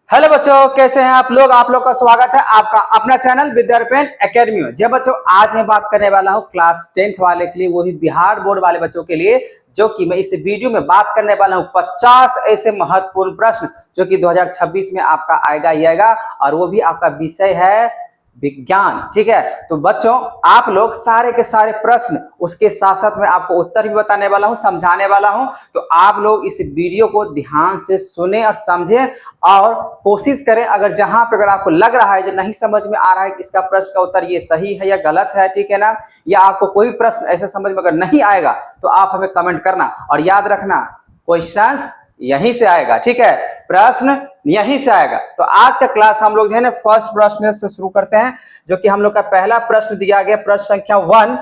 Hello बच्चों, कैसे हैं आप लोग का स्वागत है आपका अपना चैनल विद्यार्थी एकेडमी में। जी बच्चों, आज मैं बात करने वाला हूं क्लास 10th वाले के लिए, वो भी बिहार बोर्ड वाले बच्चों के लिए, जो कि मैं इस वीडियो में बात करने वाला हूं 50 ऐसे महत्वपूर्ण प्रश्न जो कि 2026 में आपका आएगा ही आएगा, और वो भी आपका विषय है विज्ञान। ठीक है, तो बच्चों आप लोग सारे के सारे प्रश्न, उसके साथ साथ मैं आपको उत्तर भी बताने वाला हूं, समझाने वाला हूं। तो आप लोग इस वीडियो को ध्यान से सुने और समझें, और कोशिश करें, अगर जहां पे अगर आपको लग रहा है जो नहीं समझ में आ रहा है इसका प्रश्न का उत्तर ये सही है या गलत है, ठीक है ना, या आपको कोई प्रश्न ऐसे समझ में अगर नहीं आएगा तो आप हमें कमेंट करना। और याद रखना, क्वेश्चंस यहीं से आएगा, ठीक है, प्रश्न यहीं से आएगा। तो आज का क्लास हम लोग जो है ना फर्स्ट प्रश्न से शुरू करते हैं, जो कि हम लोग का पहला प्रश्न दिया गया, प्रश्न संख्या 1।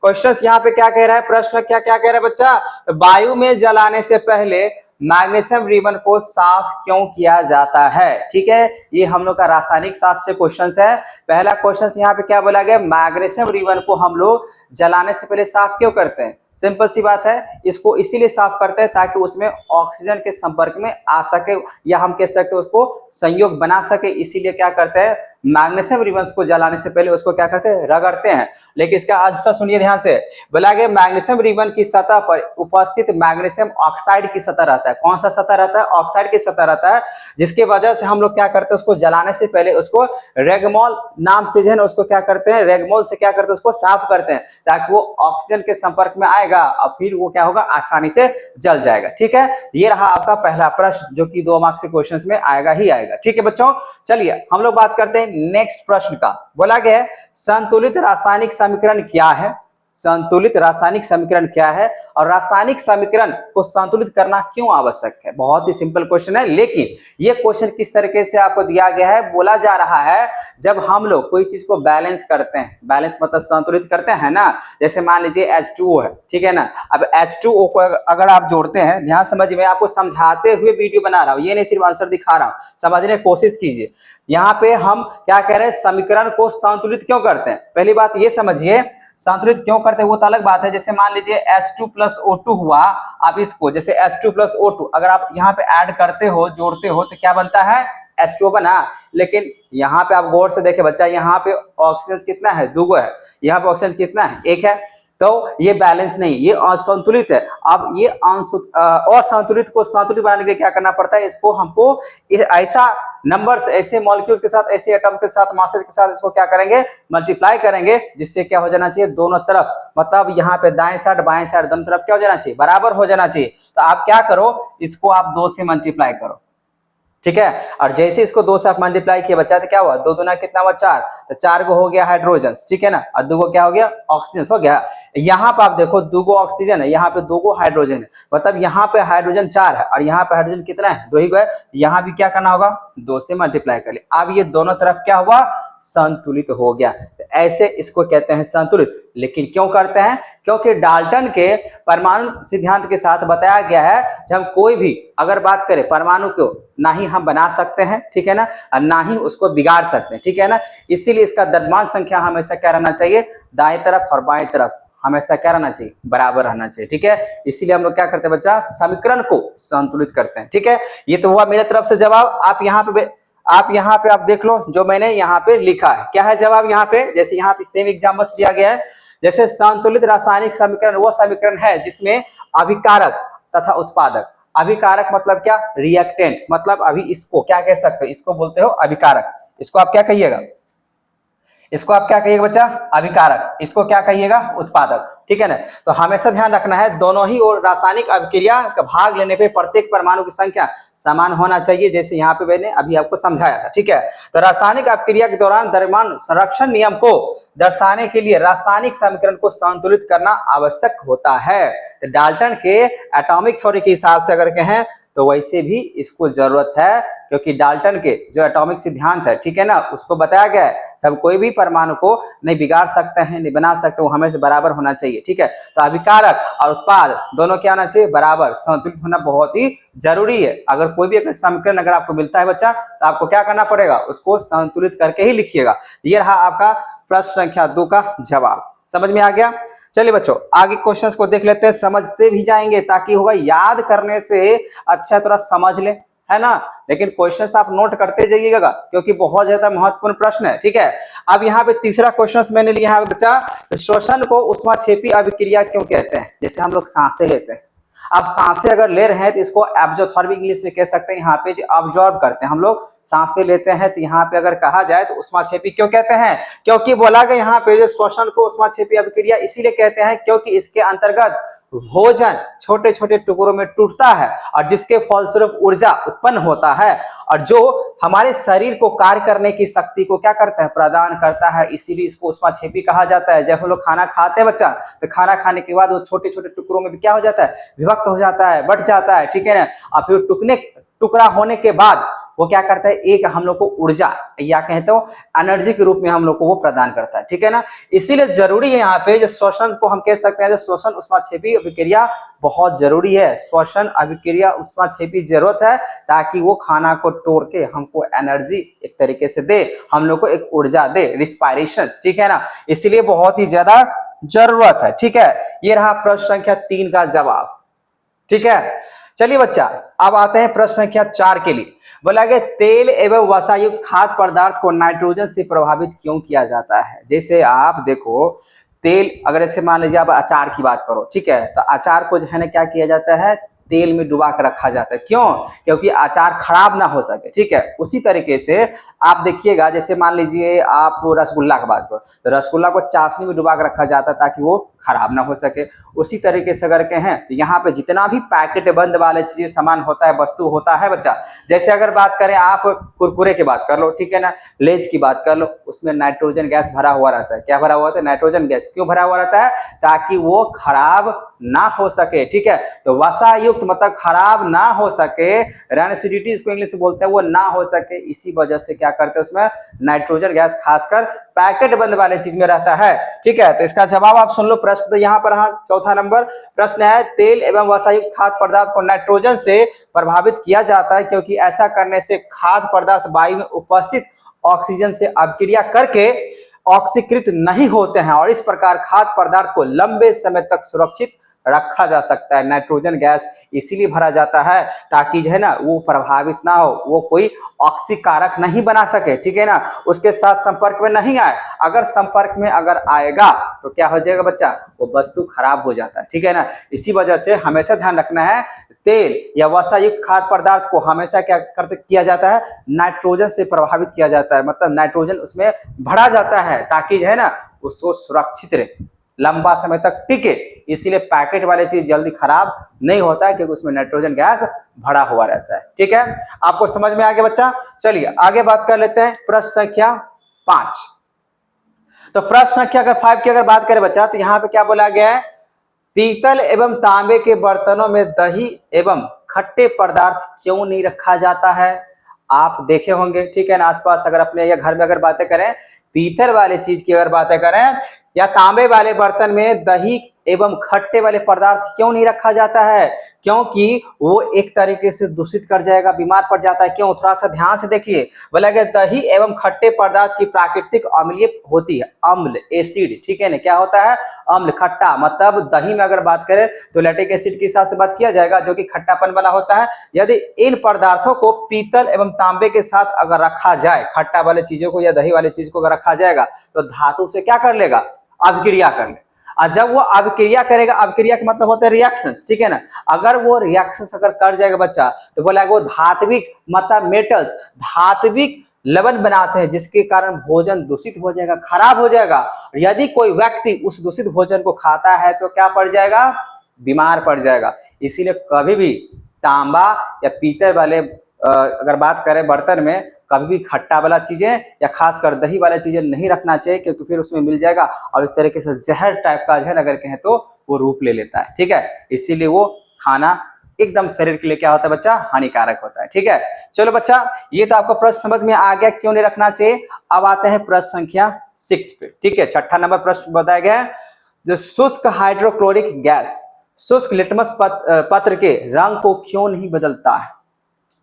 क्वेश्चन यहाँ पे क्या कह रहा है, प्रश्न क्या क्या कह रहा है बच्चा, वायु में जलाने से पहले मैग्नीशियम रिबन को साफ क्यों किया जाता है। ठीक है, ये हम लोग का रासायनिक शास्त्र क्वेश्चन है। पहला क्वेश्चन यहाँ पे क्या बोला गया, मैग्नीशियम रिबन को हम लोग जलाने से पहले साफ क्यों करते हैं। सिंपल सी बात है, इसको इसीलिए साफ करते हैं ताकि उसमें ऑक्सीजन के संपर्क में आ सके, या हम कह सकते हैं उसको संयोग बना सके। इसीलिए क्या करते हैं, मैग्नीशियम रिबन्स को जलाने से पहले उसको क्या करते हैं, रगड़ते हैं। लेकिन इसका आंसर सुनिए ध्यान से, बोला गया मैग्नीशियम रिबन की सतह पर उपस्थित मैग्नीशियम ऑक्साइड की सतह रहता है। कौन सा सतह रहता है, ऑक्साइड की सतह रहता है, जिसके वजह से हम लोग क्या करते हैं, उसको जलाने से पहले उसको रेगमोल नाम से जो है ना उसको क्या करते हैं, रेगमोल से क्या करते हैं, उसको साफ करते हैं ताकि वो ऑक्सीजन के संपर्क में आएगा और फिर वो क्या होगा, आसानी से जल जाएगा। ठीक है, ये रहा आपका पहला प्रश्न जो कि 2 मार्क्स के क्वेश्चन में आएगा ही आएगा। ठीक है बच्चों, चलिए हम लोग बात करते हैं नेक्स्ट प्रश्न का। बोला गया है संतुलित रासायनिक समीकरण क्या है। संतुलित रासायनिक समीकरण क्या है, और रासायनिक समीकरण को संतुलित करना क्यों आवश्यक है। बहुत ही सिंपल क्वेश्चन है, लेकिन ये क्वेश्चन किस तरीके से आपको दिया गया है, बोला जा रहा है जब हम लोग कोई चीज को बैलेंस करते हैं, बैलेंस मतलब संतुलित करते हैं ना, जैसे मान लीजिए H2O है, ठीक है ना, अब H2O को अगर आप जोड़ते हैं, ध्यान समझिए, मैं आपको समझाते हुए वीडियो बना रहा हूं, ये नहीं सिर्फ आंसर दिखा रहा हूं, समझने की कोशिश कीजिए। यहाँ पे हम क्या कह रहे हैं, समीकरण को संतुलित क्यों करते हैं। पहली बात ये समझिए, संतुलित क्यों करते हैं वो तो अलग बात है। जैसे मान लीजिए H2 + O2 हुआ, आप इसको जैसे H2 + O2 अगर आप यहाँ पे ऐड करते हो, जोड़ते हो, तो क्या बनता है, H2O बना। लेकिन यहाँ पे आप गौर से देखें बच्चा, यहाँ पे ऑक्सीजन कितना है, 2 है, यहाँ पे ऑक्सीजन कितना है, 1 है, तो ये बैलेंस नहीं, ये असंतुलित है। अब ये असंतुलित को संतुलित बनाने के लिए क्या करना पड़ता है, इसको हमको ऐसा नंबर्स, ऐसे मॉलिक्यूल्स के साथ, ऐसे एटम के साथ, मासेस के साथ इसको क्या करेंगे, मल्टीप्लाई करेंगे, जिससे क्या हो जाना चाहिए, दोनों तरफ, मतलब यहाँ पे दाएं साइड बाएं साइड दोनों तरफ क्या हो जाना चाहिए, बराबर हो जाना चाहिए। तो आप क्या करो, इसको आप 2 से मल्टीप्लाई करो, ठीक है, और जैसे इसको 2 से आप मल्टीप्लाई किया बच्चा, तो क्या हुआ, 2 दूना कितना हुआ, 4, तो 4 को हो गया हाइड्रोजन, ठीक है ना, और 2 को क्या हो गया, ऑक्सीजन हो गया। यहाँ पे आप देखो 2 को ऑक्सीजन है, यहाँ पे 2 को हाइड्रोजन है, मतलब यहाँ पे हाइड्रोजन 4 है और यहाँ पे हाइड्रोजन कितना है, 2 ही को है। यहाँ भी क्या करना होगा, 2 से मल्टीप्लाई कर लिया। अब ये दोनों तरफ क्या हुआ, संतुलित हो गया। तो ऐसे इसको कहते हैं संतुलित। लेकिन क्यों करते हैं, क्योंकि डाल्टन के परमाणु सिद्धांत के साथ बताया गया है, जब कोई भी अगर बात करें परमाणु को, ना ही हम बना सकते हैं, ठीक है ना, और ना ही उसको बिगाड़ सकते हैं, ठीक है ना, इसीलिए इसका द्रव्यमान संख्या हमेशा क्या रहना चाहिए, दाएं तरफ और बाएं तरफ हमेशा क्या रहना चाहिए, बराबर रहना चाहिए। ठीक है, इसीलिए हम लोग क्या करते हैं बच्चा, समीकरण को संतुलित करते हैं। ठीक है, ये तो हुआ मेरे तरफ से जवाब। आप यहाँ पे आप देख लो, जो मैंने यहाँ पे लिखा है, क्या है जवाब यहाँ पे, जैसे यहाँ पे सेम एग्जाम्पल्स दिया गया है। जैसे संतुलित रासायनिक समीकरण वो समीकरण है जिसमें अभिकारक तथा उत्पादक, अभिकारक मतलब क्या, रिएक्टेंट, मतलब अभी इसको क्या कह सकते हो, इसको बोलते हो अभिकारक, इसको आप क्या कहिएगा, इसको आप क्या कहिएगा बच्चा, अभिकारक, इसको क्या कहिएगा, उत्पादक, ठीक है ना। तो हमेशा ध्यान रखना है, दोनों ही और रासायनिक अभिक्रिया का भाग लेने पे प्रत्येक परमाणु की संख्या समान होना चाहिए, जैसे यहाँ पे मैंने अभी आपको समझाया था। ठीक है, तो रासायनिक अभिक्रिया के दौरान द्रव्यमान संरक्षण नियम को दर्शाने के लिए रासायनिक समीकरण को संतुलित करना आवश्यक होता है। तो डाल्टन के एटॉमिक थ्योरी के हिसाब से अगर कहें तो वैसे भी इसको जरूरत है, क्योंकि डाल्टन के जो एटॉमिक सिद्धांत है, ठीक है ना, उसको बताया गया है जब कोई भी परमाणु को नहीं बिगाड़ सकते हैं, नहीं बना सकते, वो हमेशा बराबर होना चाहिए। ठीक है, तो अभिकारक और उत्पाद दोनों क्या होना चाहिए, बराबर, संतुलित होना बहुत ही जरूरी है। अगर कोई भी समीकरण अगर आपको मिलता है बच्चा, तो आपको क्या करना पड़ेगा, उसको संतुलित करके ही लिखिएगा। ये रहा आपका प्रश्न संख्या 2 का जवाब। समझ में आ गया। चलिए बच्चों, आगे क्वेश्चंस को देख लेते हैं, समझते भी जाएंगे ताकि होगा याद करने से अच्छा थोड़ा समझ ले। है ना। लेकिन क्वेश्चंस आप नोट करते जाइएगा क्योंकि बहुत ज्यादा महत्वपूर्ण प्रश्न है, ठीक है। अब यहाँ पे तीसरा क्वेश्चन मैंने लिया है बच्चा, श्वसन को ऊष्माक्षेपी अभिक्रिया क्यों कहते हैं। जैसे हम लोग सांसें लेते हैं, अब सांसें अगर ले रहे हैं तो इसको एब्जॉर्बिंग इंग्लिश में कह सकते हैं। यहाँ पे जो अब्जॉर्ब करते हैं हम लोग, सांसें लेते हैं, तो यहाँ पे अगर कहा जाए तो ऊष्माक्षेपी क्यों कहते हैं, क्योंकि बोला गया यहाँ पे जो श्वसन को ऊष्माक्षेपी अभिक्रिया इसीलिए कहते हैं क्योंकि इसके अंतर्गत भोजन छोटे छोटे टुकड़ों में टूटता है और जिसके फलस्वरूप ऊर्जा उत्पन्न होता है और जो हमारे शरीर को कार्य करने की शक्ति को क्या करता है, प्रदान करता है। इसीलिए इसको ऊष्माक्षेपी कहा जाता है। जब हम लोग खाना खाते हैं बच्चा, तो खाना खाने के बाद वो छोटे छोटे टुकड़ों में भी क्या हो जाता है, विभक्त हो जाता है, बट जाता है, ठीक है ना। और फिर टुकड़ा होने के बाद वो क्या करता है, एक हम लोग को ऊर्जा या कहते हो एनर्जी के रूप में हम लोग को वो प्रदान करता है, ठीक है ना। इसीलिए जरूरी है यहाँ पे जो श्वसन को हम कह सकते हैं, जो श्वसन ऊष्माक्षेपी अभिक्रिया बहुत जरूरी है। श्वसन अभिक्रिया ऊष्माक्षेपी जरूरत है ताकि वो खाना को तोड़ के हमको एनर्जी एक तरीके से दे, हम लोग को एक ऊर्जा दे, रिस्पायरेशन, ठीक है ना। इसलिए बहुत ही ज्यादा जरूरत है, ठीक है। ये रहा प्रश्न संख्या 3 का जवाब, ठीक है। चलिए बच्चा, अब आते हैं प्रश्न संख्या 4 के लिए। बोला गया तेल एवं वसायुक्त खाद्य पदार्थ को नाइट्रोजन से प्रभावित क्यों किया जाता है। जैसे आप देखो, तेल अगर ऐसे मान लीजिए आप अचार की बात करो, ठीक है, तो अचार को जो है ना क्या किया जाता है, तेल में डुबा कर रखा जाता है। क्यों, क्योंकि अचार खराब ना हो सके, ठीक है। उसी तरीके से आप देखिएगा, जैसे मान लीजिए आप रसगुल्ला की बात करो, तो रसगुल्ला को चाशनी में डुबा कर रखा जाता है ताकि वो खराब ना हो सके। उसी तरीके से अगर कहें तो यहाँ पे जितना भी पैकेट बंद वाले चीजें सामान होता है, वस्तु होता है बच्चा, जैसे अगर बात करें आप कुरकुरे की बात कर लो, ठीक है ना, लेज की बात कर लो, उसमें नाइट्रोजन गैस भरा हुआ रहता है। क्या भरा हुआ रहता है, नाइट्रोजन गैस। क्यों भरा हुआ रहता है, ताकि वो खराब ना हो सके, ठीक है। तो वसा युक्त मतलब खराब ना हो सके, रेनसिडिटी इसको इंग्लिश में बोलते हैं, वो ना हो सके, इसी वजह से क्या करते हैं उसमें नाइट्रोजन गैस खासकर पैकेट बंद वाले चीज में रहता है, ठीक है। तो इसका जवाब आप सुन लो। प्रश्न तो यहाँ पर चौथा नंबर प्रश्न है, तेल एवं वसायुक्त खाद्य पदार्थ को नाइट्रोजन से प्रभावित किया जाता है क्योंकि ऐसा करने से खाद्य पदार्थ वायु में उपस्थित ऑक्सीजन से अभिक्रिया करके ऑक्सीकृत नहीं होते हैं और इस प्रकार खाद्य पदार्थ को लंबे समय तक सुरक्षित रखा जा सकता है। नाइट्रोजन गैस इसीलिए भरा जाता है ताकि जो है ना वो प्रभावित ना हो, वो कोई ऑक्सीकारक नहीं बना सके, ठीक है ना, उसके साथ संपर्क में नहीं आए। अगर संपर्क में अगर आएगा तो क्या हो जाएगा बच्चा, वो वस्तु खराब हो जाता है, ठीक है ना। इसी वजह से हमेशा ध्यान रखना है, तेल या वसा युक्त खाद्य पदार्थ को हमेशा क्या करते किया जाता है, नाइट्रोजन से प्रभावित किया जाता है, मतलब नाइट्रोजन उसमें भरा जाता है ताकि जो है ना उसको सुरक्षित रहे, लंबा समय तक टिके। इसीलिए पैकेट वाले चीज जल्दी खराब नहीं होता है क्योंकि उसमें नाइट्रोजन गैस भरा हुआ रहता है, ठीक है। आपको समझ में आ गया बच्चा। चलिए आगे बात कर लेते हैं प्रश्न संख्या 5। तो प्रश्न संख्या अगर 5 की अगर बात करें बच्चा, तो यहाँ पे क्या बोला गया है, पीतल एवं तांबे के बर्तनों में दही एवं खट्टे पदार्थ क्यों नहीं रखा जाता है। आप देखे होंगे, ठीक है ना, आसपास अगर अपने या घर में अगर बातें करें, पीतल वाले चीज की अगर बातें करें या तांबे वाले बर्तन में दही एवं खट्टे वाले पदार्थ क्यों नहीं रखा जाता है, क्योंकि वो एक तरीके से दूषित कर जाएगा, बीमार पड़ जाता है। क्यों, थोड़ा सा ध्यान से देखिए। बोला गया दही एवं खट्टे पदार्थ की प्राकृतिक अम्लीय होती है, अम्ल, एसिड, ठीक है ना, क्या होता है, अम्ल, खट्टा। मतलब दही में अगर बात करें तो लैक्टिक एसिड के साथ से बात किया जाएगा जो कि खट्टापन वाला होता है। यदि इन पदार्थों को पीतल एवं तांबे के साथ अगर रखा जाए, खट्टा वाले चीजों को या दही वाले चीज को अगर रखा जाएगा तो धातु से क्या कर लेगा, अभिक्रिया कर ले। और जब वो अभिक्रिया करेगा, अभिक्रिया का मतलब होता है रिएक्शंस, ठीक है ना, अगर वो रिएक्शंस अगर कर जाएगा बच्चा तो बोला वो धात्विक मतलब मेटल्स, धात्विक लवण बनाते हैं जिसके कारण भोजन दूषित हो जाएगा, खराब हो जाएगा। यदि कोई व्यक्ति उस दूषित भोजन को खाता है तो क्या पड़ जाएगा, बीमार पड़ जाएगा। इसीलिए कभी भी तांबा या पीतल वाले अगर बात करें बर्तन में कभी भी खट्टा वाला चीजें या खासकर दही वाला चीजें नहीं रखना चाहिए क्योंकि फिर उसमें मिल जाएगा और एक तरीके से जहर टाइप का जहर अगर कहें तो वो रूप ले लेता है, ठीक है। इसीलिए वो खाना एकदम शरीर के लिए क्या होता है बच्चा, हानिकारक होता है, ठीक है। चलो बच्चा, ये तो आपको प्रश्न समझ में आ गया क्यों नहीं रखना चाहिए। अब आते हैं प्रश्न संख्या 6 पे, ठीक है। 6ठा नंबर प्रश्न बताया गया है, जो शुष्क हाइड्रोक्लोरिक गैस शुष्क लिटमस पत्र के रंग को क्यों नहीं बदलता है,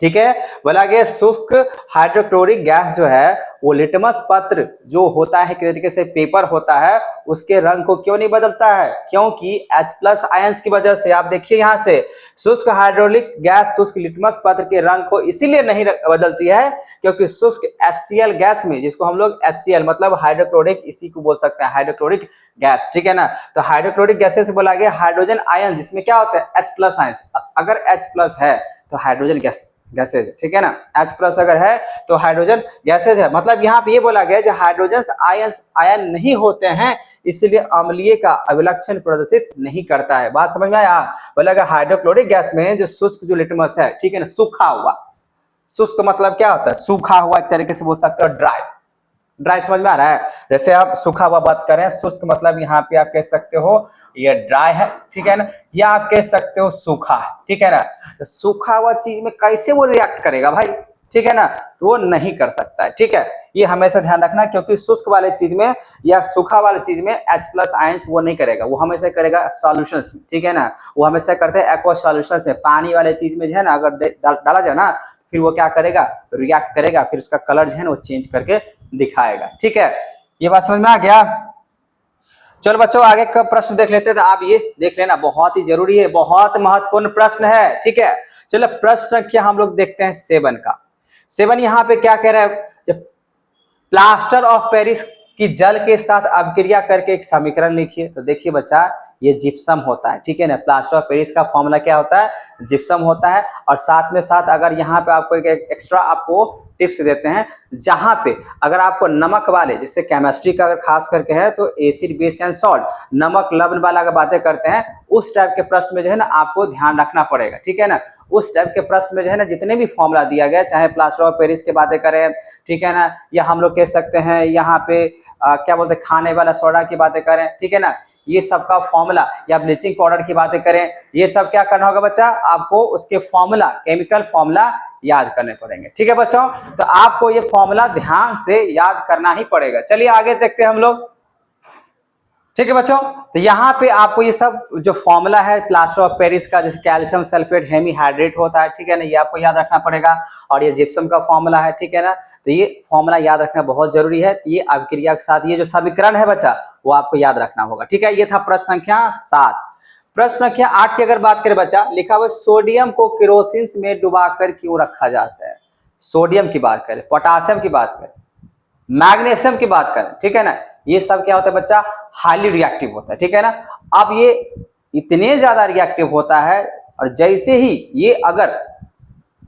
ठीक है। बोला गया शुष्क हाइड्रोक्लोरिक गैस जो है वो लिटमस पत्र जो होता है, किस तरीके से पेपर होता है, उसके रंग को क्यों नहीं बदलता है? क्योंकि H+ आयंस की वजह से। आप देखिए यहाँ से शुष्क हाइड्रोलिक गैस शुष्क लिटमस पत्र के रंग को इसीलिए नहीं बदलती है क्योंकि शुष्क HCl गैस में, जिसको हम लोग HCl मतलब हाइड्रोक्लोरिक, इसी को बोल सकते हैं हाइड्रोक्लोरिक गैस, ठीक है ना। तो हाइड्रोक्लोरिक गैसेस से बोला गया हाइड्रोजन आयन, जिसमें क्या होता है H+ आयंस। अगर H+ है तो हाइड्रोजन गैसेज, ठीक है ना। H+ अगर है तो हाइड्रोजन गैसेज है। मतलब यहाँ पे ये बोला गया जो हाइड्रोजन आयन नहीं होते हैं, इसलिए अम्लीय का अभिलक्षण प्रदर्शित नहीं करता है। बात समझ में आया? बोला गया हाइड्रोक्लोरिक गैस में जो शुष्क जो लिटमस है, ठीक है ना, सूखा हुआ, शुष्क मतलब क्या होता है? सूखा हुआ, एक तरीके से बोल सकते हो ड्राई। ड्राई समझ में आ रहा है? जैसे आप सूखा हुआ बात करें, शुष्क मतलब यहाँ पे आप कह सकते हो ये ड्राई है, ठीक है ना, या आप कह सकते हो सूखा है, ठीक है ना। तो सूखा हुआ चीज में कैसे वो रिएक्ट करेगा भाई, ठीक है ना, तो वो नहीं कर सकता है, ठीक है। ये हमेशा ध्यान रखना, क्योंकि शुष्क वाले चीज में या सूखा वाले चीज में H+ आयंस वो नहीं करेगा, वो हमेशा करेगा सॉल्यूशंस में, ठीक है ना। वो हमेशा करते हैं एक्वा सॉल्यूशंस में। पानी वाले चीज में जो है ना, अगर डाला जाए ना, फिर वो क्या करेगा? रिएक्ट करेगा, फिर उसका कलर जो है ना वो चेंज करके दिखाएगा, ठीक है। ये बात समझ में आ गया? चलो बच्चों आगे का प्रश्न देख लेते हैं। तो आप ये देख लेना, बहुत ही जरूरी है, बहुत महत्वपूर्ण प्रश्न है, ठीक है। चलो प्रश्न संख्या हम लोग देखते हैं 7 का। 7 यहाँ पे क्या कह रहा है? जब प्लास्टर ऑफ पेरिस की जल के साथ अभिक्रिया करके एक समीकरण लिखिए। तो देखिए बच्चा, ये जिप्सम होता है, ठीक है ना। प्लास्टर ऑफ पेरिस का फॉर्मूला क्या होता है? जिप्सम होता है। और साथ में साथ अगर यहाँ पे आपको एक एक्स्ट्रा आपको टिप्स देते हैं, जहां पे अगर आपको नमक वाले, जैसे केमिस्ट्री का अगर खास करके है तो एसिड बेस एंड सॉल्ट, नमक लवण वाला अगर बातें करते हैं, उस टाइप के प्रश्न में जो है ना आपको ध्यान रखना पड़ेगा, ठीक है ना। उस टाइप के प्रश्न में जो है ना जितने भी फॉर्मूला दिया गया, चाहे प्लास्टर ऑफ पेरिस की बातें करें, ठीक है ना, या हम लोग कह सकते हैं यहाँ पे क्या बोलते हैं खाने वाला सोडा की बातें करें, ठीक है ना, ये सब का फॉर्मूला, या ब्लीचिंग पाउडर की बातें करें, ये सब क्या करना होगा बच्चा? आपको उसके फॉर्मूला, केमिकल फॉर्मूला याद करने पड़ेंगे, ठीक है बच्चों। तो आपको ये फॉर्मूला ध्यान से याद करना ही पड़ेगा। चलिए आगे देखते हैं हम लोग, ठीक है बच्चों। तो यहाँ पे आपको ये सब जो फॉर्मूला है प्लास्टर ऑफ पेरिस का, जैसे कैल्शियम सल्फेट हेमीहाइड्रेट होता है, ठीक है ना, ये आपको याद रखना पड़ेगा। और ये जिप्सम का फॉर्मूला है, ठीक है ना। तो ये फॉर्मूला याद रखना बहुत जरूरी है। ये अभिक्रिया के साथ ये जो समीकरण है बच्चा, वो आपको याद रखना होगा, ठीक है। ये था प्रश्न संख्या 7। प्रश्न संख्या 8 की अगर बात करें बच्चा, लिखा हुआ सोडियम को केरोसिन में डुबाकर क्यों रखा जाता है? सोडियम की बात करें, पोटासियम की बात करें, मैग्नीशियम की बात करें, ठीक है ना, ये सब क्या होता है बच्चा? हाईली रिएक्टिव होता है, ठीक है ना। अब ये इतने ज्यादा रिएक्टिव होता है, और जैसे ही ये अगर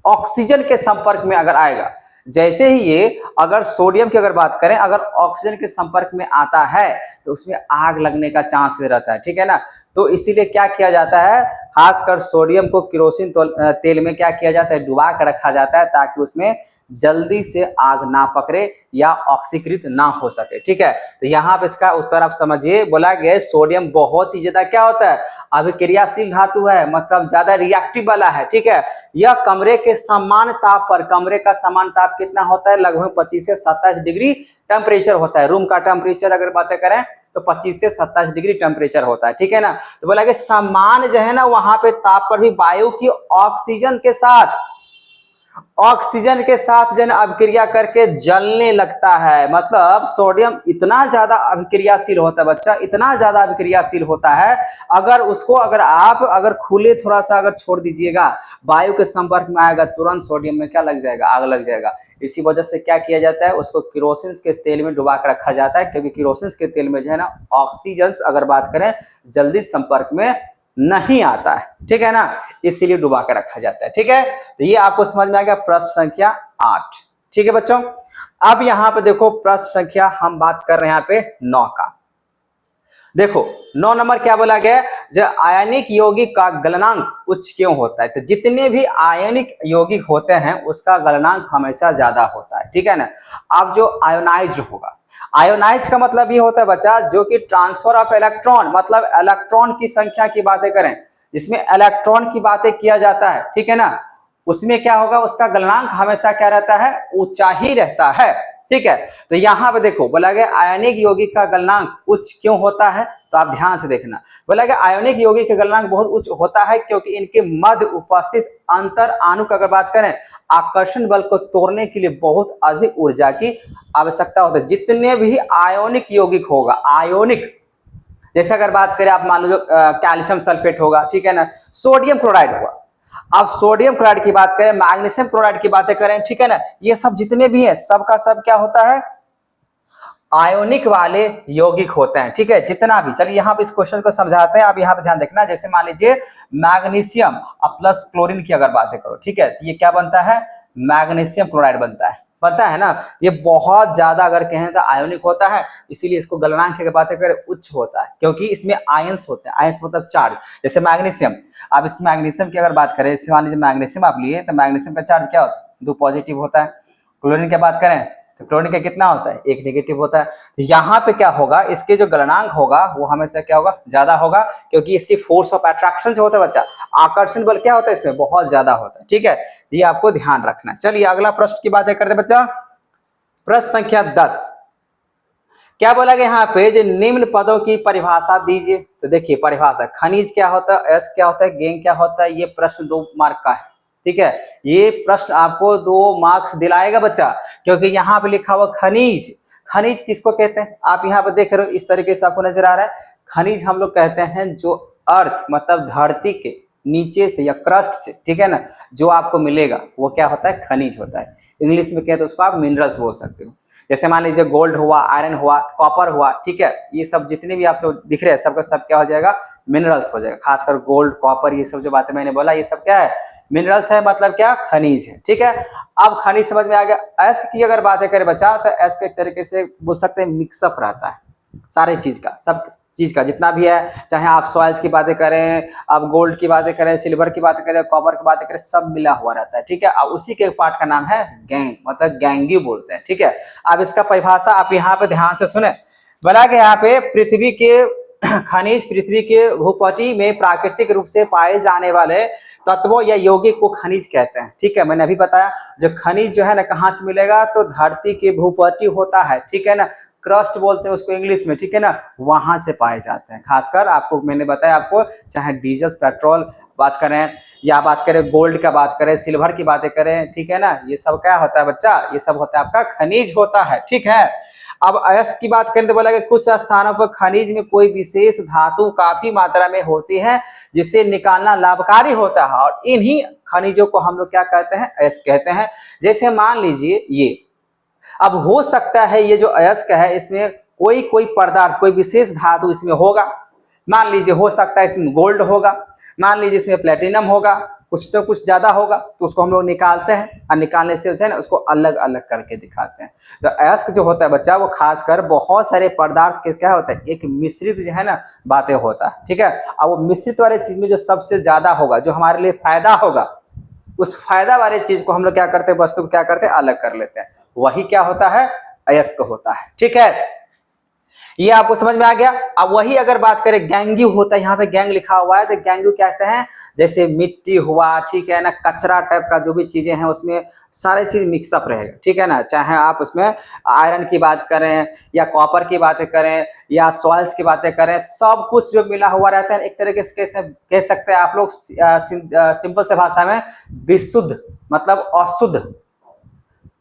ऑक्सीजन के संपर्क में अगर आएगा, जैसे ही ये अगर सोडियम की अगर बात करें, अगर ऑक्सीजन के संपर्क में आता है तो उसमें आग लगने का चांस रहता है, ठीक है ना। तो इसीलिए क्या किया जाता है? खासकर सोडियम को केरोसिन तेल में क्या किया जाता है? डुबा कर रखा जाता है, ताकि उसमें जल्दी से आग ना पकड़े या ऑक्सीकृत ना हो सके, ठीक है। तो यहाँ पे इसका उत्तर आप समझिए। बोला गया सोडियम बहुत ही ज्यादा क्या होता है? अभिक्रियाशील धातु है, मतलब ज्यादा रिएक्टिव वाला है, ठीक है। यह कमरे के समान ताप पर, कमरे का समान ताप कितना होता है? लगभग 25 से 27 डिग्री टेम्परेचर होता है। रूम का टेम्परेचर अगर बातें करें तो 25 से 27 डिग्री टेम्परेचर होता है, ठीक है ना। तो बोला कि समान जो है ना वहां पे ताप पर भी वायु की ऑक्सीजन के साथ जन अभिक्रिया करके जलने लगता है। मतलब सोडियम इतना ज्यादा अभिक्रियाशील होता है बच्चा, इतना ज्यादा अभिक्रियाशील होता है, अगर उसको अगर खुले थोड़ा सा अगर छोड़ दीजिएगा, वायु के संपर्क में आएगा, तुरंत सोडियम में क्या लग जाएगा? आग लग जाएगा। इसी वजह से क्या किया जाता है? उसको केरोसिन के तेल में डुबा कर रखा जाता है, क्योंकि केरोसिन के तेल में जो है ना ऑक्सीजन अगर बात करें जल्दी संपर्क में नहीं आता है, ठीक है ना, इसीलिए डुबा कर रखा जाता है, ठीक है। तो ये आपको समझ में आ गया प्रश्न संख्या 8, ठीक है बच्चों। अब यहाँ पे देखो प्रश्न संख्या हम बात कर रहे हैं यहाँ पे 9 का। देखो 9 नंबर क्या बोला गया? जब आयनिक यौगिक का गलनांक उच्च क्यों होता है? तो जितने भी आयनिक यौगिक होते हैं उसका गलनांक हमेशा ज्यादा होता है, ठीक है ना। अब जो आयोनाइज्ड होगा, आयोनाइज का मतलब ये होता है बच्चा जो कि ट्रांसफर ऑफ इलेक्ट्रॉन, मतलब इलेक्ट्रॉन की संख्या की बातें करें, जिसमें इलेक्ट्रॉन की बातें किया जाता है, ठीक है ना, उसमें क्या होगा? उसका गलनांक हमेशा क्या रहता है? ऊंचा ही रहता है, ठीक है। तो यहाँ पे देखो बोला गया आयनिक यौगिक का गलनांक उच्च क्यों होता है? तो आप ध्यान से देखना। बोला कि आयोनिक यौगिक का गलनांक बहुत उच्च होता है क्योंकि इनके मध्य उपस्थित अंतर अणु का अगर बात करें आकर्षण बल को तोड़ने के लिए बहुत अधिक ऊर्जा की आवश्यकता होती है। जितने भी आयोनिक यौगिक होगा, आयोनिक जैसे अगर बात करें आप मान लो कैल्शियम सल्फेट होगा, ठीक है ना, सोडियम क्लोराइड होगा, अब सोडियम क्लोराइड की बात करें, मैग्नीशियम क्लोराइड की बातें करें, ठीक है ना, ये सब जितने भी हैं सब का सब क्या होता है, आयोनिक वाले यौगिक होते हैं। ठीक है, जितना भी, चलिए यहाँ पे इस क्वेश्चन को समझाते हैं। आप यहाँ पे ध्यान देखना, जैसे मान लीजिए मैग्नीशियम प्लस क्लोरीन की अगर बातें करो, ठीक है, ये क्या बनता है, मैग्नीशियम क्लोराइड बनता है, पता है ना। ये बहुत ज्यादा अगर कहें तो आयोनिक होता है, इसीलिए इसको गलनांक की बातें करें उच्च होता है, क्योंकि इसमें आयंस होते हैं। आयंस मतलब चार्ज। जैसे मैग्नीशियम, अब इस मैग्नीशियम की अगर बात करें, जैसे मान लीजिए मैग्नीशियम आप लिए तो मैग्नीशियम का चार्ज क्या होता है, 2 पॉजिटिव होता है। क्लोरीन की बात करें तो क्लोरीन का कितना होता है, 1 नेगेटिव होता है। तो यहाँ पे क्या होगा, इसके जो गलनांक होगा वो हमेशा क्या होगा, ज्यादा होगा, क्योंकि इसकी फोर्स ऑफ अट्रैक्शन जो होता है बच्चा, आकर्षण बल क्या होता है इसमें, बहुत ज्यादा होता है। ठीक है, ये आपको ध्यान रखना है। चलिए अगला प्रश्न की बातें करते हैं बच्चा, प्रश्न संख्या 10। क्या बोला गया यहाँ पे, जो निम्न पदों की परिभाषा दीजिए। तो देखिए परिभाषा, खनिज क्या होता है, एस क्या होता है, गैंग क्या होता है, ये प्रश्न 2 मार्क का है। ठीक है, ये प्रश्न आपको 2 मार्क्स दिलाएगा बच्चा, क्योंकि यहाँ पे लिखा हुआ खनिज। खनिज किसको कहते हैं, आप यहाँ पे देख रहे हो, इस तरीके से आपको नजर आ रहा है। खनिज हम लोग कहते हैं जो अर्थ मतलब धरती के नीचे से या क्रस्ट से, ठीक है ना, जो आपको मिलेगा वो क्या होता है, खनिज होता है। इंग्लिश में कहते हैं उसको आप मिनरल्स बोल सकते हो। जैसे मान लीजिए गोल्ड हुआ, आयरन हुआ, कॉपर हुआ, ठीक है, ये सब जितने भी आप जो दिख रहे हैं सबका सब क्या हो जाएगा, मिनरल्स हो जाएगा। खासकर गोल्ड, कॉपर, ये सब जो बातें मैंने बोला ये सब क्या है, मिनरल्स है, मतलब क्या, खनिज है। ठीक है, अब खनिज समझ में आ गया। एस्क की अगर बातें करें बच्चा, तो एस्क एक तरीके से बोल सकते हैं मिक्सअप रहता है सारे चीज का, सब चीज का जितना भी है, चाहे आप सॉइल्स की बातें करें, आप गोल्ड की बातें करें, सिल्वर की बातें करें, कॉपर की बातें करें, सब मिला हुआ रहता है। ठीक है, और उसी के पार्ट का नाम है गैंग, मतलब गैंगी बोलते हैं। ठीक है, अब इसका परिभाषा आप यहाँ पे ध्यान से सुने। बोला कि यहाँ पे पृथ्वी के खनिज पृथ्वी के भूपटल में प्राकृतिक रूप से पाए जाने वाले तत्वों या यौगिक को खनिज कहते हैं। ठीक है, मैंने अभी बताया जो खनिज जो है ना कहाँ से मिलेगा, तो धरती के भूपटल होता है, ठीक है ना, क्रस्ट बोलते हैं उसको इंग्लिश में, ठीक है ना, वहां से पाए जाते हैं। खासकर आपको मैंने बताया, आपको चाहे डीजल पेट्रोल बात करें या बात करें गोल्ड का बात करें, सिल्वर की बातें करें, ठीक है ना, ये सब क्या होता है बच्चा, ये सब होता है आपका खनिज होता है। ठीक है, अब अयस्क की बात करें तो बोला कि कुछ स्थानों पर खनिज में कोई विशेष धातु काफी मात्रा में होती है जिसे निकालना लाभकारी होता है, और इन्हीं खनिजों को हम लोग क्या कहते हैं, अयस्क कहते हैं। जैसे मान लीजिए ये, अब हो सकता है ये जो अयस्क है इसमें कोई कोई पदार्थ, कोई विशेष धातु इसमें होगा। मान लीजिए हो सकता है इसमें गोल्ड होगा, मान लीजिए इसमें प्लेटिनम होगा, कुछ तो कुछ ज्यादा होगा, तो उसको हम लोग निकालते हैं, और निकालने से जो है ना उसको अलग अलग करके दिखाते हैं। तो अयस्क जो होता है बच्चा, वो खासकर बहुत सारे पदार्थ के क्या होता है, एक मिश्रित जो है ना बातें होता है। ठीक है, अब वो मिश्रित वाले चीज में जो सबसे ज्यादा होगा, जो हमारे लिए फायदा होगा, उस फायदा वाले चीज को हम लोग क्या करते हैं, वस्तु को क्या करते हैं, अलग कर लेते हैं, वही क्या होता है, अयस्क होता है। ठीक है, ये आपको समझ में आ गया। अब वही अगर बात करें गैंगू होता है, यहाँ पे गैंग लिखा हुआ है, तो गैंगू कहते हैं जैसे मिट्टी हुआ, ठीक है ना, कचरा टाइप का जो भी चीजें हैं उसमें सारे चीज मिक्सअप रहेगा। ठीक है ना, चाहे आप उसमें आयरन की बात करें या कॉपर की बातें करें या सॉइल्स की बातें करें, सब कुछ जो मिला हुआ रहता है, एक तरीके से कह सकते हैं आप लोग सिंपल से भाषा में विशुद्ध मतलब अशुद्ध।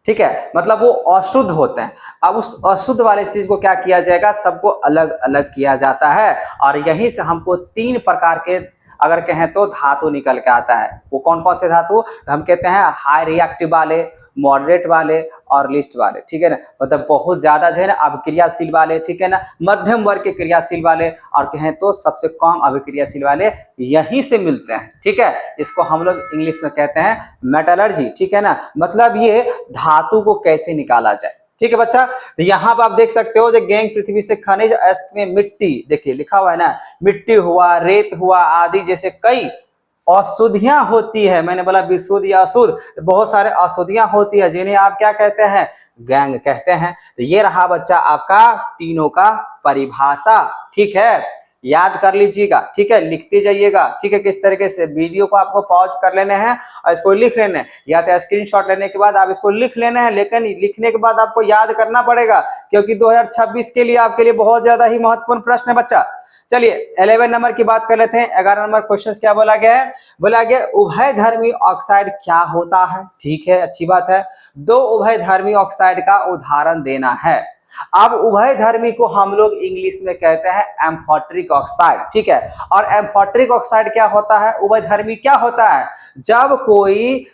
ठीक है, मतलब वो अशुद्ध होते हैं। अब उस अशुद्ध वाले चीज को क्या किया जाएगा, सबको अलग अलग किया जाता है, और यहीं से हमको 3 प्रकार के अगर कहें तो धातु निकल के आता है। वो कौन कौन से धातु, तो हम कहते हैं हाई रिएक्टिव वाले, मॉडरेट वाले और लिस्ट वाले। ठीक है ना, मतलब बहुत ज्यादा जो है ना अभिक्रियाशील वाले, ठीक है ना, मध्यम वर्ग के क्रियाशील वाले, और कहें तो सबसे कम अभिक्रियाशील वाले यहीं से मिलते हैं। ठीक है, इसको हम लोग इंग्लिश में कहते हैं मेटलर्जी। ठीक है ना, मतलब ये धातु को कैसे निकाला जाए। ठीक है बच्चा, तो यहाँ पर आप देख सकते हो जो गैंग पृथ्वी से खनिज, अयस्क में मिट्टी, देखिए लिखा हुआ है ना, मिट्टी हुआ, रेत हुआ आदि जैसे कई अशुद्धियां होती है। मैंने बोला विशुद्ध या अशुद्ध, बहुत सारे अशुद्धियां होती है जिन्हें आप क्या कहते हैं, गैंग कहते हैं। तो ये रहा बच्चा आपका तीनों का परिभाषा। ठीक है, याद कर लीजिएगा, ठीक है, लिखते जाइएगा। ठीक है, किस तरीके से वीडियो को आपको पॉज कर लेने हैं और इसको लिख लेने हैं, या तो स्क्रीनशॉट लेने के बाद आप इसको लिख लेने हैं, लेकिन लिखने के बाद आपको याद करना पड़ेगा, क्योंकि 2026 के लिए आपके लिए बहुत ज्यादा ही महत्वपूर्ण प्रश्न है बच्चा। चलिए 11 नंबर की बात कर लेते हैं। 11 नंबर क्वेश्चन क्या बोला गया है, बोला गया उभयधर्मी ऑक्साइड क्या होता है। ठीक है, अच्छी बात है, दो उभयधर्मी ऑक्साइड का उदाहरण देना है। अब उभयधर्मी को हम लोग इंग्लिश में कहते हैं एम्फोटेरिक ऑक्साइड। ठीक है, और एम्फोटेरिक ऑक्साइड क्या होता है, उभयधर्मी क्या होता है, जब कोई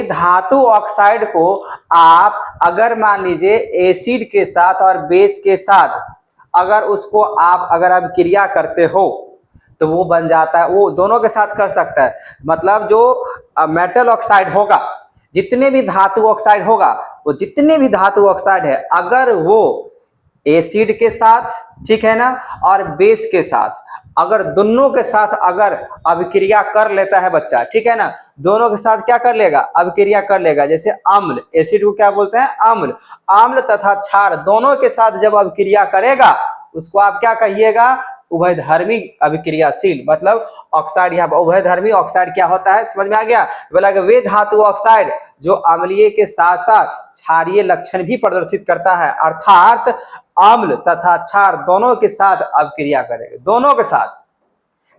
धातु ऑक्साइड को आप अगर मान लीजिए एसिड के साथ और बेस के साथ अगर उसको आप अगर अभिक्रिया करते हो तो वो बन जाता है, वो दोनों के साथ कर सकता है। मतलब जो मेटल ऑक्साइड होगा, जितने भी धातु ऑक्साइड होगा, वो जितने भी धातु ऑक्साइड है अगर वो एसिड के साथ, ठीक है ना, और बेस के साथ अगर दोनों के साथ अगर अभिक्रिया कर लेता है बच्चा, ठीक है ना, दोनों के साथ क्या कर लेगा, अभिक्रिया कर लेगा। जैसे अम्ल, एसिड को क्या बोलते हैं, अम्ल। अम्ल तथा क्षार दोनों के साथ जब अभिक्रिया करेगा उसको आप क्या कहिएगा, उभयधर्मी अभिक्रियाशील। मतलब ऑक्साइड, यहाँ पर उभयधर्मी ऑक्साइड क्या होता है, समझ में आ गया। बोला कि वे धातु ऑक्साइड जो अम्लीय के साथ साथ क्षारीय लक्षण भी प्रदर्शित करता है, अर्थात अम्ल तथा क्षार दोनों के साथ अभिक्रिया करेगा, दोनों के साथ,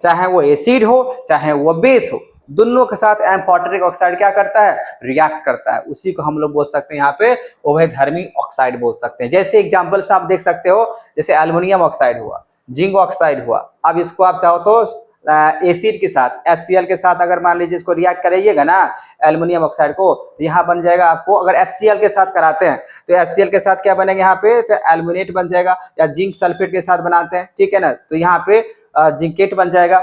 चाहे वो एसिड हो चाहे वो बेस हो, दोनों के साथ एम्फोटेरिक ऑक्साइड क्या करता है, रिएक्ट करता है। उसी को हम लोग बोल सकते हैं यहाँ पे उभयधर्मी ऑक्साइड बोल सकते हैं। जैसे एग्जांपल से आप देख सकते हो, जैसे एल्युमिनियम ऑक्साइड हुआ, जिंक ऑक्साइड हुआ। अब इसको आप चाहो तो एसिड के साथ HCl के साथ अगर मान लीजिए इसको रिएक्ट कराइएगा ना एल्युमिनियम ऑक्साइड को, तो यहाँ बन जाएगा आपको, अगर HCl के साथ कराते हैं तो HCl के साथ क्या बनेगा यहाँ पे, तो एल्युमिनेट बन जाएगा, या जिंक सल्फेट के साथ बनाते हैं, ठीक है ना, तो यहाँ पे जिंकेट बन जाएगा।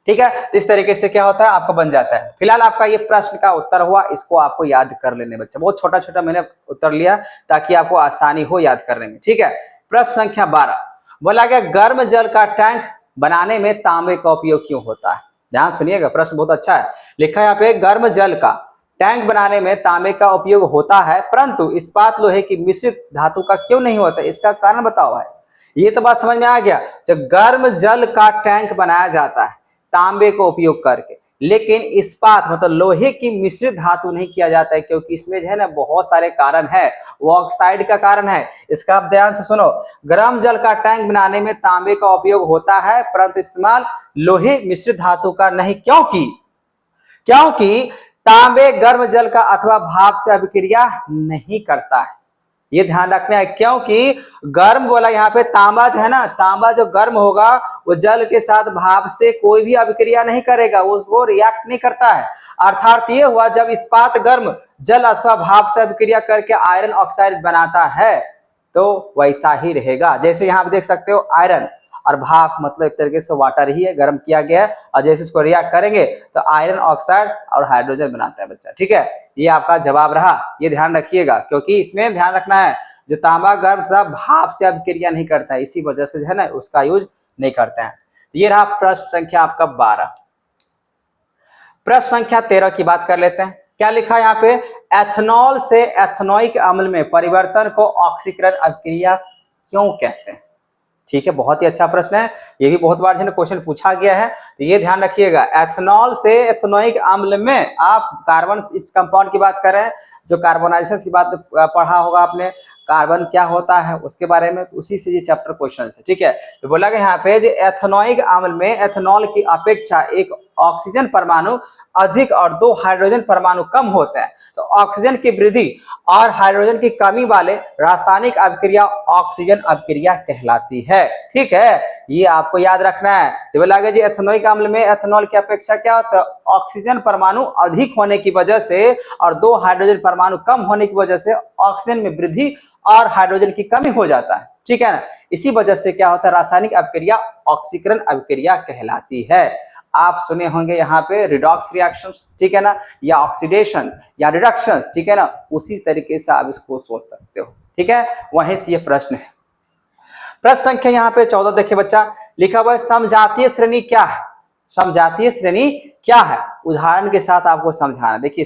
ठीक है, तो इस तरीके से क्या होता है, आपका बन जाता है। फिलहाल आपका ये प्रश्न का उत्तर हुआ, इसको आपको याद कर लेने बच्चे, बहुत छोटा छोटा मैंने उत्तर लिया ताकि आपको आसानी हो याद करने में। ठीक है, प्रश्न संख्या 12 बोला गया गर्म जल का टैंक बनाने में तांबे का उपयोग क्यों होता है। ध्यान सुनिएगा, प्रश्न बहुत अच्छा है। लिखा है यहाँ पे गर्म जल का टैंक बनाने में तांबे का उपयोग होता है, परंतु इस्पात लोहे की मिश्रित धातु का क्यों नहीं होता, इसका कारण बताओ भाई। ये तो बात समझ में आ गया, जब गर्म जल का टैंक बनाया जाता है तांबे को उपयोग करके, लेकिन इस्पात मतलब लोहे की मिश्रित धातु नहीं किया जाता है, क्योंकि इसमें जो है ना बहुत सारे कारण है, वो ऑक्साइड का कारण है। इसका आप ध्यान से सुनो, गर्म जल का टैंक बनाने में तांबे का उपयोग होता है परंतु इस्तेमाल लोहे मिश्रित धातु का नहीं, क्योंकि तांबे गर्म जल का अथवा भाप से अभिक्रिया नहीं करता है। ये ध्यान रखना है, क्योंकि गर्म बोला यहाँ पे, तांबा जो है ना, तांबा जो गर्म होगा वो जल के साथ भाप से कोई भी अभिक्रिया नहीं करेगा, उसको रिएक्ट नहीं करता है। अर्थात ये हुआ जब इस्पात गर्म जल अथवा भाप से अभिक्रिया करके आयरन ऑक्साइड बनाता है तो वैसा ही रहेगा। जैसे यहाँ पे देख सकते हो आयरन और भाप मतलब एक तरीके से वाटर ही है, गर्म किया गया है, और जैसे इसको रिएक्ट करेंगे तो आयरन ऑक्साइड और हाइड्रोजन बनाता है बच्चा। ठीक है, ये आपका जवाब रहा, ये ध्यान रखिएगा, क्योंकि इसमें ध्यान रखना है जो तांबा गर्म था भाप से अभिक्रिया नहीं करता है, इसी वजह से जो है ना उसका यूज नहीं करते हैं। ये रहा प्रश्न संख्या आपका 12। प्रश्न संख्या 13 की बात कर लेते हैं। क्या लिखा है यहाँ पे, एथनॉल से एथनोइक अम्ल में परिवर्तन को ऑक्सीकरण अभिक्रिया क्यों कहते हैं। ठीक है, बहुत ही अच्छा प्रश्न है, ये भी बहुत बार क्वेश्चन पूछा गया है, तो ये ध्यान रखिएगा। एथनॉल से एथनोइक अम्ल में आप कार्बन इस कंपाउंड की बात कर रहे हैं, जो कार्बोनाइजेशन की बात पढ़ा होगा आपने, कार्बन क्या होता है उसके बारे में, तो उसी से ये चैप्टर क्वेश्चन है। ठीक है, तो बोला गया यहाँ पे एथनोइक अम्ल में एथनॉल की अपेक्षा एक ऑक्सीजन परमाणु अधिक और 2 हाइड्रोजन परमाणु कम होते हैं, तो ऑक्सीजन की वृद्धि और हाइड्रोजन की कमी वाले रासायनिक अभिक्रिया ऑक्सीजन अभिक्रिया कहलाती है। ठीक है, ये आपको याद रखना है। जब लगे जी एथनोइक अम्ल में एथनॉल की अपेक्षा क्या होता है, ऑक्सीजन परमाणु अधिक होने की वजह से और 2 हाइड्रोजन परमाणु कम होने की वजह से ऑक्सीजन में वृद्धि और हाइड्रोजन की कमी हो जाता है। ठीक है ना, इसी वजह से क्या होता है, रासायनिक अभिक्रिया ऑक्सीकरण अभिक्रिया कहलाती है। आप सुने होंगे यहाँ पे रिडॉक्स रिएक्शंस, ठीक है ना, या ऑक्सीडेशन या रिडक्शंस, ठीक है ना, उसी तरीके से आप इसको सोच सकते हो। ठीक है, वहीं से ये प्रश्न है। प्रश्न संख्या यहाँ पे 14 देखिए बच्चा, लिखा हुआ है समजातीय श्रेणी क्या है। समजातीय श्रेणी क्या है, उदाहरण के साथ आपको समझाना। देखिए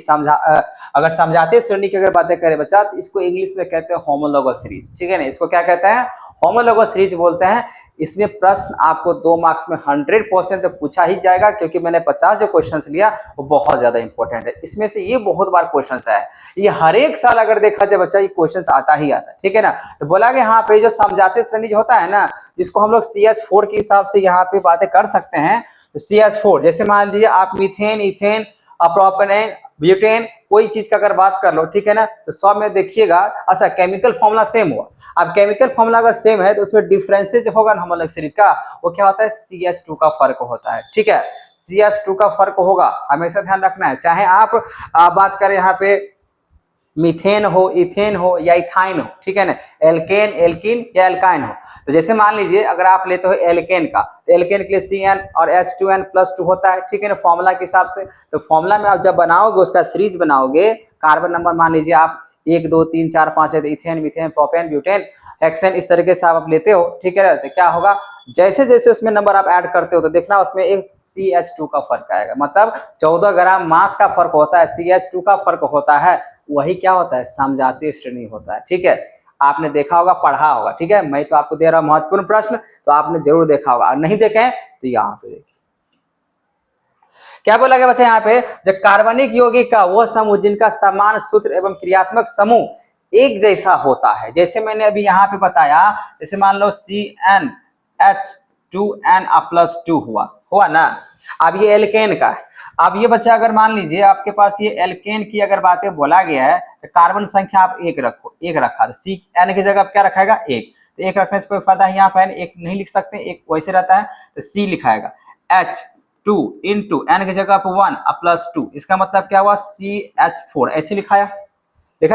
अगर समजातीय श्रेणी की अगर बातें करें बच्चा, तो इसको इंग्लिश में कहते हैं होमोलोगस सीरीज। ठीक है ना, इसको क्या कहते हैं, होमोलोगस सीरीज बोलते हैं। इसमें प्रश्न आपको 2 मार्क्स में 100% पूछा ही जाएगा, क्योंकि मैंने 50 जो क्वेश्चंस लिया वो बहुत ज्यादा इंपॉर्टेंट है। इसमें से ये बहुत बार क्वेश्चंस आया, ये हर एक साल अगर देखा जाए बच्चा ये क्वेश्चंस आता ही आता है, ठीक है ना। तो बोला कि यहाँ पे जो समझाते श्रेणी जो होता है ना, जिसको हम लोग CH4 के हिसाब से यहाँ पे बातें कर सकते हैं। तो CH4 जैसे मान लीजिए आप मीथेन, इथेन, प्रोपेनेन, ब्यूटेन, कोई चीज का अगर बात कर लो, ठीक है ना, तो सब में देखिएगा। अच्छा, केमिकल फॉर्मूला सेम हुआ। अब केमिकल फॉर्मूला अगर सेम है तो उसमें डिफरेंसेज होगा ना हम लोग सीरीज का, वो क्या होता है, CH2 का फर्क होता है, ठीक है। CH2 का फर्क होगा, हमेशा ध्यान रखना है। चाहे आप बात करें यहाँ पे मीथेन हो, इथेन हो या इथाइन हो, ठीक है ना, एल्केन, एल्किन या एल्काइन हो। तो जैसे मान लीजिए अगर आप लेते हो एल्केन का, तो एल्केन के लिए CN और H2N+2 होता है, ठीक है ना, फॉर्मूला के हिसाब से। तो फॉर्मूला में आप जब बनाओगे, उसका सीरीज बनाओगे, कार्बन नंबर मान लीजिए आप 1 2 3 4 5 लेते, ethane, methane, propane, butane, hexane, इस तरीके से आप लेते हो, ठीक है ना। तो क्या होगा, जैसे जैसे उसमें नंबर आप ऐड करते हो तो देखना उसमें एक CH2 का फर्क आएगा, मतलब 14 ग्राम मास का फर्क होता है, CH2 का फर्क होता है। वही क्या होता है, समजातीय श्रेणी होता है, ठीक है। आपने देखा होगा, पढ़ा होगा, ठीक है। मैं तो आपको दे रहा हूं महत्वपूर्ण प्रश्न, तो आपने जरूर देखा होगा, और नहीं देखे तो यहाँ पे देखिए क्या बोला गया बच्चा। यहाँ पे जो कार्बनिक यौगिक का वो समूह जिनका समान सूत्र एवं क्रियात्मक समूह एक जैसा होता है, जैसे मैंने अभी यहाँ पे बताया, जैसे मान लो CnH2n+2 हुआ ना। अब ये एल्केन का है। अब ये बच्चा अगर मान लीजिए आपके पास ये एल्केन की अगर बातें बोला गया है, तो कार्बन संख्या आप 1 रखो, 1 रखा, तो CN की जगह क्या रखाएगा, 1। तो 1 रखने से कोई फायदा है, यहाँ पर 1 नहीं लिख सकते, 1 वैसे रहता है, तो C लिखाएगा। H2 इंटू N की जगह पर 1+2, इसका मतलब क्या हुआ, CH4 ऐसे लिखा है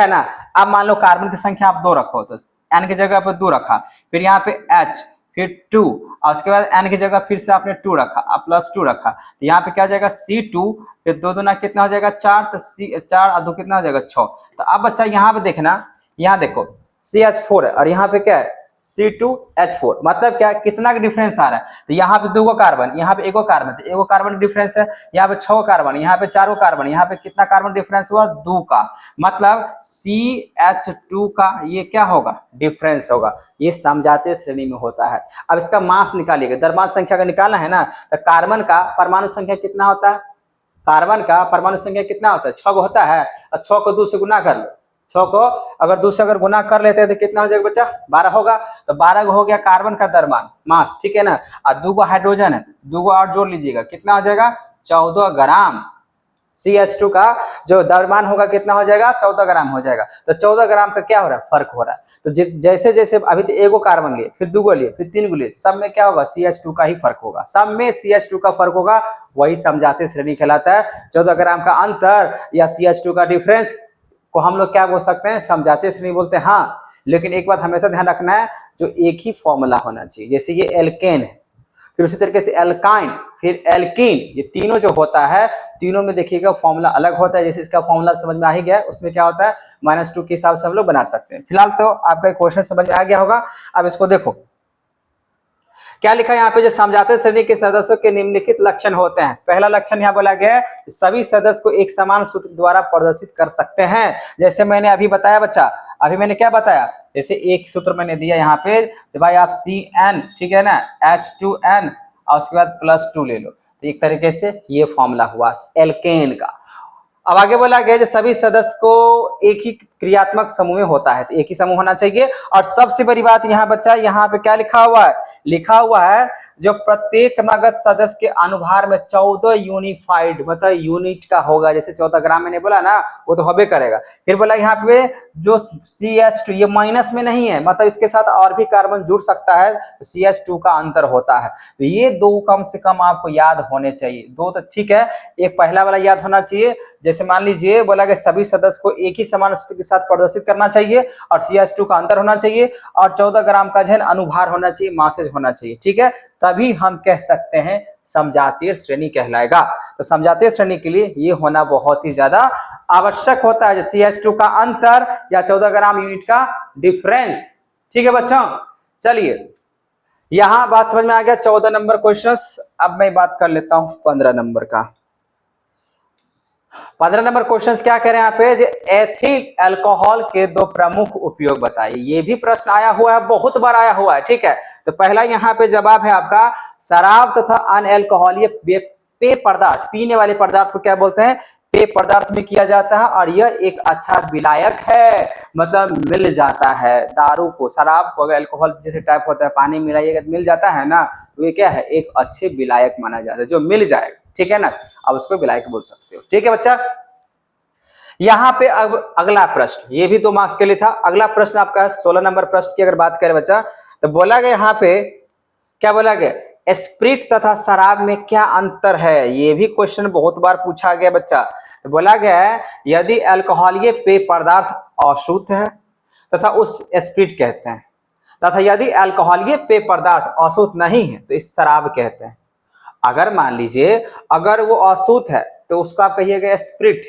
ना। अब मान लो कार्बन की संख्या आप 2 रखो, तो N की जगह पर 2 रखा, फिर यहाँ पे H, फिर 2, और उसके बाद N की जगह फिर से आपने 2 रखा, +2 रखा, तो यहाँ पे क्या हो जाएगा, C2, फिर 2 दूना कितना हो जाएगा, 4, तो 4 और 2 कितना हो जाएगा, 6। तो अब बच्चा यहाँ पे देखना, यहाँ देखो CH4 है और यहाँ पे क्या है, C2H4, मतलब क्या, कितना का डिफरेंस आ रहा है। तो यहाँ पे 2 कार्बन, यहाँ पे 1 कार्बन, तो 1 कार्बन डिफरेंस है, यहाँ पे 6 कार्बन, यहाँ पे 4 कार्बन, यहाँ पे कितना कार्बन डिफरेंस हुआ, 2 का, मतलब CH2 का ये क्या होगा, डिफरेंस होगा। ये समझाते श्रेणी में होता है। अब इसका मास निकालिएगा, द्रव्यमान संख्या का निकालना है ना, तो कार्बन का परमाणु संख्या कितना होता है, कार्बन का परमाणु संख्या कितना होता है, 6 होता है, और 6 को 2 से गुना कर लो, 6 को अगर 2 से अगर गुना कर लेते हैं तो कितना हो जाएगा बच्चा, 12 होगा। तो 12 हो गया कार्बन का द्रव्यमान मास, ठीक है ना। और 2 हाइड्रोजन है, 2 और जोड़ लीजिएगा, कितना हो जाएगा, 14 ग्राम। CH2 का जो द्रव्यमान होगा कितना हो जाएगा, 14 ग्राम हो जाएगा। तो 14 ग्राम का क्या हो रहा है, फर्क हो रहा है। तो जैसे जैसे अभी तो 1 कार्बन लिए, फिर 2 लिए, फिर 3 लिए, सब में क्या होगा, CH2 का ही फर्क होगा, सब में CH2 का फर्क होगा। वही समझाते श्रेणी कहलाता है। 14 ग्राम का अंतर या CH2 का डिफरेंस को हम लोग क्या बोल सकते हैं, समझाते श्रेणी बोलते हैं। हाँ, लेकिन एक बात हमेशा ध्यान रखना है, जो एक ही फॉर्मूला होना चाहिए। जैसे ये एल्केन है, फिर उसी तरीके से एल्काइन, फिर एल्कीन, ये तीनों जो होता है, तीनों में देखिएगा फॉर्मूला अलग होता है। जैसे इसका फॉर्मूला समझ में आ ही गया, उसमें क्या होता है, -2 के हिसाब से हम लोग बना सकते हैं। फिलहाल तो आपका क्वेश्चन समझ में आ गया होगा। अब इसको देखो क्या लिखा है यहाँ पे, जो समझाते श्रेणी के सदस्यों के निम्नलिखित लक्षण होते हैं। पहला लक्षण यहाँ बोला गया है, सभी सदस्य को एक समान सूत्र द्वारा प्रदर्शित कर सकते हैं। जैसे मैंने अभी बताया बच्चा, अभी मैंने क्या बताया, जैसे एक सूत्र मैंने दिया यहाँ पे, जब भाई आप CN, ठीक है ना, H2N और उसके बाद +2 ले लो, तो एक तरीके से ये फॉर्मूला हुआ एल्केन का। अब आगे बोला गया, सभी सदस्य को एक ही क्रियात्मक समूह में होता है, तो एक ही समूह होना चाहिए। और सबसे बड़ी बात यहाँ बच्चा, यहाँ पे क्या लिखा हुआ है, लिखा हुआ है जो प्रत्येक क्रमागत सदस्य के अनुभार में 14 यूनिफाइड, मतलब यूनिट का होगा। जैसे 14 ग्राम मैंने बोला ना, वो तो होबे करेगा। फिर बोला यहाँ पे जो CH2 ये माइनस में नहीं है, मतलब इसके साथ और भी कार्बन जुड़ सकता है, CH2 का अंतर होता है। तो ये 2 कम से कम आपको याद होने चाहिए। 2 तो ठीक है, एक पहला वाला याद होना चाहिए। जैसे मान लीजिए बोला कि सभी सदस्य को एक ही समान सूत्र के साथ प्रदर्शित करना चाहिए, और CH2 का अंतर होना चाहिए, और 14 ग्राम का जन अनुभार होना चाहिए, मासेज होना चाहिए, ठीक है। तभी हम कह सकते हैं समजातीय श्रेणी कहलाएगा। तो समजातीय श्रेणी के लिए ये होना बहुत ही ज्यादा आवश्यक होता है, CH2 का अंतर या 14 ग्राम यूनिट का डिफरेंस, ठीक है बच्चों। चलिए, यहां बात समझ में आ गया 14 नंबर क्वेश्चन। अब मैं बात कर लेता हूं 15 नंबर का। 15 नंबर क्वेश्चन क्या कह रहे हैं यहाँ पे, जो एथिल अल्कोहल के दो प्रमुख उपयोग बताइए। ये भी प्रश्न आया हुआ है, बहुत बार आया हुआ है, ठीक है। तो पहला यहाँ पे जवाब है आपका, शराब तथा अन्य अल्कोहलीय पेय पदार्थ, पीने वाले पदार्थ को क्या बोलते हैं, पेय पदार्थ में किया जाता है, और यह एक अच्छा विलायक है, मतलब मिल जाता है। दारू को, शराब को अगर अल्कोहल जैसे टाइप होता है, पानी मिलाइएगा तो मिल जाता है ना, तो ये क्या है, एक अच्छे विलायक माना जाता है, जो मिल जाएगा, ठीक है ना, अब उसको विलायक बोल सकते हो, ठीक है बच्चा। यहाँ पे अब अगला प्रश्न, ये भी 2 मार्क्स के लिए था। अगला प्रश्न आपका 16 नंबर प्रश्न की अगर बात करें बच्चा, तो बोला गया यहाँ पे, क्या बोला गया, स्प्रिट तथा शराब में क्या अंतर है। ये भी क्वेश्चन बहुत बार पूछा गया बच्चा। तो बोला गया है, यदि अल्कोहलीय पेय पदार्थ अशुद्ध है तथा उस स्प्रिट कहते हैं, तथा यदि अल्कोहलीय पेय पदार्थ अशुद्ध नहीं है तो इस शराब कहते हैं। अगर मान लीजिए अगर वो अशुद्ध है तो उसको आप कहिएगा स्प्रिट।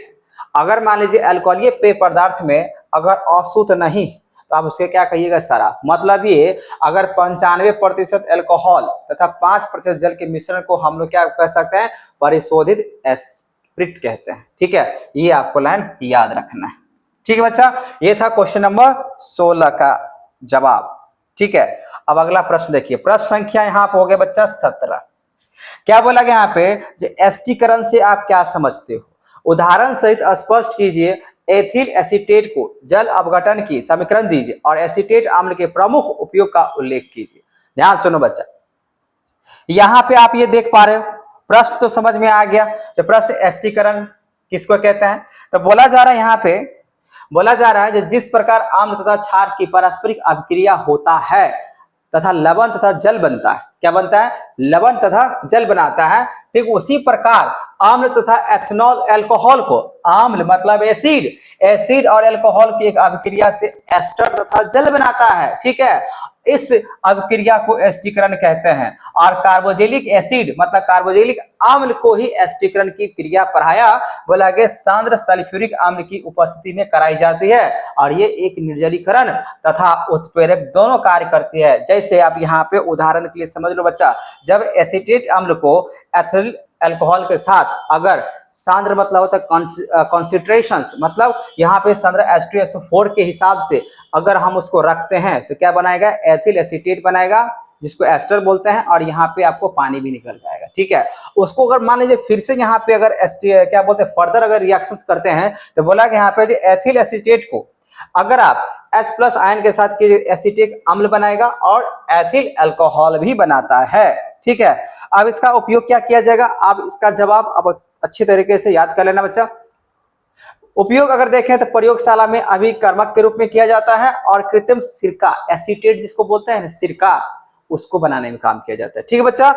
अगर मान लीजिए अल्कोहलीय पेय पदार्थ में अगर अशुद्ध नहीं तो आप उसके क्या कहिएगा, शराब। मतलब ये अगर 95% अल्कोहल तथा 5% जल के मिश्रण को हम लोग क्या कह सकते हैं, परिशोधित स्प्रिट कहते हैं, ठीक है। ये आपको लाइन याद रखना है, ठीक है बच्चा। ये था क्वेश्चन नंबर 16 का जवाब, ठीक है। अब अगला प्रश्न देखिए, प्रश्न संख्या यहाँ पे हो गया बच्चा 17। क्या बोला गया यहाँ पे, जो एसिडीकरण से आप क्या समझते हो, उदाहरण सहित स्पष्ट कीजिए। एथिल एसीटेट को जल अपघटन की समीकरण दीजिए और एसीटेट अम्ल के प्रमुख उपयोग का उल्लेख कीजिए। ध्यान सुनो बच्चा, यहाँ पे आप ये देख पा रहे हो, प्रश्न तो समझ में आ गया। तो प्रश्न एसिडीकरण किसको कहते हैं, तो बोला जा रहा है यहाँ पे, बोला जा रहा है जिस प्रकार अम्ल तथा क्षार की पारस्परिक अभिक्रिया होता है तथा लवण तथा जल बनता है, क्या बनता है, लवण तथा जल बनाता है, ठीक उसी प्रकार अम्ल तथा एथेनॉल अल्कोहल को, अम्ल मतलब एसिड, एसिड और अल्कोहल की एक अभिक्रिया से एस्टर तथा जल बनाता है, ठीक है। इस अभिक्रिया को एसिडीकरण कहते हैं। और कार्बोजेलिक एसिड मतलब कार्बोजेलिक अम्ल को ही एसिडीकरण की क्रिया पढ़ाया, बोला गया सांद्र सल्फ्यूरिक अम्ल की उपस्थिति में कराई जाती है, और ये एक निर्जलीकरण तथा उत्प्रेरक दोनों कार्य करती है। जैसे आप यहाँ पे उदाहरण के लिए समझ लो बच्चा, जब एसीटेट अम्ल को एथिल अल्कोहल के साथ अगर सांद्र मतलब होता है कॉन्सेंट्रेशंस, मतलब यहाँ पे सांद्र H2SO4 के हिसाब से अगर हम उसको रखते हैं तो क्या बनाएगा, एथिल एसीटेट बनाएगा, जिसको एस्टर बोलते हैं, और यहाँ पे आपको पानी भी निकल जाएगा, ठीक है। उसको अगर मान लीजिए फिर से यहाँ पे अगर क्या बोलते हैं फर्दर अगर रिएक्शंस करते हैं, तो बोला कि यहाँ पे जो एथिल एसीटेट को अगर आप H+ आयन के साथ एसीटिक अम्ल बनाएगा और एथिल अल्कोहल भी बनाता है, ठीक है। अब इसका उपयोग क्या किया जाएगा, अब इसका जवाब अब अच्छी तरीके से याद कर लेना बच्चा। उपयोग अगर देखें तो प्रयोगशाला में अभिकर्मक के रूप में किया जाता है, और कृत्रिम सिरका एसीटेट जिसको बोलते हैं सिरका, उसको बनाने में काम किया जाता है, ठीक है बच्चा।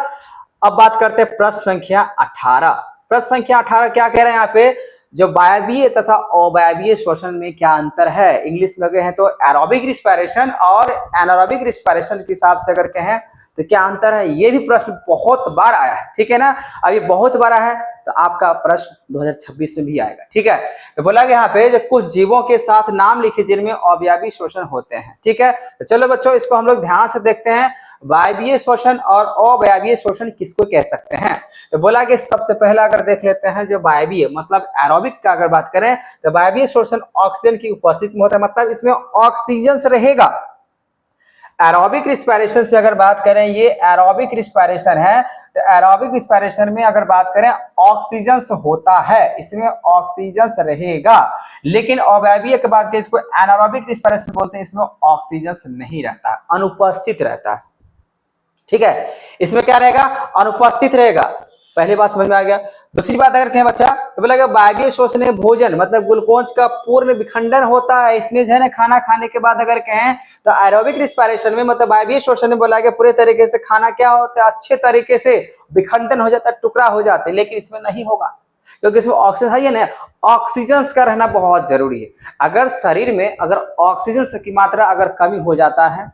अब बात करते हैं प्रश्न संख्या 18। प्रश्न संख्या 18 क्या कह रहे हैं यहाँ पे, जो वायवीय तथा अवायवीय श्वसन में क्या अंतर है। इंग्लिश में कहें तो एरोबिक रिस्पायरेशन और एनारोबिक रिस्पायरेशन के हिसाब से अगर कहें तो क्या अंतर है। ये भी प्रश्न बहुत बार आया है, ठीक है ना। अब ये बहुत बार आया है तो आपका प्रश्न 2026 में भी आएगा, ठीक है। तो बोला गया यहाँ पे जो कुछ जीवों के साथ नाम लिखे जिनमें अवयवी श्वसन होते हैं, ठीक है। तो चलो बच्चों इसको हम लोग ध्यान से देखते हैं, वायवीय श्वसन और अवायवीय श्वसन किसको कह सकते हैं। तो बोला कि सबसे पहला अगर देख लेते हैं जो वायवीय मतलब एरोबिक का अगर बात करें तो वायवीय श्वसन ऑक्सीजन की उपस्थिति में होता है, मतलब इसमें ऑक्सीजन रहेगा। एरोबिक रिस्पायरेशन पे अगर बात करें, ये एरोबिक रिस्पायरेशन है, तो एरोबिक रिस्पायरेशन में अगर बात करें ऑक्सीजन होता है, इसमें ऑक्सीजन रहेगा। लेकिन अवायवीय की बात करें, इसको एनारोबिक रिस्पायरेशन बोलते हैं, इसमें ऑक्सीजन नहीं रहता, अनुपस्थित रहता है, ठीक है। इसमें क्या रहेगा, अनुपस्थित रहेगा। पहली बात समझ में आ गया। दूसरी बात अगर कहें बच्चा तो बोला वायवीय श्वसन भोजन मतलब ग्लूकोज का पूर्ण विखंडन होता है, इसमें जो है ना खाना खाने के बाद अगर कहें तो एरोबिक रिस्पायरेशन में मतलब वायवीय श्वसन में बोला गया पूरे तरीके से खाना क्या होता है, अच्छे तरीके से विखंडन हो जाता है, टुकड़ा हो जाते हैं, लेकिन इसमें नहीं होगा क्योंकि इसमें ऑक्सीजन है ना, ऑक्सीजन का रहना बहुत जरूरी है। अगर शरीर में अगर ऑक्सीजन की मात्रा अगर कमी हो जाता है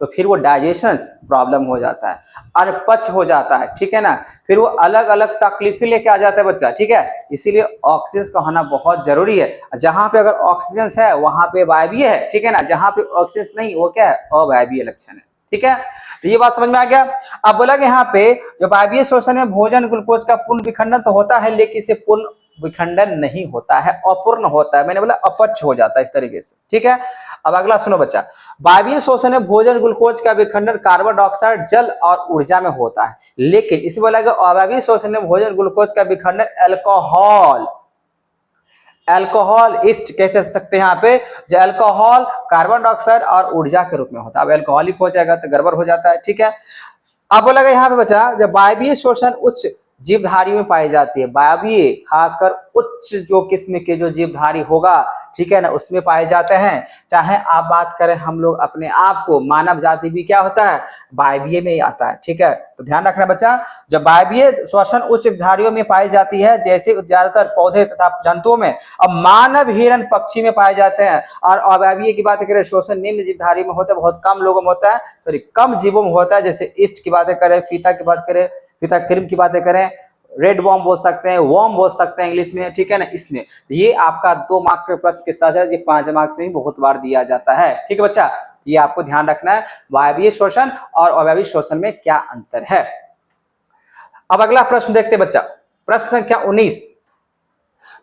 तो फिर वो डाइजेशन प्रॉब्लम हो जाता है, अनपच हो जाता है, ठीक है ना, फिर वो अलग अलग तकलीफें लेके आ जाता है बच्चा, ठीक है। इसीलिए ऑक्सीजन का होना बहुत जरूरी है। जहां पे अगर ऑक्सीजन है वहां पे वायवीय है, ठीक है ना, जहां पे ऑक्सीजन नहीं वो क्या है, अवायवीय लक्षण है, ठीक है। तो ये बात समझ में आ गया। अब बोला कि यहाँ पे जो वायवीय श्वसन में भोजन ग्लूकोज का पूर्ण विखंडन तो होता है, लेकिन इसे पूर्ण विखंडन नहीं होता है, अपूर्ण होता है, मैंने बोला अपच हो जाता है इस तरीके से, ठीक है। अब अगला सुनो बच्चा, वायवीय शोषण में भोजन ग्लूकोज का विखंडन कार्बन डाइऑक्साइड जल और ऊर्जा में होता है, लेकिन इसमें बोला गया अवायवीय शोषण में भोजन ग्लूकोज का विखंडन अल्कोहल, अल्कोहल ईस्ट कहते सकते हैं यहाँ पे, जो अल्कोहल कार्बन डाइऑक्साइड और ऊर्जा के रूप में होता है। अब अल्कोहलिक हो जाएगा तो गड़बड़ हो जाता है, ठीक है। अब बोला गया यहाँ पे बच्चा, जब वायवीय शोषण उच्च जीवधारी में पाई जाती है, वायवीय खासकर उच्च जो किस्म के जो जीवधारी होगा, ठीक है ना, उसमें पाए जाते हैं। चाहे आप बात करें हम लोग अपने आप को, मानव जाति भी क्या होता है, वायवीय में ही आता है, ठीक है। तो ध्यान रखना बच्चा, जब वायवीय श्वसन उच्च जीवधारियों में पाई जाती है, जैसे ज्यादातर पौधे तथा जंतुओं में, अब मानव हिरण पक्षी में पाए जाते हैं। और अवायवीय की बात करें, शोषण निम्न जीवधारी में होता है, बहुत कम लोगों में होता है, सॉरी कम जीवों में होता है। जैसे ईस्ट की बातें करें, फीता की बात करें, फीता क्रीम की बातें करें, रेड वॉर्म बोल सकते हैं, वॉर्म बोल सकते हैं इंग्लिश में, ठीक है ना। इसमें ये आपका 2 मार्क्स के प्रश्न के साथ ये 5 मार्क्स में भी बहुत बार दिया जाता है, ठीक है बच्चा। ये आपको ध्यान रखना है, वायवीय शोषण और अवायवीय शोषण में क्या अंतर है। अब अगला प्रश्न देखते बच्चा, प्रश्न संख्या 19।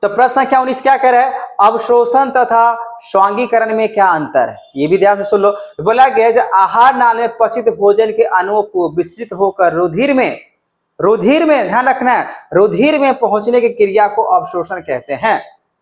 तो प्रश्न संख्या 19 क्या कह रहा है, अवशोषण तथा स्वांगीकरण में क्या अंतर है, ये भी ध्यान से सुन लो। बोला गया जब आहार नाल में पचित भोजन के अणुओं को विस्तृत होकर रुधिर में ध्यान रखना है, रुधिर में पहुंचने की क्रिया को अवशोषण कहते हैं,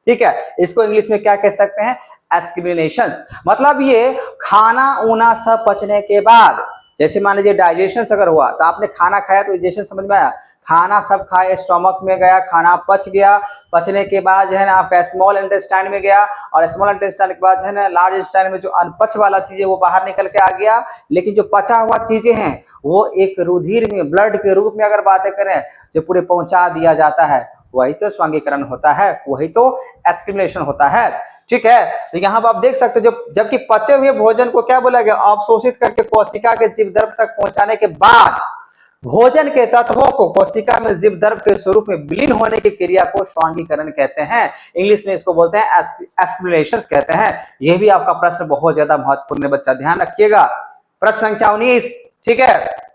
ठीक है। इसको इंग्लिश में क्या कह सकते हैं, एस्किमिनेशंस। मतलब ये खाना ऊना सब पचने के बाद, जैसे मान लीजिए डाइजेशन अगर हुआ, तो आपने खाना खाया तो डाइजेशन समझ में आया, खाना सब खाए, स्टमक में गया, खाना पच गया, पचने के बाद जो है ना आपका स्मॉल इंटेस्टाइन में गया, और स्मॉल इंटेस्टाइन के बाद जो है ना लार्ज इंटेस्टाइन में जो अनपच वाला चीज है वो बाहर निकल के आ गया। लेकिन जो पचा हुआ चीजें हैं वो एक रुधिर में, ब्लड के रूप में अगर बातें करें, जो पूरे पहुंचा दिया जाता है, वही तो स्वांगीकरण होता है, वही तो एस्किमिनेशन होता है, ठीक है। तो यहाँ पर आप देख सकते हो, जबकि पचे हुए भोजन को क्या बोला गया, अवशोषित करके कोशिका के जीवद्रव्य तक पहुंचाने के बाद भोजन के तत्वों को कोशिका में जीवद्रव्य के स्वरूप में विलीन होने की क्रिया को स्वांगीकरण कहते हैं। इंग्लिश में इसको बोलते हैं एस्किमिनेशन कहते हैं। यह भी आपका प्रश्न बहुत ज्यादा महत्वपूर्ण है बच्चा, ध्यान रखिएगा। प्रश्न संख्या 19, ठीक है।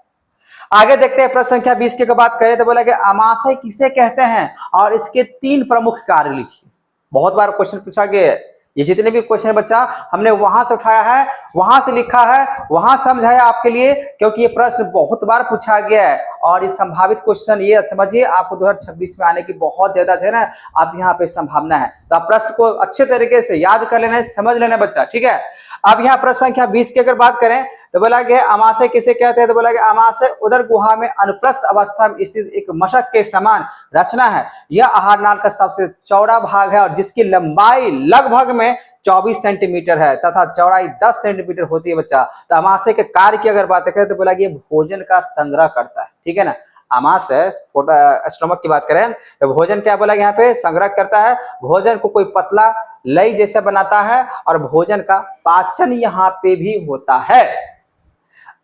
आगे देखते हैं प्रश्न संख्या 20 की बात करें तो बोला कि आमाशय किसे कहते हैं और इसके 3 प्रमुख कार्य लिखिए। बहुत बार क्वेश्चन पूछा गया है, ये जितने भी क्वेश्चन है बच्चा हमने वहां से उठाया है, वहां से लिखा है, वहां समझाया आपके लिए, क्योंकि ये प्रश्न बहुत बार पूछा गया है। और इस संभावित क्वेश्चन ये समझिए आपको 2026 में आने की बहुत ज्यादा जो है ना आप यहाँ पे संभावना है। तो आप प्रश्न को अच्छे तरीके से याद कर लेना, समझ लेना बच्चा, ठीक है। अब यहाँ प्रश्न संख्या 20 की अगर बात करें तो बोला गया आमाशय किसे कहते हैं, तो बोला गया आमाशय उदर गुहा में अनुप्रस्थ अवस्था में स्थित एक मशक के समान रचना है। यह आहार नाल का सबसे चौड़ा भाग है और जिसकी लंबाई लगभग में 24 सेंटीमीटर है तथा चौड़ाई 10 सेंटीमीटर होती है बच्चा। तो आमाशय के कार्य की अगर बात करें तो बोला गया भोजन का संग्रह करता है, ठीक है ना। आमाशय स्टमक की बात करें तो भोजन क्या बोला यहाँ पे, संग्रह करता है, भोजन को कोई पतला लई जैसा बनाता है और भोजन का पाचन यहाँ पे भी होता है।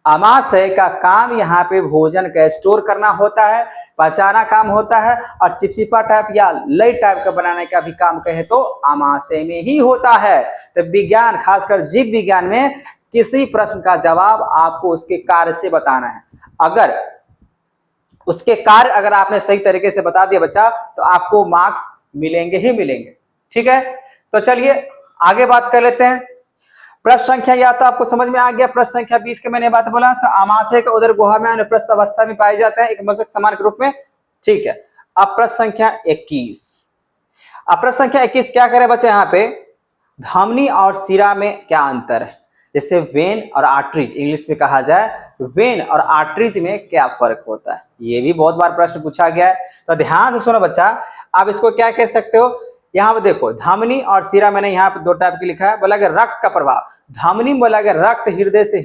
आमाशय का काम यहाँ पे भोजन का स्टोर करना होता है, पचाना काम होता है, और चिपचिपा टाइप या लई टाइप का बनाने का भी काम कहे तो आमाशय में ही होता है। तो विज्ञान खासकर जीव विज्ञान में किसी प्रश्न का जवाब आपको उसके कार्य से बताना है। अगर उसके कार्य अगर आपने सही तरीके से बता दिया बच्चा तो आपको मार्क्स मिलेंगे ही मिलेंगे, ठीक है। तो चलिए आगे बात कर लेते हैं। प्रश्न संख्या या तो आपको समझ में आ गया, प्रश्न संख्या 20 के मैंने बात बोला था, आमाशय का उदर गुहा में अनुप्रस्थ अवस्था में पाए जाते हैं एक मशक समान के रूप में, ठीक है। अब प्रश्न संख्या 21, अब प्रश्न संख्या 21 क्या करे बच्चे, यहाँ पे धमनी और शिरा में क्या अंतर है। जैसे वेन और आर्टरीज, इंग्लिश में कहा जाए वेन और आर्टरीज में क्या फर्क होता है, ये भी बहुत बार प्रश्न पूछा गया है। तो ध्यान से सुनो बच्चा, आप इसको क्या कह सकते हो, यहाँ पे देखो धमनी और शिरा मैंने यहाँ पे 2 टाइप की लिखा है। बोला गया रक्त का प्रभाव, धमनी बोला गया रक्त हृदय से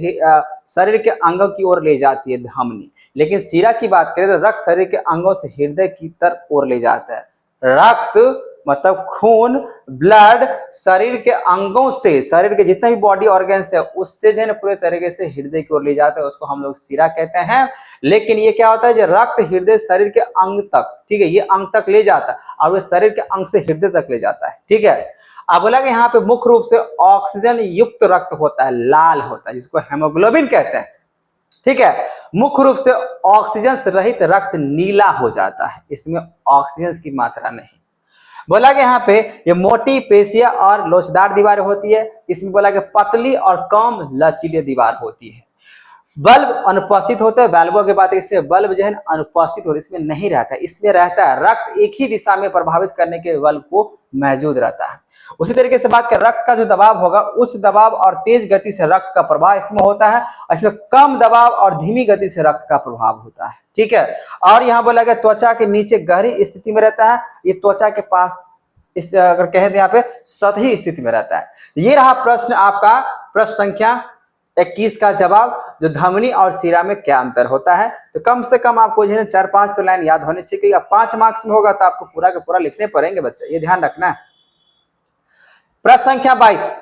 शरीर के अंगों की ओर ले जाती है धमनी, लेकिन शिरा की बात करें तो रक्त शरीर के अंगों से हृदय की तरफ ओर ले जाता है। रक्त मतलब खून, ब्लड शरीर के अंगों से, शरीर के जितने भी बॉडी ऑर्गन्स है उससे जो है ना पूरे तरीके से हृदय की ओर ले जाते हैं, उसको हम लोग शिरा कहते हैं। लेकिन ये क्या होता है, जो रक्त हृदय शरीर के अंग तक, ठीक है, ये अंग तक ले जाता है और वो शरीर के अंग से हृदय तक ले जाता है, ठीक है। अब बोला कि यहाँ पे मुख्य रूप से ऑक्सीजन युक्त रक्त होता है, लाल होता है, जिसको हेमोग्लोबिन कहते हैं, ठीक है। मुख्य रूप से ऑक्सीजन से रहित रक्त नीला हो जाता है, इसमें ऑक्सीजन की मात्रा नहीं। बोला कि यहाँ पे ये मोटी पेशिया और लोचदार दीवारें होती है। इसमें बोला कि पतली और कम लचीली दीवार होती है। बल्ब अनुपस्थित होते हैं, वैल्वों की बात है, इससे बल्ब जो है अनुपस्थित होता है, इसमें नहीं रहता है। इसमें रहता है रक्त एक ही दिशा में प्रभावित करने के बल्ब को मौजूद रहता है। उसी तरीके से बात कर रक्त का जो दबाव होगा, उच्च दबाव और तेज गति से रक्त का प्रवाह इसमें होता है, इसमें कम दबाव और धीमी गति से रक्त का प्रभाव होता है। ठीक है। और यहाँ बोला गया त्वचा के नीचे गहरी स्थिति में रहता है, ये त्वचा के पास इस अगर कहें तो यहाँ पे सतही स्थिति में रहता है। ये रहा प्रश्न आपका, प्रश्न संख्या 21 का जवाब, जो धमनी और शिरा में क्या अंतर होता है। तो कम से कम आपको जो है 4-5 तो लाइन याद होने चाहिए। अब 5 मार्क्स में होगा तो आपको पूरा का पूरा लिखने पड़ेंगे बच्चे, ये ध्यान रखना है। प्रश्न संख्या 22,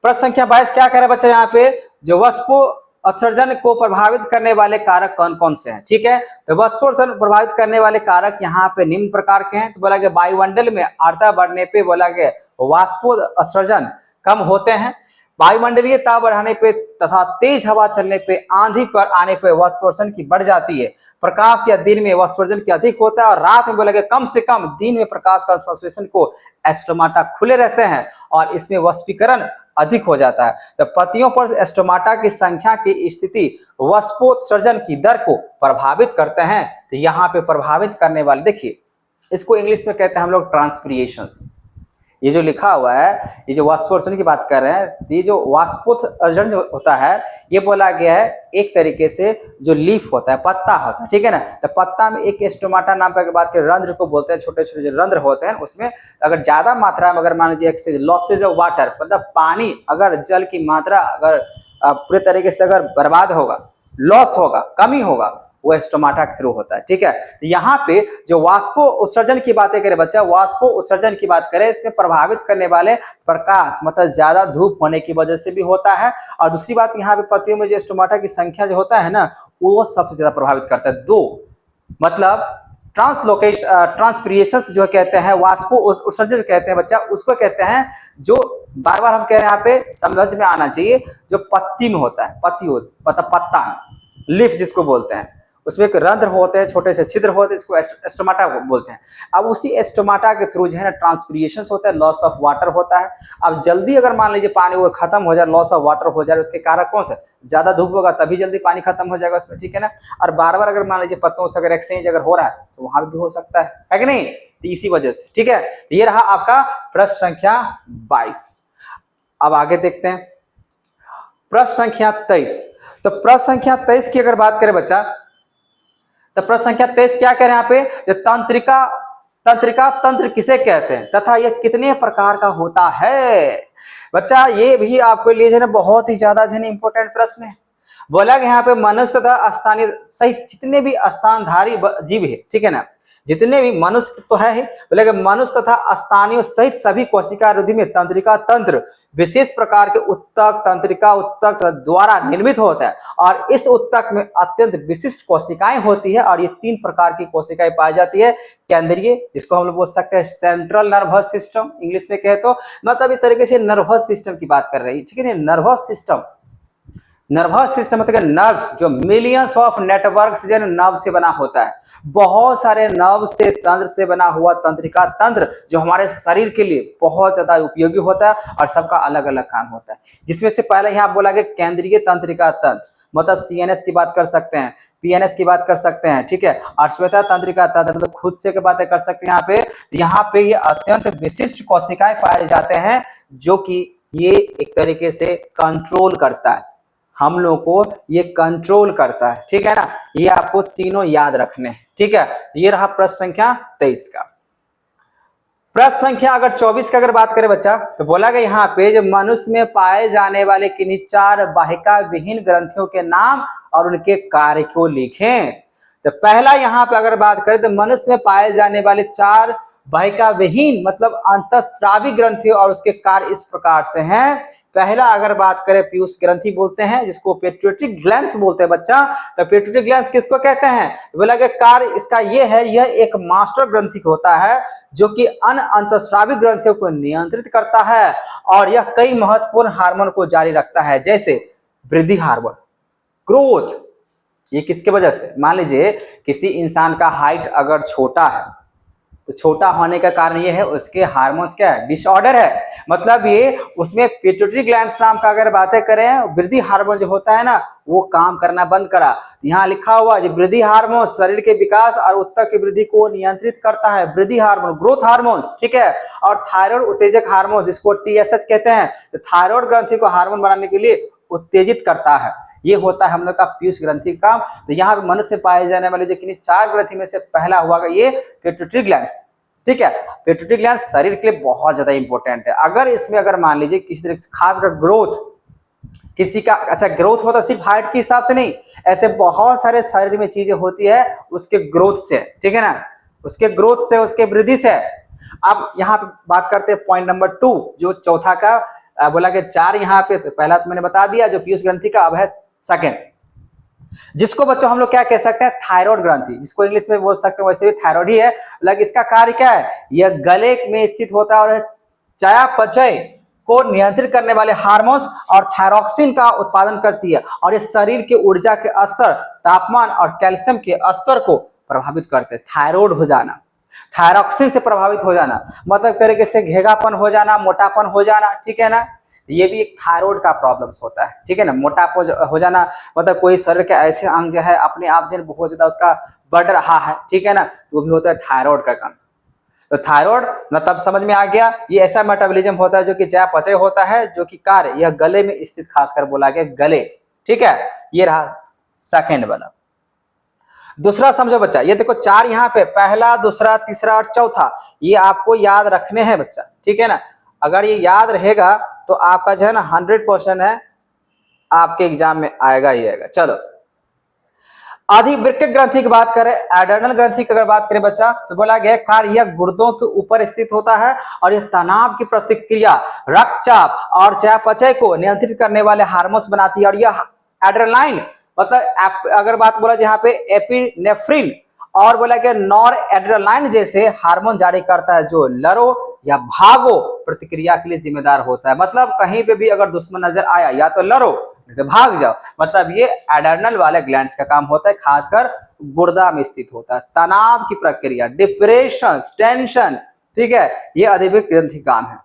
प्रश्न संख्या 22 क्या करे बच्चा, यहाँ पे जो वाष्पो उत्सर्जन को प्रभावित करने वाले कारक कौन कौन से हैं। ठीक है, तो वाष्पोत्सर्जन प्रभावित करने वाले कारक यहाँ पे निम्न प्रकार के हैं। तो बोला गया वायुमंडल में आर्द्रता बढ़ने पे बोला गया वाष्पो उत्सर्जन कम होते हैं, वायुमंडलीय ताप बढ़ाने पे तथा तेज हवा चलने पे, आंधी पर आने पे वाष्पोत्सर्जन की बढ़ जाती है। प्रकाश या दिन में वाष्पोत्सर्जन की अधिक होता है और रात में बोला गया कम से कम दिन में प्रकाश का संश्लेषण को एस्टोमाटा खुले रहते हैं और इसमें वाष्पीकरण अधिक हो जाता है। तो पत्तियों पर एस्टोमाटा की संख्या की स्थिति वाष्पोत्सर्जन की दर को प्रभावित करते हैं। तो यहाँ पे प्रभावित करने वाले देखिए, इसको इंग्लिश में कहते हैं हम लोग ट्रांसपिरेशंस। ये जो लिखा हुआ है, ये जो वाष्पोत्सर्जन की बात कर रहे हैं, ये जो वाष्पोत्सर्जन जो होता है, ये बोला गया है एक तरीके से जो लीफ होता है, पत्ता होता है। ठीक है ना, तो पत्ता में एक स्टोमाटा नाम का बात करें, रंध्र को बोलते हैं, छोटे छोटे जो रंध्र होते हैं उसमें अगर ज्यादा मात्रा में अगर मान लीजिए एक्सेस लॉसेज ऑफ वाटर, मतलब पानी अगर जल की मात्रा अगर पूरे तरीके से अगर बर्बाद होगा, लॉस होगा, कमी होगा, वो स्टोमाटा के थ्रू होता है। ठीक है, यहाँ पे जो वाष्पो उत्सर्जन की बातें करें बच्चा, वाष्पो उत्सर्जन की बात करें, इसमें प्रभावित करने वाले प्रकाश मतलब ज्यादा धूप होने की वजह से भी होता है। और दूसरी बात, यहाँ पे पत्तियों में जो स्टोमाटा की संख्या जो होता है ना, वो सबसे ज्यादा प्रभावित करता है। दो मतलब ट्रांसपिरेशंस जो कहते हैं, वाष्पो उत्सर्जन कहते हैं बच्चा, उसको कहते हैं जो बार बार हम कह रहे हैं यहाँ पे समझ में आना चाहिए, जो पत्ती में होता है, पत्ता लीफ जिसको बोलते हैं, उसमें एक रंध्र होते हैं, छोटे से छिद्र होते हैं, इसको एस्टोमाटा बोलते हैं। अब उसी एस्टोमाटा के थ्रू जो है ना ट्रांसपिरेशन होता है, लॉस ऑफ वाटर होता है। अब जल्दी अगर मान लीजिए पानी वो खत्म हो जाए, लॉस ऑफ वाटर हो जाए, उसके कारक कौन से, ज्यादा धूप होगा तभी जल्दी पानी खत्म हो जाएगा उसमें। ठीक है ना, और बार बार अगर मान लीजिए पत्तों से अगर एक्सचेंज अगर हो रहा है तो वहां भी हो सकता है कि नहीं, तो इसी वजह से। ठीक है, तो ये रहा आपका प्रश्न संख्या 22। अब आगे देखते हैं प्रश्न संख्या 23। तो प्रश्न संख्या 23 की अगर बात करें बच्चा, तो प्रश्न संख्या 23 क्या कह रहे हैं यहाँ पे, जो तंत्रिका तंत्र किसे कहते हैं तथा यह कितने प्रकार का होता है। बच्चा ये भी आपके लिए जो है बहुत ही ज्यादा जो है इंपॉर्टेंट प्रश्न है। बोला कि यहाँ पे मनुष्य तथा स्थानीय सहित जितने भी स्तनधारी जीव है, ठीक है ना, जितने भी मनुष्य तो है ही, बोले कि मनुष्य तथा स्थानीय सहित सभी कोशिका रुधि में तंत्रिका तंत्र विशेष प्रकार के उत्तक तंत्रिका उत्तक द्वारा निर्मित होता है और इस उत्तक में अत्यंत विशिष्ट कोशिकाएं होती है। और ये 3 प्रकार की कोशिकाएं पाई जाती है। केंद्रीय, जिसको हम लोग बोल सकते हैं सेंट्रल नर्वस सिस्टम इंग्लिश में कहे तो, मतलब इस तरीके से नर्वस सिस्टम की बात कर रही है। ठीक है, नर्वस सिस्टम मतलब नर्व्स, जो मिलियंस ऑफ नेटवर्क्स जो नर्व से बना होता है, बहुत सारे नर्व से तंत्र से बना हुआ तंत्रिका तंत्र जो हमारे शरीर के लिए बहुत ज्यादा उपयोगी होता है और सबका अलग अलग काम होता है। जिसमें से पहले यहाँ बोला गया केंद्रीय तंत्रिका तंत्र, मतलब CNS की बात कर सकते हैं, PNS की बात कर सकते हैं। ठीक है, और श्वेता तंत्रिका तंत्र मतलब खुद से की बातें कर सकते हैं। यहाँ पे ये अत्यंत विशिष्ट कोशिकाएं पाए जाते हैं जो कि ये एक तरीके से कंट्रोल करता है, हम लोग को ये कंट्रोल करता है। ठीक है ना, ये आपको तीनों याद रखने। ठीक है, ये रहा प्रश्न संख्या 23 का। प्रश्न संख्या अगर 24 का अगर बात करें बच्चा, तो बोला गया यहाँ पे जो मनुष्य में पाए जाने वाले किन्हीं 4 वाहिका विहीन ग्रंथियों के नाम और उनके कार्य को लिखें। तो पहला यहाँ पे अगर बात करें तो मनुष्य में पाए जाने वाले 4 वाहिका विहीन मतलब अंतःस्रावी ग्रंथियों और उसके कार्य इस प्रकार से हैं। पहला अगर बात करें पीयूष ग्रंथि बोलते हैं, जिसको पिट्यूटरी ग्लैंड्स बोलते हैं बच्चा। तो पिट्यूटरी ग्लैंड्स किसको कहते हैं, तो बोला कि कार्य इसका ये है, यह एक मास्टर ग्रंथि होता है जो कि अन्य अंतःस्रावी ग्रंथियों को नियंत्रित करता है और यह कई महत्वपूर्ण हार्मोन को जारी रखता है, जैसे वृद्धि हार्मोन, ग्रोथ। ये किसके वजह से, मान लीजिए किसी इंसान का हाइट अगर छोटा है तो छोटा होने का कारण ये है उसके हार्मोन्स क्या है, डिसऑर्डर है। मतलब ये उसमें पिट्यूटरी ग्लैंड्स नाम का अगर बातें करें, वृद्धि हार्मोन जो होता है ना वो काम करना बंद करा। यहाँ लिखा हुआ जो वृद्धि हार्मोन शरीर के विकास और उत्तक की वृद्धि को नियंत्रित करता है, वृद्धि हार्मोन, ग्रोथ हार्मोन्स, ठीक है। और थायराइड उत्तेजक हार्मोन जिसको TSH कहते हैं, तो थायराइड ग्रंथि को हार्मोन बनाने के लिए उत्तेजित करता है। ये होता है हम लोग का पीयूष ग्रंथि का काम। तो यहाँ पे मनुष्य में पाए जाने वाले जो कि 4 ग्रंथि में से पहला हुआ ये पिट्यूटरी ग्लैंड्स, ठीक है। पिट्यूटरी ग्लैंड्स शरीर के लिए बहुत ज्यादा इंपॉर्टेंट है। अगर इसमें अगर मान लीजिए किसी तरह खास का ग्रोथ, किसी का अच्छा ग्रोथ होता है सिर्फ हाइट के हिसाब से नहीं, ऐसे बहुत सारे शरीर में चीजें होती है उसके ग्रोथ से, ठीक है ना, उसके ग्रोथ से, उसके वृद्धि से। अब यहाँ पे बात करते हैं पॉइंट नंबर 2 जो चौथा का बोला कि 4 यहाँ पे, तो पहला तो मैंने बता दिया जो पीयूष ग्रंथि का, अब है सेकंड, जिसको बच्चों हम लोग क्या कह सकते हैं, थायराइड ग्रंथि, जिसको इंग्लिश में बोल सकते हैं वैसे भी थायराइड ही है। लेकिन इसका कार्य क्या है, यह गले में स्थित होता है और चयापचय को नियंत्रित करने वाले हार्मोन्स और थायरॉक्सिन का उत्पादन करती है, और इस शरीर के ऊर्जा के स्तर, तापमान और कैल्शियम के स्तर को प्रभावित करते हैं। थायराइड हो जाना, थायरॉक्सिन से प्रभावित हो जाना, मतलब तरीके से घेगापन हो जाना, मोटापन हो जाना, ठीक है ना, ये भी एक थायराइड का प्रॉब्लम्स होता है, ठीक है ना। मोटापा हो जाना मतलब कोई शरीर के ऐसे अंग जो है अपने आप जो बहुत ज्यादा उसका बढ़ रहा है, ठीक है ना, तो वो भी होता है थायराइड का काम। तो थायराइड मतलब समझ में आ गया, ये ऐसा मेटाबॉलिज्म होता है जो कि चयापचय होता है, जो कि कार्य यह गले में स्थित खासकर बोला गया गले, ठीक है। ये रहा सेकंड वाला। दूसरा समझो बच्चा, ये देखो 4 यहाँ पे, पहला, दूसरा, तीसरा और चौथा, ये आपको याद रखने हैं बच्चा, ठीक है ना। अगर ये याद रहेगा तो आपका जो है ना 100% है आपके एग्जाम में आएगा ही आएगा। चलो अधिवृक्क ग्रंथि की बात करें, एड्रेनल ग्रंथि की अगर बात करें बच्चा, तो बोला गया कार्य यह गुर्दों के ऊपर स्थित होता है और यह तनाव की प्रतिक्रिया, रक्तचाप और चयापचय को नियंत्रित करने वाले हार्मोन्स बनाती है। और यह एड्रेनालाइन मतलब अगर बात बोला यहाँ पे एपिनेफ्रिन और बोला कि नॉर एड्रेनालाइन जैसे हार्मोन जारी करता है, जो लड़ो या भागो प्रतिक्रिया के लिए जिम्मेदार होता है। मतलब कहीं पे भी अगर दुश्मन नजर आया या तो लड़ो नहीं तो भाग जाओ, मतलब ये एड्रेनल वाले ग्लैंड्स का काम होता है, खासकर गुर्दा में स्थित होता है। तनाव की प्रक्रिया, डिप्रेशन, टेंशन, ठीक है, ये अधिवृक्क ग्रंथि काम है।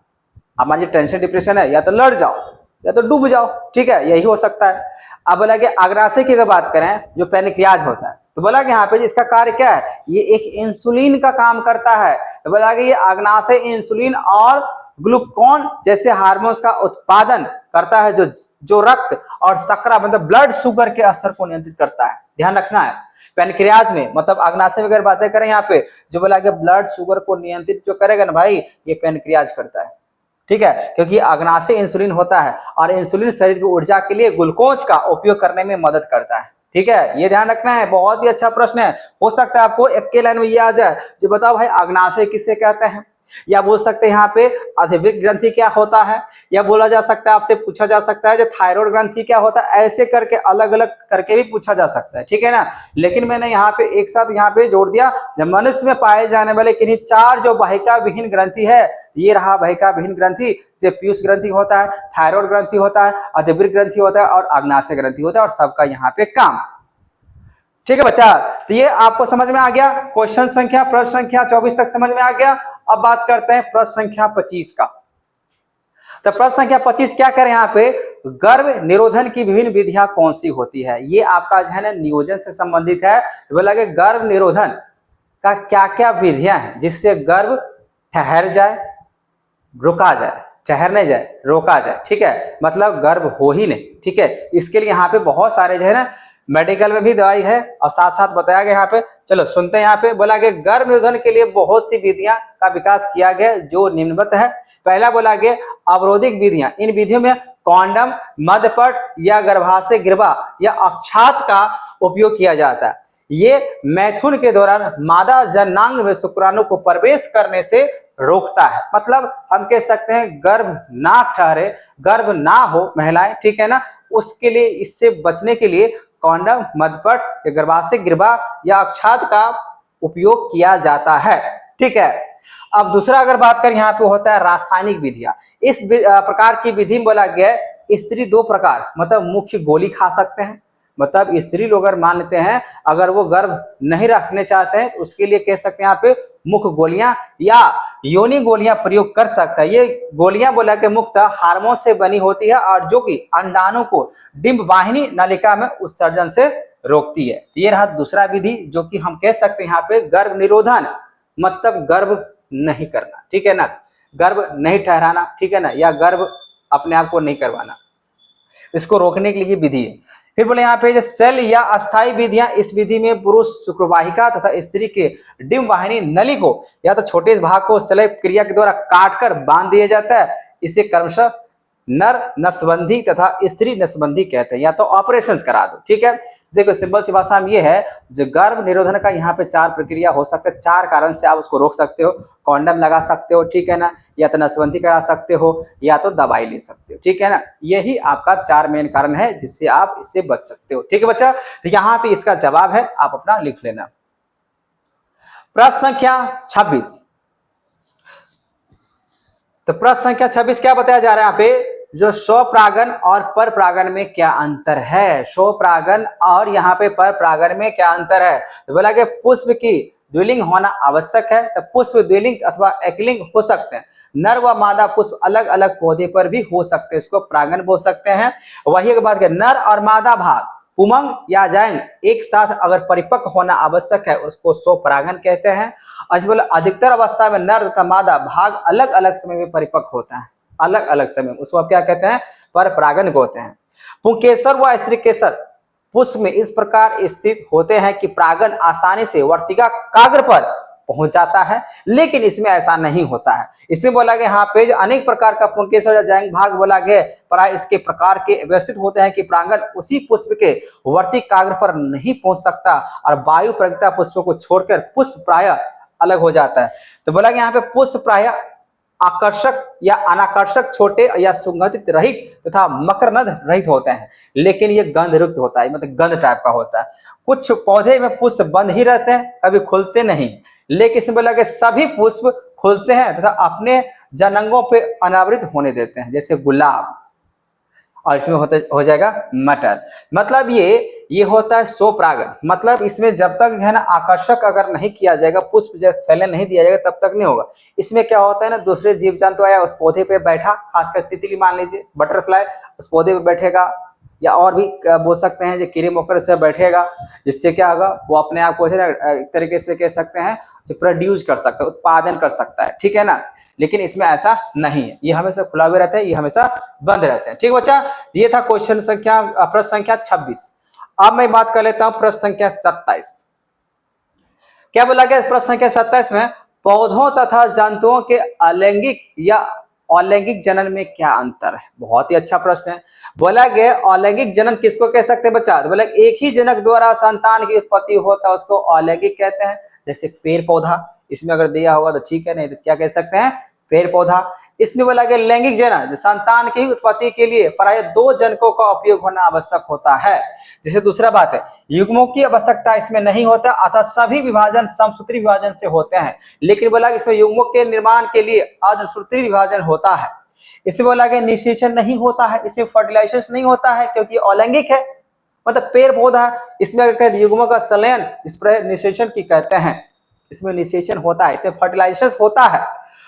अब मान लीजिए टेंशन डिप्रेशन है, या तो लड़ जाओ या तो डूब जाओ, ठीक है, यही हो सकता है। अब बोला कि अग्नाशय की अगर बात करें जो पैनक्रियाज होता है, तो बोला कि यहाँ पे इसका कार्य क्या है, ये एक इंसुलिन का काम करता है। तो बोला कि ये अग्नाशय इंसुलिन और ग्लूकागॉन जैसे हार्मोन्स का उत्पादन करता है, जो रक्त और शर्करा मतलब ब्लड शुगर के स्तर को नियंत्रित करता है। ध्यान रखना है, पैनक्रियाज में मतलब अग्नाशय में अगर बातें करें यहाँ पे, जो बोला कि ब्लड शुगर को नियंत्रित जो करेगा ना भाई, ये पैनक्रियाज करता है, ठीक है, क्योंकि अग्नाशय इंसुलिन होता है और इंसुलिन शरीर की ऊर्जा के लिए ग्लूकोज का उपयोग करने में मदद करता है, ठीक है, ये ध्यान रखना है। बहुत ही अच्छा प्रश्न है, हो सकता है आपको एक के लाइन में ये आ जाए, जो बताओ भाई अग्नाशय किसे कहते हैं, या बोल सकते हैं यहाँ पे अधिवृक्क ग्रंथि क्या होता है, या बोला जा सकता है, आपसे पूछा जा सकता है जो थायराइड ग्रंथि क्या होता है, ऐसे करके अलग अलग करके भी पूछा जा सकता है, ठीक है ना। लेकिन मैंने यहाँ पे एक साथ यहाँ पे जोड़ दिया, जब मनुष्य में पाए जाने वाले किन्हीं 4 जो वाहिका विहीन ग्रंथि है, ये रहा वाहिका विहीन ग्रंथि, से पीयूष ग्रंथि होता है, थायराइड ग्रंथि होता है, अधिवृक्क ग्रंथि होता है और अग्नाशय ग्रंथि होता है, और सबका यहाँ पे काम, ठीक है बच्चा। तो ये आपको समझ में आ गया, क्वेश्चन संख्या प्रश्न संख्या 24 तक समझ में आ गया। अब बात करते हैं प्रश्न संख्या 25 का। तो प्रश्न संख्या 25 क्या करें यहाँ पे, गर्भ निरोधन की विभिन्न विधियां कौन सी होती है, ये आपका जो है ना नियोजन से संबंधित है। तो बोला कि गर्भ निरोधन का क्या क्या विधियां हैं जिससे गर्भ ठहर जाए, रुका जाए, ठहर नहीं जाए, रोका जाए, ठीक है, मतलब गर्भ हो ही नहीं, ठीक है। इसके लिए यहाँ पे बहुत सारे जो है ना मेडिकल में भी दवाई है और साथ साथ बताया गया यहाँ पे। चलो सुनते हैं, यहाँ पे बोला गया गर्भ निरोधन के लिए बहुत सी विधियां का विकास किया गया जो निम्नवत है। पहला बोला गया अवरोधिक विधियां, इन विधियों में कॉन्डम, मध्यपट या गर्भाशय गिरवा या अक्षात का उपयोग किया जाता है। ये मैथुन के दौरान मादा जननांग में शुक्राणु को प्रवेश करने से रोकता है, मतलब हम कह सकते हैं गर्भ ना ठहरे, गर्भ ना हो महिलाएं, ठीक है ना, उसके लिए, इससे बचने के लिए कॉन्डम, मध्यपट, गर्भाशय गिरवा या अक्षात का उपयोग किया जाता है, ठीक है। अब दूसरा अगर बात करें, यहाँ पे होता है रासायनिक विधियां। इस प्रकार की विधि में बोला गया स्त्री 2 प्रकार मतलब मुख्य गोली खा सकते हैं, मतलब स्त्री लोग अगर मान लेते हैं, अगर वो गर्भ नहीं रखने चाहते हैं तो उसके लिए कह सकते हैं यहाँ पे मुख गोलियां या योनि गोलियां प्रयोग कर सकता है। ये गोलियां बोला कि मुख्यतः हार्मोन से बनी होती है और जो कि अंडाणु को डिंब वाहिनी नलिका में उत्सर्जन से रोकती है। ये रहा दूसरा विधि जो कि हम कह सकते हैं यहाँ पे गर्भ निरोधन, मतलब गर्भ नहीं करना, ठीक है ना, गर्भ नहीं ठहराना, ठीक है ना, या गर्भ अपने आप को नहीं करवाना, इसको रोकने के लिए विधि है। फिर बोले यहाँ पे जो सेल या अस्थायी विधियां, इस विधि में पुरुष शुक्रवाहिका तथा स्त्री के डिंब वाहिनी नली को या तो छोटे भाग को शल्य क्रिया के द्वारा काटकर बांध दिया जाता है। इसे क्रमशः नर नसबंधी तथा स्त्री नसबंधी कहते हैं, या तो ऑपरेशन करा दो, ठीक है। देखो सिंपल सी भाषा में ये है, जो गर्भ निरोधन का यहाँ पे 4 प्रक्रिया हो सकता है, 4 कारण से आप उसको रोक सकते हो। कॉन्डम लगा सकते हो, ठीक है ना, या तो नसबंदी करा सकते हो, या तो दवाई ले सकते हो, ठीक है ना। यही आपका 4 मेन कारण है जिससे आप इससे बच सकते हो, ठीक है बच्चा। तो यहाँ पे इसका जवाब है, आप अपना लिख लेना। प्रश्न संख्या 26। तो प्रश्न संख्या 26 क्या बताया जा रहा है यहाँ पे, जो स्वपरागन और परपरागन में क्या अंतर है। स्वपरागन और यहाँ पे परपरागन में क्या अंतर है। तो बोला कि पुष्प की द्विलिंग होना आवश्यक है। तो पुष्प द्विलिंग अथवा एकलिंग हो सकते हैं। नर व मादा पुष्प अलग अलग पौधे पर भी हो सकते हैं, इसको परागन बोल सकते हैं। वही एक बात है, नर और मादा भाग पुमंग या जांग एक साथ अगर परिपक्व होना आवश्यक है, उसको स्वपरागन कहते हैं। और बोले अधिकतर अवस्था में नर तथा मादा भाग अलग अलग समय में परिपक्व होता है, अलग अलग समय, उसको आप क्या कहते हैं, परपरागन होते हैं। पुंकेसर व स्त्री केसर पुष्प में इस प्रकार स्थित होते हैं कि परागन आसानी से वर्तिका काग्र पर पहुंच जाता है, लेकिन इसमें ऐसा नहीं होता है। इसमें बोला गया यहाँ पे जो अनेक प्रकार का पुंकेसर या जैंग भाग बोला गया, प्राय इसके प्रकार के व्यवस्थित होते हैं कि परागन उसी पुष्प के वर्तिक काग्र पर नहीं पहुंच सकता और वायु प्रगिता पुष्प को छोड़कर पुष्प प्राय अलग हो जाता है। तो बोला गया यहाँ पे पुष्प प्राय आकर्षक या अनाकर्षक, छोटे या सुगंधित रहित तथा मकरंद रहित होते हैं, लेकिन ये गंध युक्त होता है, मतलब गंध टाइप का होता है। कुछ पौधे में पुष्प बंद ही रहते हैं, कभी खुलते नहीं, लेकिन इसमें बोला कि सभी पुष्प खुलते हैं तथा अपने जनंगों पे अनावृत होने देते हैं, जैसे गुलाब। और इसमें हो जाएगा मटर। मतलब ये होता है स्वपरागन, मतलब इसमें जब तक जो है ना आकर्षक अगर नहीं किया जाएगा, पुष्प जब फैलने नहीं दिया जाएगा तब तक नहीं होगा। इसमें क्या होता है ना, दूसरे जीव जंतु आया उस पौधे पे बैठा, खासकर तितली मान लीजिए, बटरफ्लाई उस पौधे पे बैठेगा, या और भी बोल सकते हैं जो कीड़े मकोड़े से बैठेगा, जिससे क्या होगा, वो अपने आप को एक तरीके से कह सकते हैं जो प्रोड्यूस कर सकता है, उत्पादन कर सकता है, ठीक है ना। लेकिन इसमें ऐसा नहीं है, ये हमेशा खुला हुआ रहता है, ये हमेशा बंद रहते हैं, ठीक बच्चा। ये था क्वेश्चन संख्या प्रश्न संख्या 26। अब मैं बात कर लेता हूं प्रश्न संख्या 27। क्या बोला गया प्रश्न संख्या 27 में, पौधों तथा जंतुओं के अलैंगिक या अलैंगिक जनन में क्या अंतर है। बहुत ही अच्छा प्रश्न है। बोला गया अलैंगिक जनन किसको कह सकते हैं बच्चा, तो बोला एक ही जनक द्वारा संतान की उत्पत्ति होता है उसको अलैंगिक कहते हैं। जैसे पेड़ पौधा, इसमें अगर दिया होगा तो ठीक है, नहीं तो क्या कह सकते हैं, पेड़ पौधा। इसमें बोला गया लैंगिक जनन, संतान की उत्पत्ति के लिए प्राय 2 जनकों का उपयोग होना आवश्यक होता है। जैसे दूसरा बात है, युग्मों की आवश्यकता इसमें नहीं होता, अतः सभी विभाजन समसूत्री विभाजन से होते हैं। लेकिन बोला इसमें युग्मों के निर्माण के लिए अर्धसूत्री विभाजन होता है। इसमें बोला गया निषेचन नहीं होता है, इसमें फर्टिलाइजेशन नहीं होता है क्योंकि अलैंगिक है, मतलब पेड़ पौधा। इसमें अगर युग्मों का संलयन इस पर निषेचन की कहते हैं, इसमें निषेचन होता है, इसमें फर्टिलाइजेशन होता है।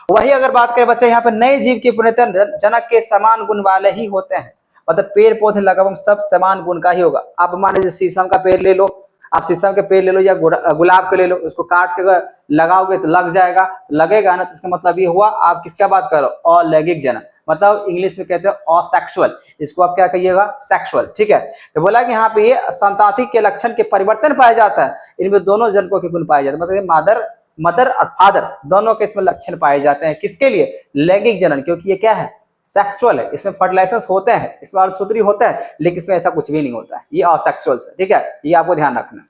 वही अगर बात करें बच्चे, यहाँ पे नए जीव के पुनर्जन जनक के समान गुण वाले ही होते हैं, मतलब पेड़ पौधे लगभग सब समान गुण का ही होगा। आप मान लीजिए शीशम का पेड़ ले लो, आप शीशम के पेड़ ले लो या गुलाब के ले लो, उसको काट के अगर लगाओगे तो लग जाएगा, लगेगा ना, तो इसका मतलब ये हुआ आप किसका बात करो, अलैंगिक जनन, मतलब इंग्लिश में कहते हैं असेक्सुअल, इसको आप क्या कहिएगा, सेक्सुअल, ठीक है। तो बोला कि यहाँ पे ये संताति के लक्षण के परिवर्तन पाया जाता है, इनमें दोनों जनकों के गुण पाए जाते हैं, मतलब मदर और फादर दोनों के इसमें लक्षण पाए जाते हैं। किसके लिए, लैंगिक जनन, क्योंकि ये क्या है, सेक्सुअल है, इसमें फर्टिलाइजेशन होते हैं, इसमें अर्धसूत्री होता है, लेकिन इसमें ऐसा कुछ भी नहीं होता है, ये असेक्सुअल है, ठीक है, ये आपको ध्यान रखना,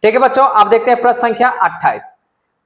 ठीक है बच्चों। आप देखते हैं प्रश्न संख्या 28।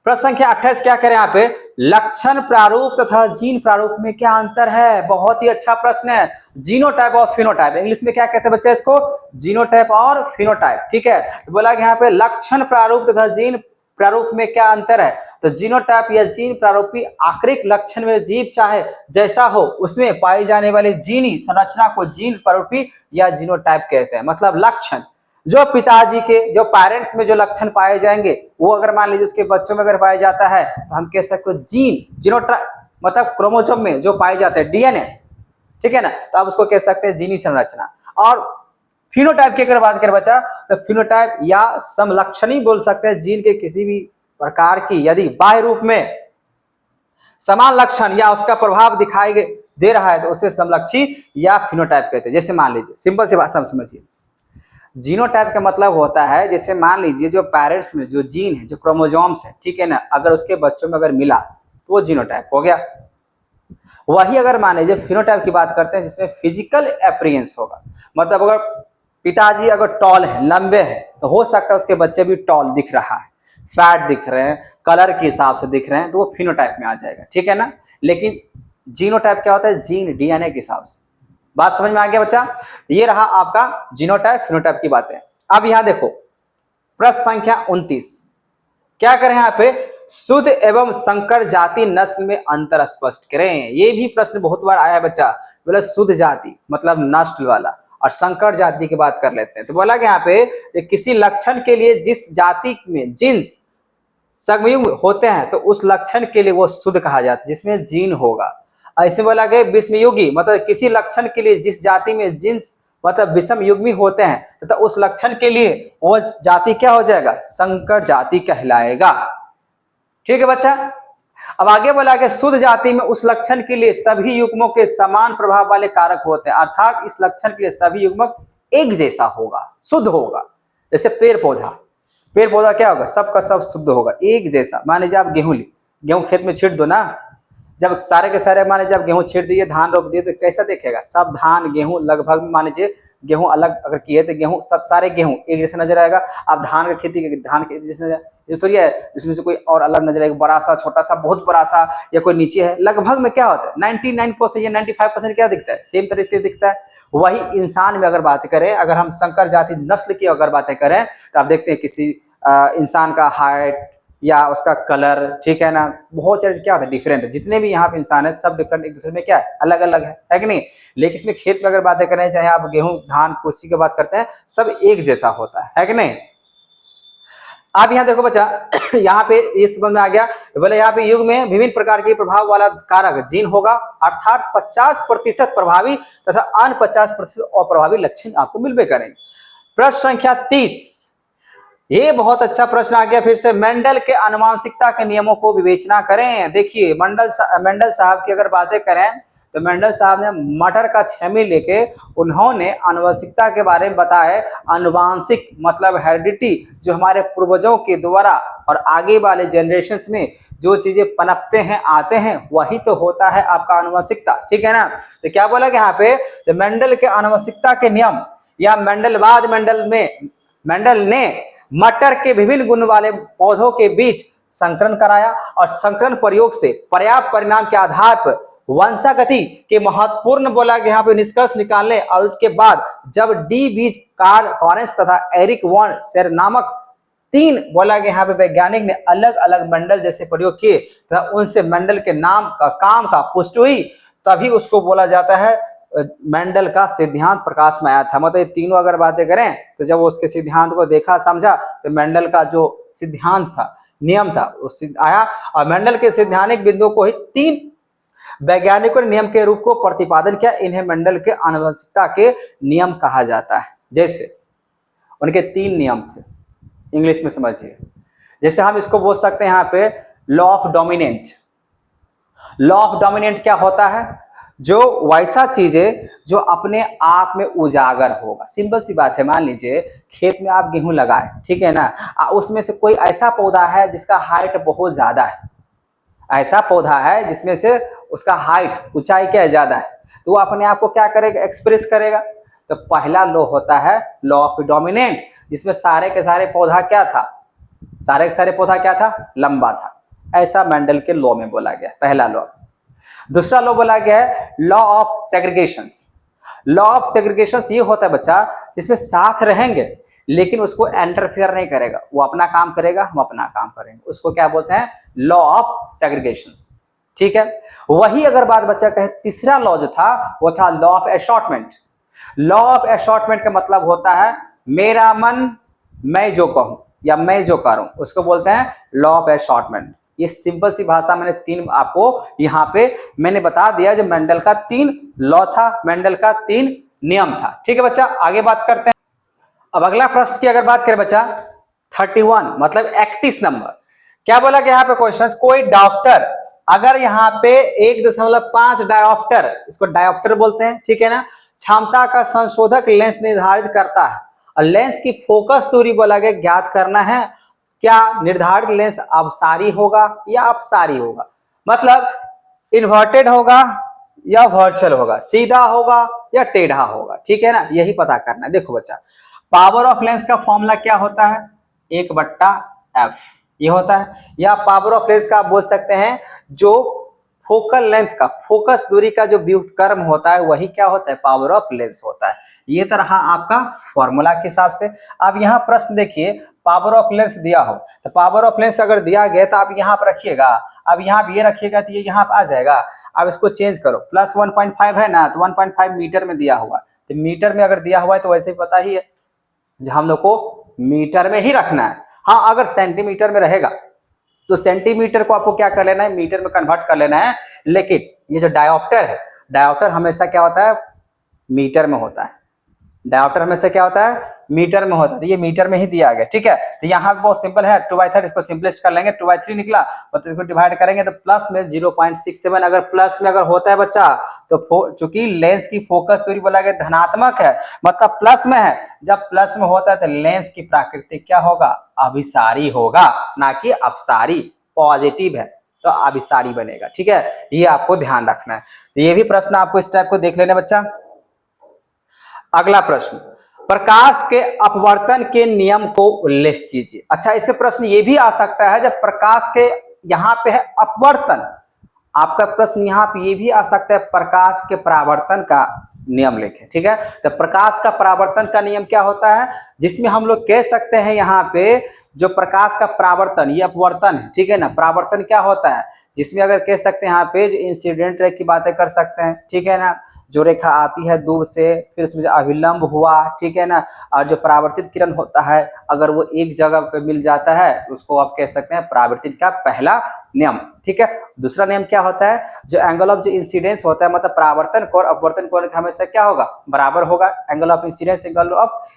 प्रश्न संख्या 28 क्या करें यहाँ पे, लक्षण प्रारूप तथा जीन प्रारूप में क्या अंतर है। बहुत ही अच्छा प्रश्न है। जीनोटाइप और फिनोटाइप, इंग्लिश में क्या कहते हैं बच्चे इसको, जीनोटाइप और फिनोटाइप, ठीक है। तो बोला कि यहाँ पे लक्षण प्रारूप तथा जीन प्रारूप में क्या अंतर है? तो जीनोटाइप या जीन प्रारूपी आंतरिक लक्षण में जीव चाहे जैसा हो उसमें पाई जाने वाली जीनी संरचना को जीन प्रारूपी या जीनोटाइप कहते हैं। मतलब लक्षण जो पिताजी के जो पेरेंट्स में जो लक्षण पाए जाएंगे वो अगर मान लीजिए उसके बच्चों में अगर पाया जाता है तो हम कह सकते हैं जीनोटाइप मतलब क्रोमोसोम में जो पाए जाते हैं डीएनए, ठीक है ना, तो आप उसको कह सकते हैं जीनी संरचना। और फिनोटाइप की अगर बात करें बच्चा तो फिनोटाइप या समलक्षणी बोल सकते हैं जीन के किसी भी प्रकार की यदि बाह्य रूप में समान लक्षण या उसका प्रभाव दिखाई दे रहा है तो उसे समलक्षी या फिनोटाइप कहते हैं। जैसे मान लीजिए सिंपल सी भाषा में समझिए, जीनोटाइप का मतलब होता है जैसे मान लीजिए जो पेरेंट्स में जो जीन है जो क्रोमोसोम्स है, ठीक है ना, अगर उसके बच्चों में अगर मिला तो वो जीनोटाइप हो गया। वही अगर मान लीजिए फिनोटाइप की बात करते हैं जिसमें फिजिकल अपीयरेंस होगा, मतलब अगर पिताजी अगर टॉल है लंबे हैं तो हो सकता है उसके बच्चे भी टॉल दिख रहा है, फैट दिख रहे हैं, कलर के हिसाब से दिख रहे हैं तो वो फिनोटाइप में आ जाएगा, ठीक है ना। लेकिन जीनोटाइप क्या होता है? जीन डीएनए के हिसाब से। बात समझ में आ गया बच्चा? ये रहा आपका जीनोटाइप फिनोटाइप की बातें। अब यहां देखो प्रश्न संख्या 29 क्या करें यहाँ पे, शुद्ध एवं संकर जाति नस्ल में अंतर स्पष्ट करें। ये भी प्रश्न बहुत बार आया बच्चा, बोला शुद्ध जाति मतलब नस्ल वाला और संकर जाति की बात कर लेते हैं। तो बोला कि यहाँ पे किसी लक्षण के लिए जिस जाति में जीन्स संयुग्म होते हैं तो उस लक्षण के लिए वो शुद्ध कहा जाता है जिसमें जीन होगा। ऐसे बोला गया विषमयुगी मतलब किसी लक्षण के लिए जिस जाति में जीन्स मतलब विषम युग्मी होते हैं तथा तो उस लक्षण के लिए वो जाति क्या हो जाएगा? संकर जाति कहलाएगा, ठीक है बच्चा। अब आगे बोला कि शुद्ध जाति में उस लक्षण के लिए सभी युग्मों के समान प्रभाव वाले कारक होते हैं, अर्थात इस लक्षण के लिए सभी युग्मक एक जैसा होगा, शुद्ध होगा। जैसे पेड़ पौधा क्या होगा? सबका सब शुद्ध होगा, एक जैसा। मान लीजिए आप गेहूं खेत में छींट दो ना, जब सारे के सारे मान लीजिए आप गेहूं छींट दिए, धान रोप दिए तो कैसा देखेगा? सब धान गेहूं लगभग मान लीजिए गेहूं अलग अगर किए तो गेहूं सब सारे गेहूं एक जैसे नजर आएगा। आप धान की खेती धान की जैसे नजर ये थोड़ी है जिसमें से कोई और अलग नजर आएगा, बड़ा सा छोटा सा बहुत बड़ा सा या कोई नीचे है। लगभग में क्या होता है 99% या 95% क्या दिखता है? सेम तरीके से दिखता है। वही इंसान में अगर बात करें, अगर हम संकर जाति नस्ल की अगर बातें करें तो आप देखते हैं किसी इंसान का हाइट या उसका कलर, ठीक है ना, बहुत सारे क्या होता है डिफरेंट है। जितने भी यहाँ पे इंसान है सब डिफरेंट एक दूसरे में क्या है? अलग अलग है कि नहीं। लेकिन इसमें खेत में अगर बातें करें चाहे आप गेहूं धान कुछ की बात करते हैं सब एक जैसा होता है कि नहीं। आप यहाँ देखो बच्चा यहाँ पे इस समझ में आ गया तो बोले यहाँ पे युग में विभिन्न प्रकार के प्रभाव वाला कारक जीन होगा, अर्थात 50% प्रभावी तथा अन्य 50% अप्रभावी लक्षण आपको मिलबे करेंगे। प्रश्न संख्या 30 ये बहुत अच्छा प्रश्न आ गया फिर से, मेंडल के आनुवंशिकता के नियमों को विवेचना करें। देखिए मेंडल साहब की अगर बातें करें तो मेंडल साहब ने मटर का छेमी लेके उन्होंने आनुवंशिकता के बारे में बताया। आनुवंशिक मतलब हेरिडिटी, जो हमारे पूर्वजों के द्वारा और आगे वाले जनरेशन में जो चीजें पनपते हैं आते हैं वही तो होता है आपका आनुवंशिकता, ठीक है ना। तो क्या बोला कि यहाँ पे तो मेंडल के आनुवंशिकता के नियम या मेंडलवाद मेंडल ने मटर के विभिन्न गुण वाले पौधों के बीच संकरण कराया और संकरण प्रयोग से पर्याप्त परिणाम के आधार पर वंशागति के महत्वपूर्ण बोला कि यहाँ पे निष्कर्ष निकालने और उसके बाद जब डी बीज कार्ल कॉरेंस तथा एरिक वॉन सेर नामक 3 बोला कि यहाँ पे वैज्ञानिक ने अलग अलग मेंडल जैसे प्रयोग किए तथा उनसे मेंडल के नाम का काम का पुष्टि हुई, तभी उसको बोला जाता है मेंडल का सिद्धांत प्रकाश में आया था। मतलब ये तीनों अगर बातें करें तो जब उसके सिद्धांत को देखा समझा तो मेंडल का जो सिद्धांत था नियम था वो आया और मेंडल के सिद्धांतिक बिंदुओं को ही 3 वैज्ञानिकों ने नियम के रूप को प्रतिपादन किया। इन्हें मेंडल के आनुवंशिकता के नियम कहा जाता है। जैसे उनके 3 नियम थे, इंग्लिश में समझिए। जैसे हम इसको बोल सकते हैं यहाँ पे law of dominant. Law of dominant क्या होता है? जो वैसा चीजें जो अपने आप में उजागर होगा। सिंपल सी बात है, मान लीजिए खेत में आप गेहूं लगाए, ठीक है ना, उसमें से कोई ऐसा पौधा है जिसका हाइट बहुत ज्यादा है, ऐसा पौधा है जिसमें से उसका हाइट ऊंचाई क्या ज्यादा है, तो वो अपने आप को क्या करेगा? एक्सप्रेस करेगा। तो पहला लॉ होता है लॉ ऑफ डोमिनेंट, जिसमें सारे के सारे पौधा क्या था? सारे के सारे पौधा क्या था? लंबा था। ऐसा मेंडल के लॉ में बोला गया, पहला लॉ। दूसरा लॉ बोला गया है law of segregation. Law of segregation ये होता है बच्चा जिसमें साथ रहेंगे लेकिन उसको इंटरफेयर नहीं करेगा, वो अपना काम करेगा, हम अपना काम करेंगे। उसको क्या बोलते हैं? Law of segregation. ठीक है। वही अगर बात बच्चा कहे, तीसरा लॉ जो था वो था law of assortment. Law of assortment का मतलब होता है मेरा मन मैं जो कहूं या मैं जो करूं, उसको बोलते हैं लॉ ऑफ असॉर्टमेंट। ये सिंपल सी भाषा मैंने तीन आपको यहां पे मैंने बता दिया, जो मेंडल का 3 लॉ था, मेंडल का 3 नियम था। ठीक है बच्चा, आगे बात करते हैं। अब अगला प्रश्न की अगर बात करें बच्चा, 31 मतलब 31 नंबर, क्या बोला गया यहाँ पे क्वेश्चन, कोई डॉक्टर अगर यहाँ पे 1.5 डायोप्टर, इसको डायोप्टर बोलते हैं, ठीक है ना, क्षमता का संशोधक लेंस निर्धारित करता है और लेंस की फोकस दूरी बोला गया ज्ञात करना है, क्या निर्धारित लेंस अपसारी होगा या अपसारी होगा? मतलब इन्वर्टेड होगा या वर्चुअल होगा, सीधा होगा या टेढ़ा होगा, ठीक है ना, यही पता करना है। देखो बच्चा, पावर ऑफ लेंस का फॉर्मूला क्या होता है? 1/f ये होता है, या पावर ऑफ लेंस का आप बोल सकते हैं जो फोकल लेंथ का, फोकस दूरी का जो व्युत्क्रम होता है वही क्या होता है? पावर ऑफ लेंस होता है। ये तो रहा आपका फॉर्मूला के हिसाब से। अब यहाँ प्रश्न देखिए, पावर ऑफ लेंस दिया हो तो पावर ऑफ लेंस अगर दिया गया तो आप यहाँ पर रखिएगा, अब यहाँ पे ये रखिएगा तो ये यहाँ पे आ जाएगा। अब इसको चेंज करो, प्लस 1.5 है ना, तो 1.5 मीटर में दिया हुआ, तो मीटर में अगर दिया हुआ है तो वैसे ही पता ही है, हम लोग को मीटर में ही रखना है। हाँ, अगर सेंटीमीटर में रहेगा तो सेंटीमीटर को आपको क्या कर लेना है? मीटर में कन्वर्ट कर लेना है। लेकिन ये जो डायोप्टर है, डायोप्टर हमेशा क्या होता है? मीटर में होता है। डायोप्टर हमेशा क्या होता है? मीटर में होता है। तो ये मीटर में ही दिया गया, ठीक है। तो यहाँ पे बहुत सिंपल है, 2/3 इसको सिंपलिस्ट कर लेंगे, 2/3 निकला, तो इसको डिवाइड करेंगे तो प्लस में 0.67, अगर प्लस में अगर होता है बच्चा तो चूंकि लेंस की फोकस दूरी बोला गया धनात्मक है, मतलब प्लस में है, जब प्लस में होता है तो लेंस की प्राकृतिक क्या होगा? अभिसारी होगा, ना कि अपसारी। पॉजिटिव है तो अभिसारी बनेगा, ठीक है, ये आपको ध्यान रखना है। तो ये भी प्रश्न आपको इस टाइप को देख लेना बच्चा। अगला प्रश्न, प्रकाश के अपवर्तन के नियम को उल्लेख कीजिए। अच्छा, इससे प्रश्न ये भी आ सकता है जब प्रकाश के यहाँ पे है अपवर्तन, आपका प्रश्न यहाँ पे ये भी आ सकता है प्रकाश के परावर्तन का नियम लिखें, ठीक है। तो प्रकाश का परावर्तन का नियम क्या होता है? जिसमें हम लोग कह सकते हैं यहाँ पे जो प्रकाश का परावर्तन, ये अपवर्तन है, ठीक है ना। परावर्तन क्या होता है? जिसमें अगर कह सकते हैं यहाँ पे जो इंसिडेंट रे की बातें कर सकते हैं, ठीक है ना, जो रेखा आती है दूर से, फिर उसमें जो अभिलंब हुआ, ठीक है ना, और जो परावर्तित किरण होता है अगर वो एक जगह पे मिल जाता है तो उसको आप कह सकते हैं परावर्तित का पहला नियम, ठीक है। दूसरा नियम क्या होता है? जो एंगल ऑफ जो इंसिडेंस होता है, मतलब परावर्तन कोण अपवर्तन कोण हमेशा क्या होगा? बराबर होगा। Angle of incidence angle of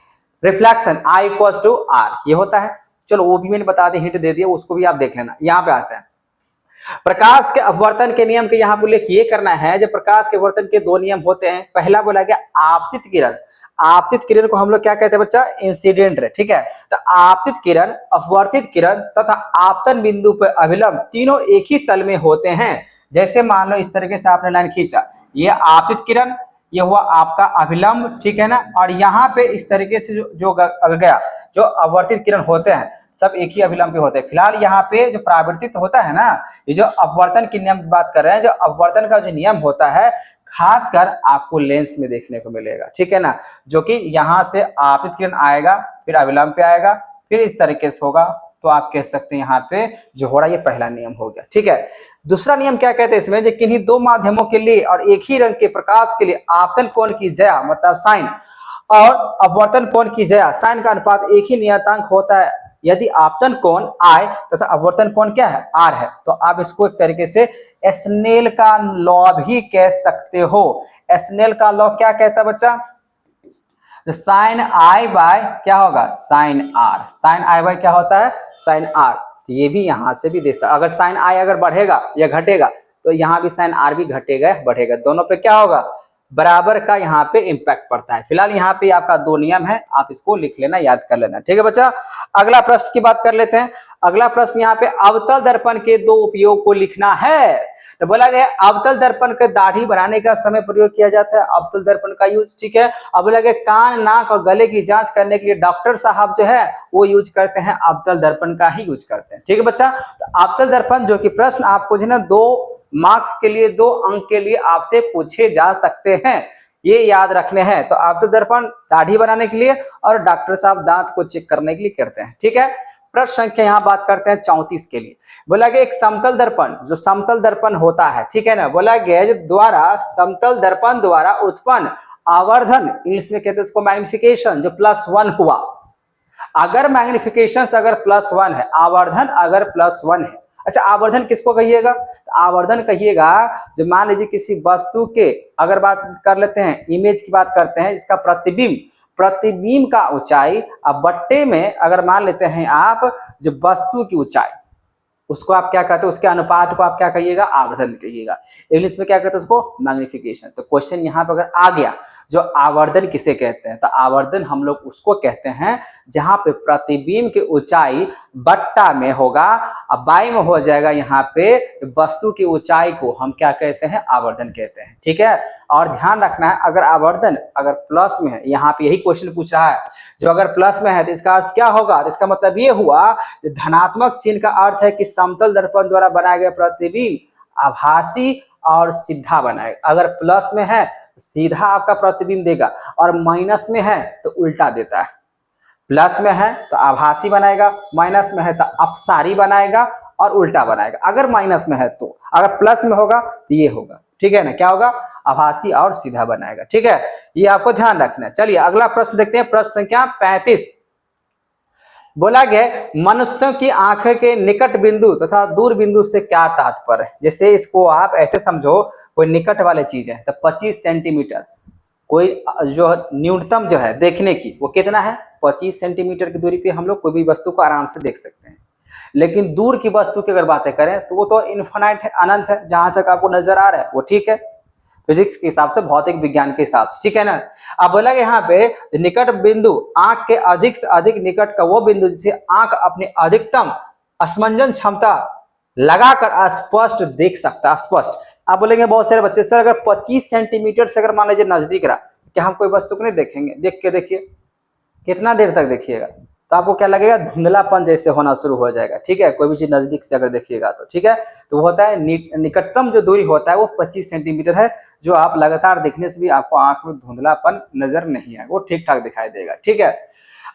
reflection I equals to R, ये होता है। चलो वो भी मैंने बता दिया, हिंट दे दिया, उसको भी आप देख लेना। यहाँ पे आते हैं प्रकाश के अपवर्तन के नियम के यहाँ पर उल्लेख ये करना है, जब प्रकाश के अपवर्तन के 2 नियम होते हैं। पहला बोला गया आपतित किरण, आपतित किरण को हम लोग क्या कहते हैं बच्चा? इंसिडेंट रे, ठीक है। तो आपतित किरण, अपवर्तित किरण तथा आपतन बिंदु पर अभिलंब तीनों एक ही तल में होते हैं। जैसे मान लो इस तरीके से आपने लाइन खींचा, ये आपतित किरण, ये हुआ आपका अभिलंब, ठीक है ना, और यहाँ पे इस तरीके से जो गया, जो अपवर्तित किरण होते हैं सब एक ही अभिलंब पे होते हैं। फिलहाल यहाँ पे जो परावर्तित होता है ना, ये जो अपवर्तन के नियम की बात कर रहे हैं, जो अपवर्तन का जो नियम होता है खासकर आपको लेंस में देखने को मिलेगा, ठीक है ना, जो कि यहाँ से आपतित किरण आएगा, फिर अभिलंब पे आएगा, फिर इस तरीके से होगा। तो आप कह सकते हैं यहाँ पे जो हो रहा है ये पहला नियम हो गया, ठीक है। दूसरा नियम क्या कहते हैं इसमें? जो किन्हीं 2 माध्यमों के लिए और एक ही रंग के प्रकाश के लिए आपतन कोण की ज्या मतलब साइन और अपवर्तन कोण की ज्या साइन का अनुपात एक ही नियतांक होता है। यदि आपतन कोण I तथा अपवर्तन कोण क्या है? R है, तो आप इसको एक तरीके से स्नेल का लॉ भी कह सकते हो। स्नेल का लॉ क्या कहता है बच्चा? साइन I बाय क्या होगा? Sine R। Sine I by क्या होता है? Sine R। तो ये भी यहां से भी दे सकते, अगर साइन I अगर बढ़ेगा या घटेगा तो यहाँ भी साइन R भी घटेगा बढ़ेगा, दोनों पे क्या होगा? बराबर का यहाँ पे इंपैक्ट पड़ता है। फिलहाल यहाँ पे आपका 2 नियम है, आप इसको लिख लेना, याद कर लेना, ठीक है बच्चा। अगला प्रश्न की बात कर लेते हैं। अगला प्रश्न यहाँ पे अवतल दर्पण के 2 उपयोग को लिखना है। तो बोला गया अवतल दर्पण के दाढ़ी बनाने का समय प्रयोग किया जाता है अवतल दर्पण का यूज, ठीक है। अब बोला गया कान, नाक और गले की जांच करने के लिए डॉक्टर साहब जो है वो यूज करते हैं अवतल दर्पण का ही यूज करते हैं, ठीक है बच्चा। तो अवतल दर्पण जो कि प्रश्न आपको जो है ना 2 मार्क्स के लिए, 2 अंक के लिए आपसे पूछे जा सकते हैं। ये याद रखने हैं। तो आप तो दर्पण दाढ़ी बनाने के लिए और डॉक्टर साहब दांत को चेक करने के लिए करते हैं। ठीक है, प्रश्न संख्या यहाँ बात करते हैं 34 के लिए। बोला गया एक समतल दर्पण, जो समतल दर्पण होता है, ठीक है ना, बोला गया जो द्वारा समतल दर्पण द्वारा उत्पन्न आवर्धन, इंग्लिश में कहते हैं इसको मैग्निफिकेशन, जो +1 हुआ। अगर मैग्निफिकेशन अगर +1 है, आवर्धन अगर +1 है। अच्छा, आवर्धन किसको कहिएगा? तो आवर्धन कहिएगा जो मान लीजिए किसी वस्तु के, अगर बात कर लेते हैं इमेज की बात करते हैं, इसका प्रतिबिंब, प्रतिबिंब का ऊंचाई, अब बट्टे में अगर मान लेते हैं आप जो वस्तु की ऊंचाई, उसको आप क्या कहते हैं, उसके अनुपात को आप क्या कहिएगा? आवर्धन कहिएगा। इंग्लिश में क्या कहते हैं उसको? मैग्निफिकेशन। तो क्वेश्चन यहाँ पर अगर आ गया जो आवर्धन किसे कहते हैं, तो आवर्धन हम लोग उसको कहते हैं जहां पे प्रतिबिंब की ऊंचाई बट्टा में होगा, अब बाई में हो जाएगा, यहाँ पे वस्तु की ऊंचाई को हम क्या कहते हैं? आवर्धन कहते हैं। ठीक है, और ध्यान रखना है अगर आवर्धन अगर प्लस में है, यहाँ पे यही क्वेश्चन पूछ रहा है, जो अगर प्लस में है तो इसका अर्थ क्या होगा? तो इसका मतलब ये हुआ धनात्मक चिन्ह का अर्थ है कि समतल दर्पण द्वारा बनाया गया प्रतिबिंब आभासी और सीधा बनाएगा। अगर प्लस में है सीधा आपका प्रतिबिंब देगा, और माइनस में है तो उल्टा देता है। प्लस में है तो आभासी बनाएगा, माइनस में है तो अपसारी बनाएगा और उल्टा बनाएगा। अगर माइनस में है तो, अगर प्लस में होगा तो ये होगा। ठीक है ना, क्या होगा? आभासी और सीधा बनाएगा। ठीक है, ये आपको ध्यान रखना है। चलिए अगला प्रश्न देखते हैं, प्रश्न संख्या 35। बोला गया मनुष्यों की आंखें के निकट बिंदु तथा दूर बिंदु से क्या तात्पर्य है? जैसे इसको आप ऐसे समझो, कोई निकट वाले चीज है तो 25 सेंटीमीटर, कोई जो न्यूनतम जो है देखने की वो कितना है? 25 सेंटीमीटर की दूरी पे हम लोग कोई भी वस्तु को आराम से देख सकते हैं। लेकिन दूर की वस्तु की अगर बातें करें तो वो तो इन्फिनाइट है, अनंत है, जहां तक आपको नजर आ रहा है वो ठीक है, फिजिक्स के हिसाब से, भौतिक विज्ञान के हिसाब से। ठीक है ना। अब बोला कि यहाँ पे निकट बिंदु, आंख के अधिक से अधिक निकट का वो बिंदु जिसे आंख अपनी अधिकतम स्मंजन क्षमता लगाकर स्पष्ट देख सकता है, स्पष्ट। आप बोलेंगे बहुत सारे बच्चे, सर अगर 25 सेंटीमीटर से अगर मान लीजिए नजदीक रहा, क्या हम कोई वस्तु को नहीं देखेंगे? देख के देखिए, कितना देर तक देखिएगा तो आपको क्या लगेगा? धुंधलापन जैसे होना शुरू हो जाएगा। ठीक है, कोई भी चीज नजदीक से अगर देखिएगा तो। ठीक है, तो वो होता है निकटतम जो दूरी होता है वो 25 सेंटीमीटर है, जो आप लगातार देखने से भी आपको आंख में धुंधलापन नजर नहीं आएगा, वो ठीक ठाक दिखाई देगा। ठीक है,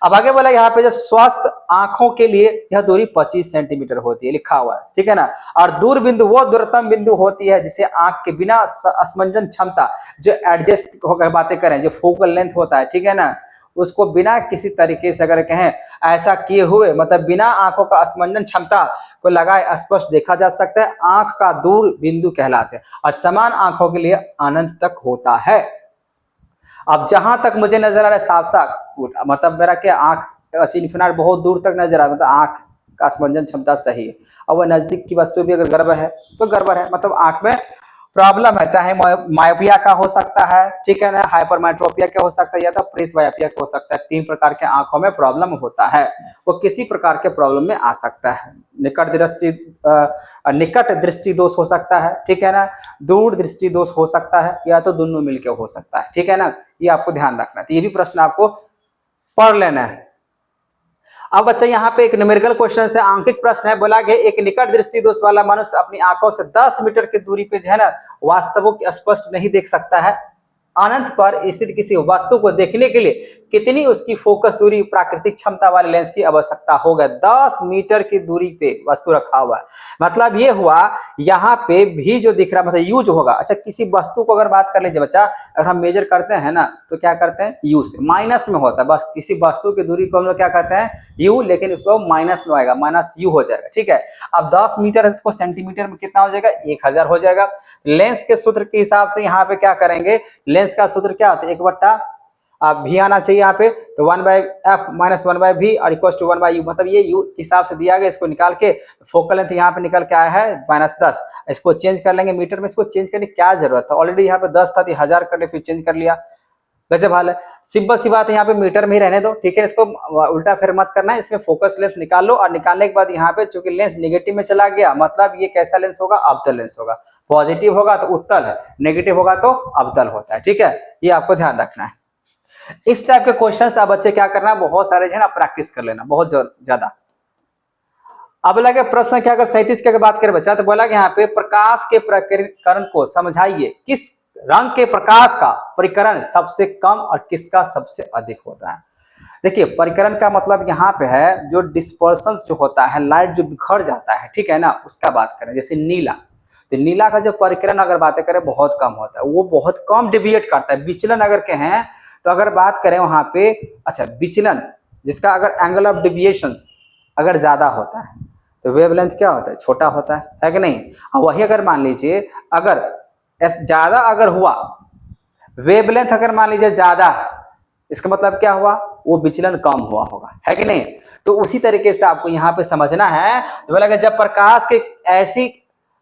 अब आगे बोला यहाँ पे जो स्वस्थ आंखों के लिए यह दूरी 25 सेंटीमीटर होती है, लिखा हुआ है। ठीक है ना। और दूर बिंदु वो दूरतम बिंदु होती है जिसे आंख के बिना स्मंजन क्षमता, जो एडजस्ट होकर बातें करें, जो फोकल लेंथ होता है, ठीक है ना, उसको बिना किसी तरीके से अगर कहें ऐसा किए हुए, मतलब बिना आंखों का स्मंजन क्षमता को लगाए स्पष्ट देखा जा सकता है, आंख का दूर बिंदु कहलाते हैं, और समान आंखों के लिए अनंत तक होता है। अब जहां तक मुझे नजर आ रहा है साफ साफ, मतलब मेरा क्या आंख इन्फिनाइट बहुत दूर तक नजर आ रहा है, मतलब आंख का स्मंजन क्षमता सही है। और वह नजदीक की वस्तु भी अगर गड़बड़ है तो गड़बड़ है, मतलब आंख में प्रॉब्लम है, चाहे मायोपिया का हो सकता है, ठीक है ना, हाइपरमेट्रोपिया का हो सकता है, या तो प्रेसबायोपिया का हो सकता है। 3 प्रकार के आंखों में प्रॉब्लम होता है, वो किसी प्रकार के प्रॉब्लम में आ सकता है। निकट दृष्टि दोष हो सकता है, ठीक है ना, दूर दृष्टि दोष हो सकता है, या तो दोनों मिलकर हो सकता है। ठीक है ना, ये आपको ध्यान रखना है। तो ये भी प्रश्न आपको पढ़ लेना है। अब बच्चा यहाँ पे एक न्यूमेरिकल क्वेश्चन से आंकिक प्रश्न है, बोला गया एक निकट दृष्टि दोष वाला मनुष्य अपनी आंखों से 10 मीटर की दूरी पे जो है ना वास्तवों को स्पष्ट नहीं देख सकता है। अनंत पर स्थित किसी वस्तु को देखने के लिए कितनी उसकी फोकस दूरी प्राकृतिक क्षमता वाले लेंस की आवश्यकता होगा? 10 मीटर की दूरी पे वस्तु रखा हुआ है, मतलब ये हुआ यहाँ पे भी जो दिख रहा है मतलब यू जो होगा। अच्छा, किसी वस्तु को अगर बात कर लीजिए बच्चा, अगर हम मेजर करते हैं ना तो क्या करते हैं? यू से, माइनस में होता है, बस किसी वस्तु की दूरी को हम लोग क्या कहते हैं? यू, लेकिन उसको माइनस में आएगा, माइनस यू हो जाएगा। ठीक है, अब 10 मीटर है, इसको सेंटीमीटर में कितना हो जाएगा? 1000 हो जाएगा। लेंस के सूत्र के हिसाब से यहाँ पे क्या करेंगे? लेंस का सूत्र क्या होता है? 1/v भी आना चाहिए यहाँ पे, तो 1/f माइनस 1/v और इक्वल टू 1/u, मतलब ये u के हिसाब से दिया गया। इसको निकाल के फोकल लेंथ यहाँ पे निकल के आया है -10। इसको चेंज कर लेंगे मीटर में, इसको चेंज करने की क्या जरूरत है? ऑलरेडी यहाँ पे 10 था, 1000 कर ले, फिर चेंज कर लिया, गजब हाल है। सिंपल सी बात है, यहाँ पे मीटर में ही रहने दो। ठीक है, इसको उल्टा फिर मत करना है, इसमें फोकस लेंथ निकाल लो, और निकालने के बाद यहाँ पे चूंकि लेंस नेगेटिव में चला गया, मतलब ये कैसा लेंस होगा? अवतल लेंस होगा। पॉजिटिव होगा तो उत्तल है, नेगेटिव होगा तो अवतल होता है। ठीक है, ये आपको ध्यान रखना है। इस टाइप के क्वेश्चन आप बच्चे क्या करना है, बहुत सारे जो है ना प्रैक्टिस कर लेना, बहुत ज्यादा। अब लगे प्रश्न क्या, अगर 37 की अगर बात करें बच्चा, तो बोला कि यहाँ पे प्रकाश के प्रकीर्णन को समझाइए, किस रंग के प्रकाश का परिकरण सबसे कम और किसका सबसे अधिक होता है। देखिए परिकरण का मतलब यहाँ पे है जो डिस्पर्सन जो होता है, लाइट जो बिखर जाता है, ठीक है ना, उसका बात करें। जैसे नीला, तो नीला का जो परिकरण अगर बातें करें बहुत कम होता है, वो बहुत कम डिविएट करता है। विचलन अगर कहें तो अगर बात करें वहां पे, अच्छा विचलन जिसका अगर एंगल ऑफ डिविएशंस अगर ज्यादा होता है तो वेवलेंथ क्या होता है, छोटा होता है कि नहीं। और वही अगर मान लीजिए अगर ज्यादा अगर हुआ, वेवलेंथ अगर मान लीजिए ज्यादा है, इसका मतलब क्या हुआ, वो विचलन कम हुआ होगा, है कि नहीं। तो उसी तरीके से आपको यहाँ पे समझना है, तो बोला कि जब प्रकाश के ऐसी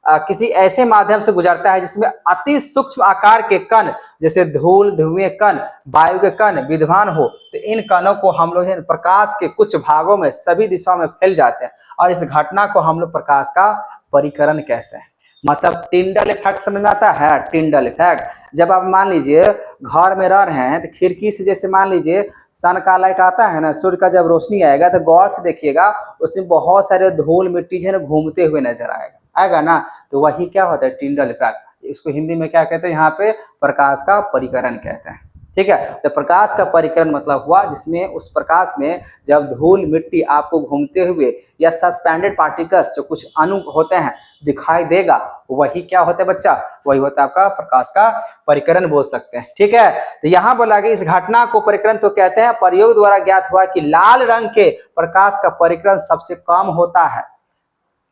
किसी ऐसे माध्यम से गुजरता है जिसमें अति सूक्ष्म आकार के कण जैसे धूल, धुएं कण, वायु के कण विद्यमान हो, तो इन कणों को हम लोग प्रकाश के कुछ भागों में सभी दिशाओं में फैल जाते हैं और इस घटना को हम लोग प्रकाश का परिकरण कहते हैं। मतलब टिंडल इफेक्ट समझ में आता है। टिंडल इफेक्ट जब आप मान लीजिए घर में रह रहे हैं तो खिड़की से जैसे मान लीजिए सन का लाइट आता है ना, सूर्य का जब रोशनी आएगा तो गौर से देखिएगा उसमें बहुत सारे धूल मिट्टी जो है ना घूमते हुए नजर आएगा ना, तो वही क्या होता है, टिंडल इफेक्ट। इसको हिंदी में क्या कहते हैं, यहाँ पे प्रकाश का परिकरण कहते हैं, ठीक है। तो प्रकाश का परिकरण मतलब हुआ जिसमें उस प्रकाश में जब धूल मिट्टी आपको घूमते हुए या सस्पेंडेड पार्टिकल्स जो कुछ अणु होते हैं दिखाई देगा, वही क्या होता है बच्चा, वही होता है आपका प्रकाश का परिकरण बोल सकते हैं, ठीक है। तो यहाँ बोला गया इस घटना को परिकरण तो कहते हैं। प्रयोग द्वारा ज्ञात हुआ कि लाल रंग के प्रकाश का परिकरण सबसे कम होता है,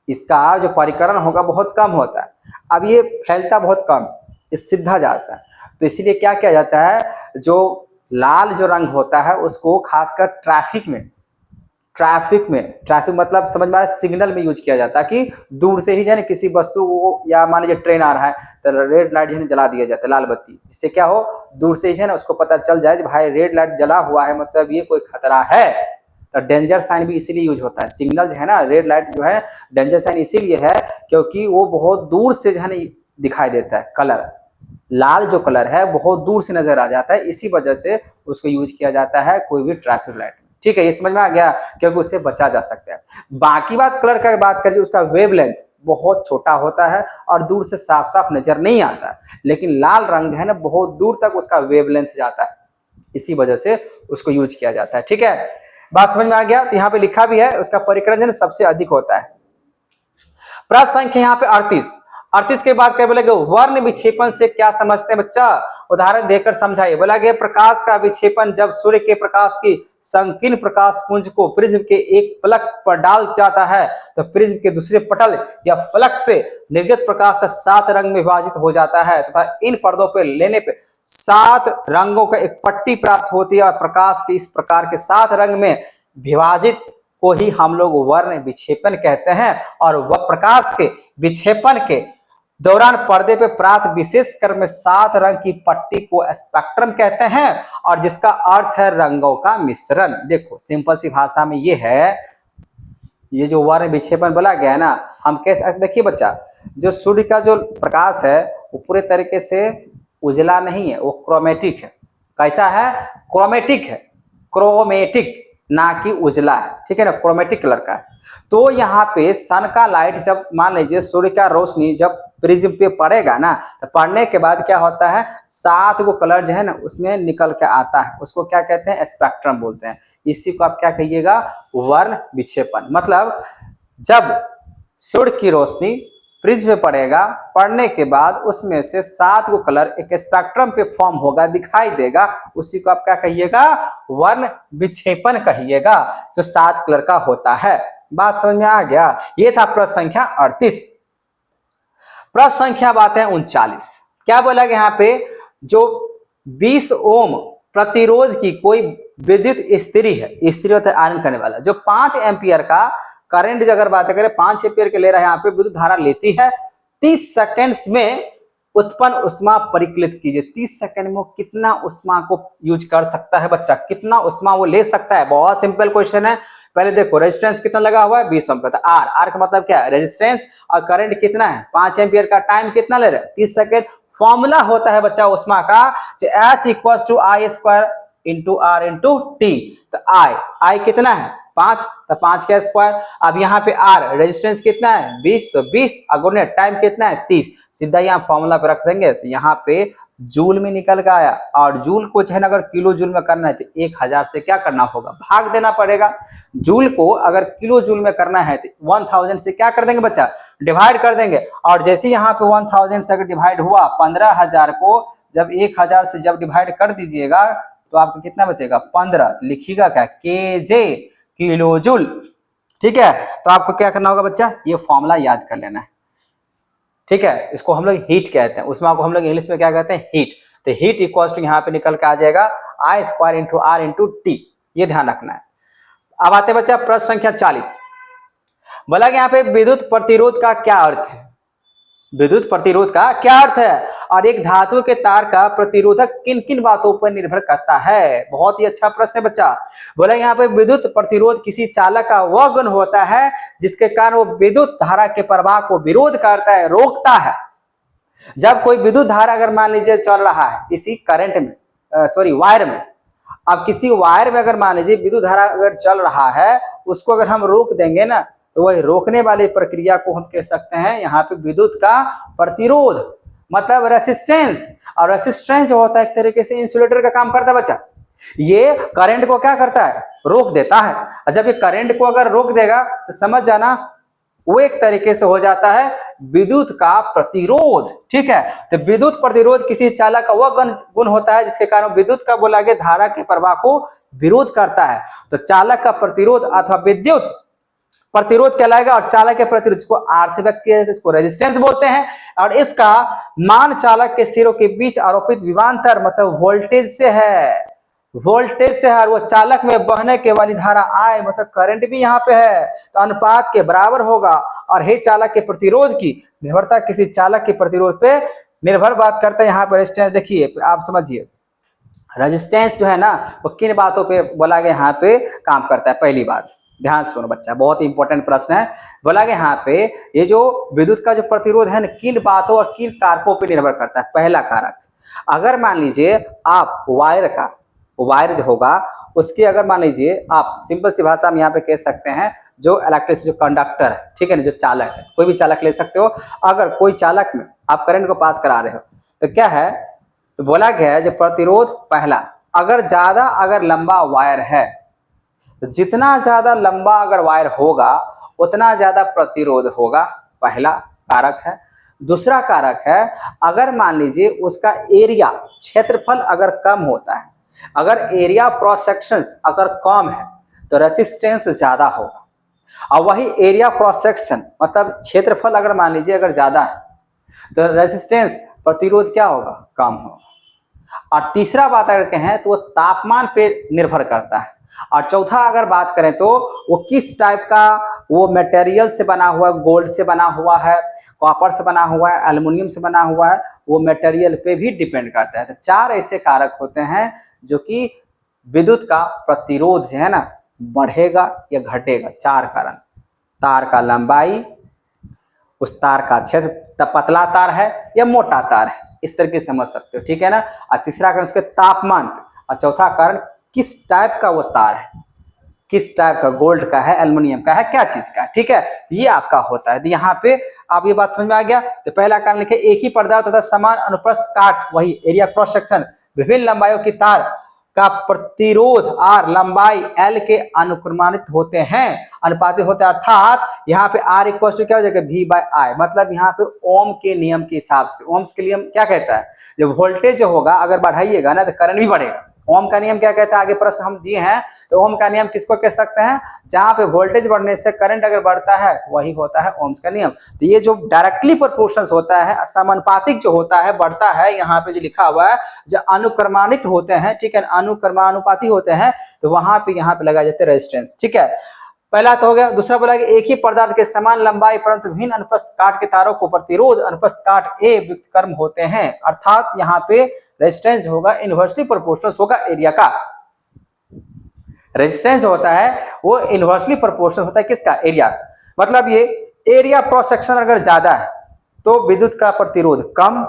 इसका जो परिकरण होगा बहुत कम होता है। अब ये फैलता बहुत कम, ये सीधा जाता है, तो इसीलिए क्या किया जाता है, जो लाल जो रंग होता है उसको खासकर ट्रैफिक मतलब समझ में आ रहा है, सिग्नल में यूज किया जाता है कि दूर से ही जो है किसी वस्तु को, या मान लीजिए ट्रेन आ रहा है तो रेड लाइट जो है जला दिया जाता है, लाल बत्ती, जिससे क्या हो दूर से ही है ना उसको पता चल जाए कि भाई रेड लाइट जला हुआ है, मतलब ये कोई खतरा है। तो डेंजर साइन भी इसीलिए यूज होता है। सिग्नल जो है ना, रेड लाइट जो है डेंजर साइन इसीलिए है क्योंकि वो बहुत दूर से जो है ना दिखाई देता है। कलर लाल जो कलर है बहुत दूर से नजर आ जाता है, इसी वजह से उसको यूज किया जाता है कोई भी ट्रैफिक लाइट में, ठीक है। ये समझ में आ गया, क्योंकि उससे बचा जा सकता है। बाकी बात कलर का बात करें, उसका वेवलेंथ बहुत छोटा होता है और दूर से साफ साफ नजर नहीं आता, लेकिन लाल रंग जो है ना बहुत दूर तक उसका वेवलेंथ जाता है, इसी वजह से उसको यूज किया जाता है, ठीक है। बात समझ में आ गया। तो यहाँ पे लिखा भी है उसका परिकरण जो है सबसे अधिक होता है। प्रश्न संख्या यहाँ पे 38 के बाद क्या बोला गया, वर्ण विक्षेपण से क्या समझते हैं बच्चा, उदाहरण देकर समझाइए। बोला गया प्रकाश का विक्षेपण जब सूर्य के प्रकाश की संकीर्ण प्रकाश पुंज को प्रिज्म के एक फलक पर डाल जाता है तो प्रिज्म के दूसरे पटल या फलक से निर्गत प्रकाश का 7 रंग में विभाजित हो जाता है तथा इन पर्दों पर लेने पर 7 रंगों का एक पट्टी प्राप्त होती है और प्रकाश के इस प्रकार के 7 रंग में विभाजित को ही हम लोग वर्ण विक्षेपण कहते हैं। और वह प्रकाश के विक्षेपण के दौरान पर्दे पे प्राप्त विशेष क्रम में 7 रंग की पट्टी को स्पेक्ट्रम कहते हैं और जिसका अर्थ है रंगों का मिश्रण। देखो सिंपल सी भाषा में ये है, ये जो वर्ण विक्षेपण बोला गया है ना, हम कैसे देखिए बच्चा, जो सूर्य का जो प्रकाश है वो पूरे तरीके से उजला नहीं है, वो क्रोमेटिक है। कैसा है, क्रोमेटिक है, क्रोमेटिक ना कि उजला है, ठीक है ना, क्रोमेटिक कलर का है। तो यहाँ पे सन का लाइट जब मान लीजिए सूर्य का रोशनी जब प्रिज्म पे पड़ेगा ना, तो पड़ने के बाद क्या होता है 7 गो कलर जो है ना उसमें निकल के आता है, उसको क्या कहते हैं, स्पेक्ट्रम बोलते हैं। इसी को आप क्या कहिएगा, वर्ण विक्षेपण। मतलब जब सूर्य की रोशनी प्रिज्म पे पड़ेगा, पड़ने के बाद उसमें से 7 गो कलर एक स्पेक्ट्रम पे फॉर्म होगा, दिखाई देगा, उसी को आप क्या कहिएगा, वर्ण विक्षेपण कहिएगा, जो 7 कलर का होता है। बात समझ में आ गया। ये था प्रश्न संख्या 38। प्रश्न संख्या बात है 39। क्या बोला गया यहाँ पे, जो 20 ओम प्रतिरोध की कोई विद्युत स्त्री है, स्त्री होता है आयरन करने वाला, जो 5 एम्पियर का करंट अगर बात करें 5 एम्पियर के ले रहा है, यहाँ पे विद्युत धारा लेती है, 30 सेकेंड्स में उत्पन्न उष्मा परिकलित कीजिए। 30 सेकंड में कितना उष्मा को यूज कर सकता है बच्चा, कितना उष्मा वो ले सकता है। बहुत सिंपल क्वेश्चन है। पहले देखो रेजिस्टेंस कितना लगा हुआ है, 20 ओम का, आर का मतलब क्या है, रेजिस्टेंस, और करंट कितना है 5 एम्पियर का, टाइम कितना ले रहे हैं 30 सेकंड। फॉर्मूला होता है बच्चा उष्मा का, H = I² × R × T। तो I कितना है 5, तो 5 का स्क्वायर। अब यहाँ पे आर रेजिस्टेंस कितना है 20, तो 20 अगुने टाइम कितना है 30। सीधा यहाँ फॉर्मूला पे रख देंगे तो यहाँ पे जूल में निकल के आया, और जूल को जो है ना अगर किलो जूल में करना है तो 1000 से क्या करना होगा, भाग देना पड़ेगा। जूल को अगर किलो जूल में करना है तो 1000 से क्या कर देंगे बच्चा, डिवाइड कर देंगे। और जैसे यहाँ पे 1000 से अगर डिवाइड हुआ 15000 को जब 1000 से जब डिवाइड कर दीजिएगा तो आपको कितना बचेगा 15। लिखिएगा क्या, केजे किलो जूल। ठीक है, तो आपको क्या करना होगा बच्चा, ये फॉर्मूला याद कर लेना है। ठीक है, इसको हम लोग हीट कहते हैं, उसमें आपको हम लोग इंग्लिश में क्या कहते हैं, हीट। तो हीट इक्वल टू यहाँ पे निकल के आ जाएगा I square into R into T, ये ध्यान रखना है। अब आते बच्चा प्रश्न संख्या 40। बोला कि यहाँ पे विद्युत प्रतिरोध का क्या अर्थ है, विद्युत प्रतिरोध का क्या अर्थ है, और एक धातु के तार का प्रतिरोधक किन किन बातों पर निर्भर करता है। बहुत ही अच्छा प्रश्न है बच्चा। बोला यहाँ पे विद्युत प्रतिरोध किसी चालक का वह गुण होता है जिसके कारण वो विद्युत धारा के प्रवाह को विरोध करता है, रोकता है। जब कोई विद्युत धारा अगर मान लीजिए चल रहा है किसी करंट में, वायर में, अब किसी वायर में अगर मान लीजिए विद्युत धारा अगर चल रहा है, उसको अगर हम रोक देंगे ना, तो वही रोकने वाली प्रक्रिया को हम कह सकते हैं यहाँ पे विद्युत का प्रतिरोध, मतलब रेसिस्टेंस। और रेसिस्टेंस जो होता है एक तरीके से इंसुलेटर का काम करता है बच्चा। ये करंट को क्या करता है, रोक देता है। जब ये करंट को अगर रोक देगा तो समझ जाना वो एक तरीके से हो जाता है विद्युत का प्रतिरोध। ठीक है, तो विद्युत प्रतिरोध किसी चालक का वह गुण होता है जिसके कारण विद्युत का बोला गया धारा के प्रवाह को विरोध करता है। तो चालक का प्रतिरोध अथवा विद्युत प्रतिरोध कहलाएगा, और चालक के प्रतिरोध जिसको आर से व्यक्त किया जाता है इसको रेजिस्टेंस बोलते हैं। और इसका मान चालक के सिरों के बीच आरोपित विभवांतर मतलब वोल्टेज से है, वोल्टेज से है। वो चालक में बहने के वाली धारा आई मतलब करंट भी यहाँ पे है, तो अनुपात के बराबर होगा। और हे चालक के प्रतिरोध की निर्भरता किसी चालक के प्रतिरोध पे निर्भर बात करता है। यहाँ पर रेजिस्टेंस देखिए, आप समझिए रेजिस्टेंस जो है ना वो किन बातों पे बोला गया यहाँ पे काम करता है। पहली बात ध्यान सुनो बच्चा, बहुत ही इंपॉर्टेंट प्रश्न है। बोला गया यहाँ पे ये जो विद्युत का जो प्रतिरोध है ना किन बातों और किन कारकों पे निर्भर करता है। पहला कारक, अगर मान लीजिए आप वायर जो होगा उसके अगर मान लीजिए आप सिंपल सी भाषा में यहाँ पे कह सकते हैं जो इलेक्ट्रिसिटी जो कंडक्टर है, ठीक है ना, जो चालक है, कोई भी चालक ले सकते हो। अगर कोई चालक में आप करंट को पास करा रहे हो तो क्या है, तो बोला गया है जो प्रतिरोध पहला, अगर ज्यादा अगर लंबा वायर है तो जितना ज्यादा लंबा अगर वायर होगा उतना ज्यादा प्रतिरोध होगा, पहला कारक है। दूसरा कारक है अगर मान लीजिए उसका एरिया क्षेत्रफल अगर कम होता है, अगर एरिया क्रॉस सेक्शन अगर कम है तो रेसिस्टेंस ज्यादा होगा। और वही एरिया क्रॉस सेक्शन मतलब क्षेत्रफल अगर मान लीजिए अगर ज्यादा है तो रेसिस्टेंस प्रतिरोध क्या होगा, कम होगा। और तीसरा बात अगर कहें तो वो तापमान पे निर्भर करता है। और चौथा अगर बात करें तो वो किस टाइप का वो मटेरियल से बना हुआ है, गोल्ड से बना हुआ है, कॉपर से बना हुआ है, एल्युमिनियम से बना हुआ है, वो मटेरियल पे भी डिपेंड करता है। तो चार ऐसे कारक होते हैं जो कि विद्युत का प्रतिरोध जो है ना बढ़ेगा या घटेगा। चार कारण, तार का लंबाई, उस तार का क्षेत्र, पतला तार है या मोटा तार है, इस तरीके से समझ सकते हो। ठीक है ना। और तीसरा कारण उसके तापमान, और चौथा कारण किस टाइप का वो तार है, किस टाइप का, गोल्ड का है, एल्युमिनियम का है, क्या चीज का है। ठीक है, ये आपका होता है। तो यहाँ पे आप ये बात समझ में आ गया। तो पहला कारण लिखे, एक ही पदार्थ तथा समान अनुप्रस्थ काट वही एरिया क्रॉस सेक्शन विभिन्न लंबाइयों की तार का प्रतिरोध आर लंबाई एल के अनुक्रमानित होते हैं, अनुपातिक होते हैं। अर्थात यहाँ पे आर इक्वल टू क्या हो जाएगा, वी बाय आई। मतलब यहाँ पे ओम के नियम के हिसाब से, ओम्स के नियम क्या कहता है, जब वोल्टेज जो होगा अगर बढ़ाइएगा ना तो करंट भी बढ़ेगा। ओम का नियम क्या कहता है, आगे प्रश्न हम दिए हैं। तो ओम का नियम किसको कह सकते हैं, जहां पे वोल्टेज बढ़ने से करंट अगर बढ़ता है वही होता है ओम्स का नियम। तो ये जो डायरेक्टली प्रोपोर्शनल होता है, समानुपातिक जो होता है, बढ़ता है, यहाँ पे जो लिखा हुआ है जो अनुक्रमानित होते हैं, ठीक है, अनुक्रमानुपाती होते हैं, तो वहां पे यहाँ पे लगाए जाते हैं रेजिस्टेंस। ठीक है, पहला तो हो गया। दूसरा बोला कि एक ही पदार्थ के समान लंबाई परंतु भिन्न अनुप्रस्थ काट के तारों को प्रतिरोध अनुप्रस्थ काट ए व्युत्क्रम होते हैं। अर्थात यहाँ पे रेजिस्टेंस होगा इनवर्सली प्रोपोर्शनल होगा एरिया का। रेजिस्टेंस होता है वो इनवर्सली प्रोपोर्शनल होता है किसका, एरिया का। मतलब ये एरिया क्रॉस सेक्शन अगर ज्यादा है तो विद्युत का प्रतिरोध कम,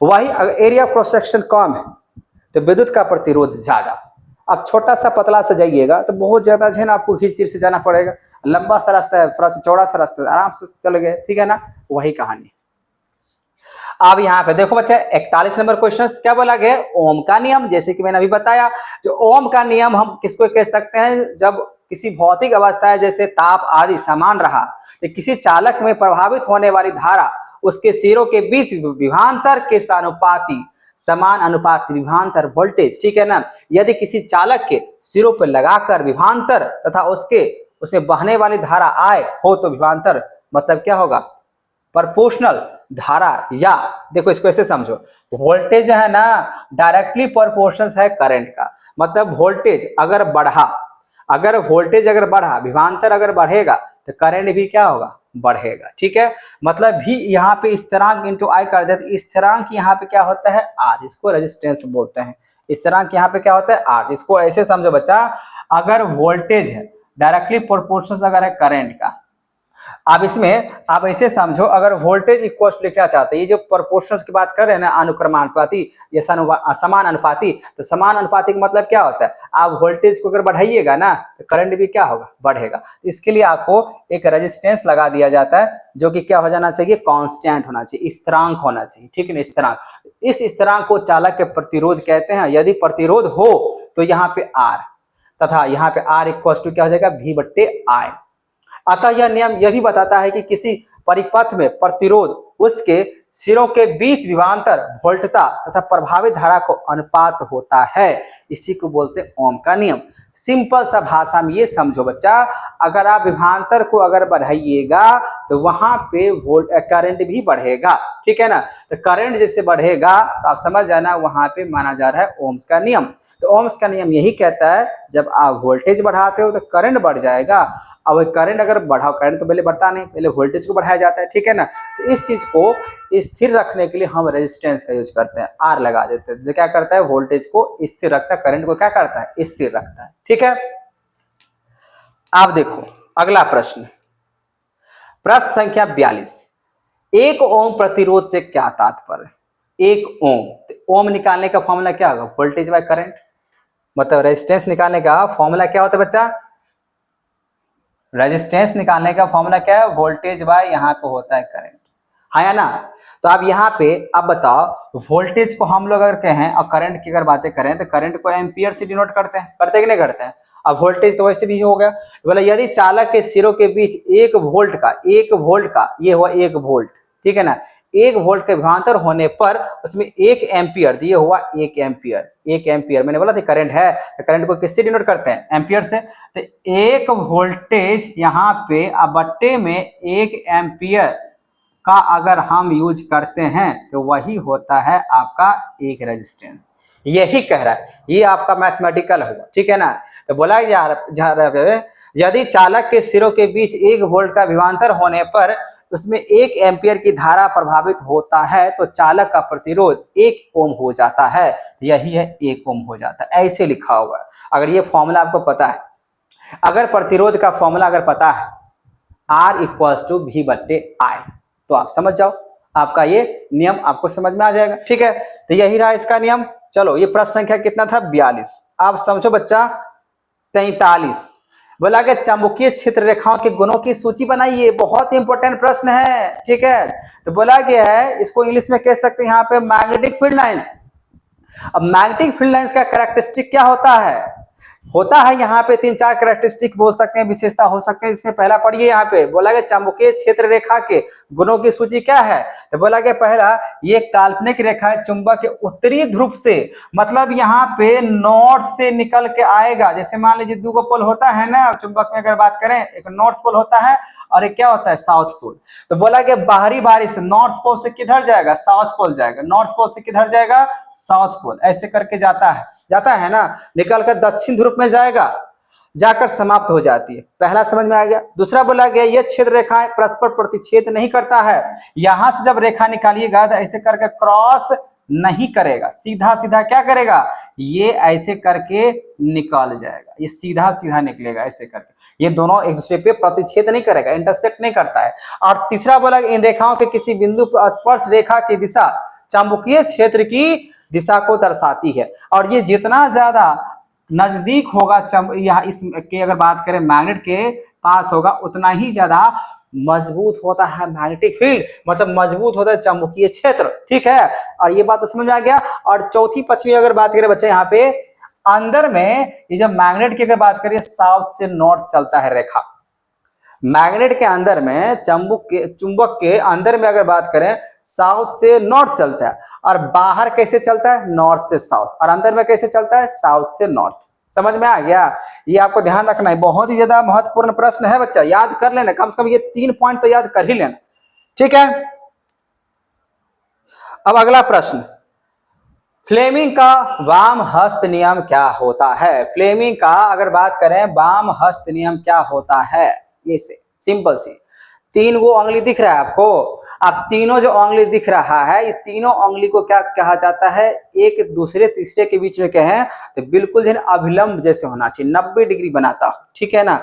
वही अगर एरिया क्रॉस सेक्शन कम है तो विद्युत का प्रतिरोध ज्यादा। आप छोटा सा पतला सा जाइएगा तो बहुत ज्यादा जो है ना आपको घीच तीर से जाना पड़ेगा, लंबा सा रास्ता है, थोड़ा सा चौड़ा सा रास्ता है, आराम से चले गए, ठीक है ना, वही कहानी। अब यहाँ पे देखो बच्चा 41 नंबर क्वेश्चन क्या बोला गया, ओम का नियम। जैसे कि मैंने अभी बताया, जो ओम का नियम हम किसको कह सकते हैं, जब किसी भौतिक अवस्था है जैसे ताप आदि समान रहा तो किसी चालक में प्रभावित होने वाली धारा उसके सिरों के बीच विभवांतर के समानुपाती, समान अनुपात विभवांतर वोल्टेज, ठीक है ना। यदि किसी चालक के सिरों पर लगाकर विभवांतर तथा उसे बहने वाली धारा आए हो तो विभवांतर मतलब क्या होगा, प्रोपोर्शनल धारा, या देखो इसको ऐसे समझो, वोल्टेज जो है ना डायरेक्टली प्रोपोर्शनल है करंट का। मतलब वोल्टेज अगर बढ़ा, अगर वोल्टेज अगर बढ़ा, विभवांतर अगर बढ़ेगा तो करंट भी क्या होगा, बढ़ेगा, ठीक है। मतलब भी यहाँ पे स्थिरांक इंटू आई कर दे तो स्थिरांक यहाँ पे क्या होता है, आर, इसको रेजिस्टेंस बोलते हैं। स्थिरांक यहाँ पे क्या होता है, आर। इसको ऐसे समझो बच्चा, अगर वोल्टेज है डायरेक्टली प्रोपोर्शनल अगर है करंट का, अब इसमें आप ऐसे समझो, अगर वोल्टेज इक्वल लिखना चाहते हैं, ये जो प्रोपोर्शनल की बात कर रहे हैं ना, अनुक्रमानुपाती या समान अनुपाती, तो समान अनुपाती का मतलब क्या होता है, आप वोल्टेज को अगर बढ़ाइएगा ना तो करंट भी क्या होगा, बढ़ेगा। इसके लिए आपको एक रेजिस्टेंस लगा दिया जाता है जो कि क्या हो जाना चाहिए, कांस्टेंट होना चाहिए, स्थिरांक होना चाहिए, ठीक है ना, स्थिरांक। इस स्थिरांक को चालक के प्रतिरोध कहते हैं। यदि प्रतिरोध हो तो यहाँ पे आर, तथा यहाँ पे आर इक्वल टू क्या हो जाएगा, V बट्टे आई। अतः यह नियम यह भी बताता है कि किसी परिपथ में प्रतिरोध उसके सिरों के बीच विभवांतर वोल्टता तथा प्रभावित धारा को अनुपात होता है। इसी को बोलते हैं ओम का नियम। सिंपल सा भाषा में ये समझो बच्चा, अगर आप विभवांतर को अगर बढ़ाइएगा तो वहां पे करंट भी बढ़ेगा, ठीक है ना। तो करंट जैसे बढ़ेगा तो आप समझ जाना वहां पे माना जा रहा है ओम्स का नियम। तो ओम्स का नियम यही कहता है, जब आप वोल्टेज बढ़ाते हो तो करंट बढ़ जाएगा। अब करंट अगर बढ़ाओ, करंट तो पहले बढ़ता नहीं, पहले वोल्टेज को बढ़ाया जाता है, ठीक है ना। तो इस चीज को स्थिर रखने के लिए हम रेजिस्टेंस का यूज करते हैं, आर लगा देते हैं, जो क्या करता है, वोल्टेज को स्थिर रखता है, करंट को क्या करता है, स्थिर रखता है, ठीक है। आप देखो अगला प्रश्न, प्रश्न संख्या 42, 1 ओम प्रतिरोध से क्या तात्पर्य। 1 ओम, ओम निकालने का फॉर्मूला क्या होगा, वोल्टेज बाय करंट। मतलब रेजिस्टेंस निकालने का फॉर्मूला क्या होता है बच्चा, रेजिस्टेंस निकालने का फॉर्मूला क्या है, वोल्टेज बाय यहाँ पे होता है करंट, हाँ या ना। तो अब यहाँ पे अब बताओ, वोल्टेज को हम लोग अगर कहें और करंट की अगर बातें करें तो करंट को एम्पियर से डिनोट करते हैं, करते कि नहीं करते हैं। अब वोल्टेज तो वैसे भी हो गया, बोला यदि चालक के सिरों के बीच 1 वोल्ट का ये हुआ 1 वोल्ट, ठीक है ना, 1 वोल्ट के विभवांतर होने पर उसमें 1 एम्पियर दिए हुआ, 1 एम्पियर, 1 एम्पियर मैंने बोला था करंट है, तो करंट को किससे डिनोट करते हैं, एम्पियर से। तो 1 वोल्टेज यहाँ पे अब बट्टे में 1 एम्पियर का अगर हम यूज करते हैं तो वही होता है आपका एक रेजिस्टेंस। यही कह रहा है, ये आपका मैथमेटिकल हुआ, ठीक है ना। तो बोला जा रहा है यदि चालक के सिरों के बीच 1 वोल्ट का विभवांतर होने पर उसमें 1 एम्पियर की धारा प्रभावित होता है तो चालक का प्रतिरोध 1 ओम हो जाता है। यही है 1 ओम हो जाता है, ऐसे लिखा हुआ है। अगर ये फॉर्मूला आपको पता है, अगर प्रतिरोध का फॉर्मूला अगर पता है, R इक्वल्स टू V बट्टे I, तो आप समझ जाओ, आपका ये नियम आपको समझ में आ जाएगा, ठीक है। तो यही रहा इसका नियम। चलो ये प्रश्न संख्या कितना था, 42। आप समझो बच्चा 43, बोला कि चुंबकीय क्षेत्र रेखाओं के गुणों की सूची बनाइए। बहुत ही इंपॉर्टेंट प्रश्न है, ठीक है। तो बोला गया है, इसको इंग्लिश में कह सकते हैं यहाँ पे मैग्नेटिक फील्ड लाइंस। अब मैग्नेटिक फील्ड लाइंस का कैरेक्टरिस्टिक क्या होता है यहाँ पे 3-4 कैरेक्टरिस्टिक बोल सकते हैं, विशेषता हो सकते हैं। इससे पहला पढ़िए, यहाँ पे बोला गया चुंबकीय क्षेत्र रेखा के गुणों की सूची क्या है। तो बोला गया पहला, ये काल्पनिक रेखा है चुंबक के उत्तरी ध्रुव से, मतलब यहाँ पे नॉर्थ से निकल के आएगा। जैसे मान लीजिए 2 पोल होता है ना चुंबक में, अगर बात करें, एक नॉर्थ पोल होता है और एक क्या होता है, साउथ पोल। तो बोला कि बाहरी बारिश नॉर्थ पोल से किधर जाएगा, साउथ पोल जाएगा, नॉर्थ पोल से किधर जाएगा, साउथ पोल, ऐसे करके जाता है ना, निकल कर दक्षिण ध्रुव में जाएगा, जाकर समाप्त हो जाती है। पहला समझ में आ गया। दूसरा बोला गया ये क्षेत्र रेखाएं परस्पर प्रतिच्छेद नहीं करता है। यहां से जब रेखा निकालिएगा तो ऐसे करके क्रॉस नहीं करेगा, सीधा सीधा क्या करेगा, ये ऐसे करके निकल जाएगा, ये सीधा सीधा निकलेगा ऐसे करके। ये दोनों एक दूसरे पे प्रतिच्छेद नहीं करेगा, इंटरसेक्ट नहीं करता है। और तीसरा बोला इन रेखाओं के किसी बिंदु पर स्पर्श रेखा की दिशा चुंबकीय क्षेत्र की दिशा को दर्शाती है। और ये जितना ज्यादा नजदीक होगा यहाँ इसके अगर बात करें मैग्नेट के पास होगा, उतना ही ज्यादा मजबूत होता है मैग्नेटिक फील्ड, मतलब मजबूत होता है चुंबकीय क्षेत्र। ठीक है, और ये बात तो समझ में आ गया। और चौथी पश्चिमी अगर बात करें बच्चे यहाँ पे अंदर में, ये जब मैग्नेट की अगर बात करें साउथ से नॉर्थ चलता है रेखा, मैग्नेट के अंदर में चुंबक के अंदर में अगर बात करें साउथ से नॉर्थ चलता है, और बाहर कैसे चलता है नॉर्थ से साउथ, और अंदर में कैसे चलता है साउथ से नॉर्थ। समझ में आ गया? ये आपको ध्यान रखना है, बहुत ही ज्यादा महत्वपूर्ण प्रश्न है बच्चा, याद कर लेना, कम से कम ये 3 पॉइंट तो याद कर ही लेना। ठीक है, अब अगला प्रश्न, फ्लेमिंग का वाम हस्त नियम क्या होता है? फ्लेमिंग का अगर बात करें वाम हस्त नियम क्या होता है, ये से सिंपल सी 3 वो उंगली दिख रहा है आपको, आप तीनों जो उंगली दिख रहा है, ये तीनों उंगली को क्या कहा जाता है? एक दूसरे तीसरे के बीच में कहें तो बिल्कुल जो अभिलंब जैसे होना चाहिए, 90 डिग्री बनाता हो। ठीक है ना,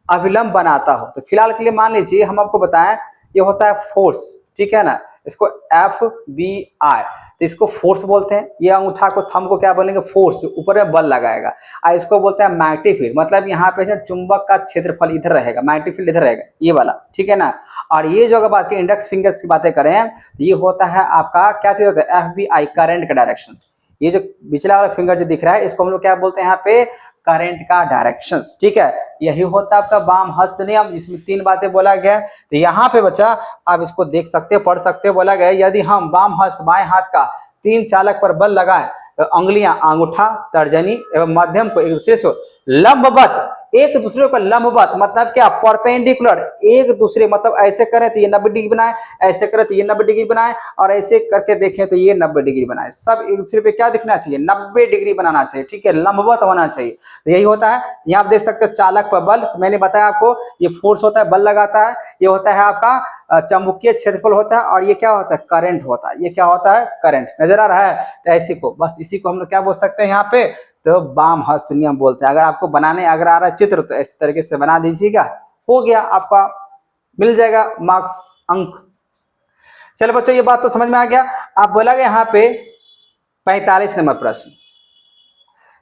अभिलंब बनाता हो। तो फिलहाल के लिए मान लीजिए हम आपको बताएं, ये होता है फोर्स। ठीक है ना, इसको FBI, तो इसको फोर्स बोलते हैं। ये अंगूठा को, थंब को क्या बोलेंगे? फोर्स, जो ऊपर में बल लगाएगा। इसको बोलते हैं मैग्नेटिक फील्ड, मतलब यहाँ पे चुंबक का क्षेत्रफल इधर रहेगा, मैग्नेटिक फील्ड इधर रहेगा, ये वाला। ठीक है ना, और ये जो अगर बात की इंडेक्स फिंगर्स की बातें करें, तो ये होता है आपका क्या चीज होता है? FBI, करंट का डायरेक्शन। ये जो पिछला वाला फिंगर जो दिख रहा है, इसको हम लोग क्या बोलते हैं यहाँ पे? करंट का डायरेक्शंस। ठीक है, यही होता है आपका वाम हस्त नियम, जिसमें 3 बातें बोला गया। तो यहाँ पे बच्चा आप इसको देख सकते हो, पढ़ सकते हो। बोला गया यदि हम वाम हस्त बाएं हाथ का 3 चालक पर बल लगाएं तो अंगुलियां, अंगूठा, तर्जनी एवं मध्यम को एक दूसरे से लंबवत, एक दूसरे को लंबवत मतलब क्या? परपेंडिकुलर, एक दूसरे, मतलब ऐसे करें तो ये 90 डिग्री बनाए, ऐसे करें तो ये 90 डिग्री बनाए, और ऐसे करके देखें तो ये 90 डिग्री बनाए। सब एक दूसरे पे क्या दिखना चाहिए? 90 डिग्री बनाना चाहिए। ठीक है, लंबवत होना चाहिए। तो यही होता है। यहाँ आप देख सकते हो चालक पर बल, मैंने बताया आपको, ये फोर्स होता है, बल लगाता है। ये होता है आपका चुंबकीय क्षेत्रफल होता है, और ये क्या होता है? करंट होता है। ये क्या होता है? करंट। नजर आ रहा है? तो ऐसे को, बस इसी को हम लोग क्या बोल सकते हैं यहाँ पे? तो वाम हस्त नियम बोलते हैं। अगर आपको बनाने अगर आ रहा है चित्र, तो इस तरीके से बना दीजिएगा, हो गया, आपका मिल जाएगा मार्क्स, अंक। चलो बच्चों, ये बात तो समझ में आ गया। आप बोला गया यहाँ पे 45 नंबर प्रश्न,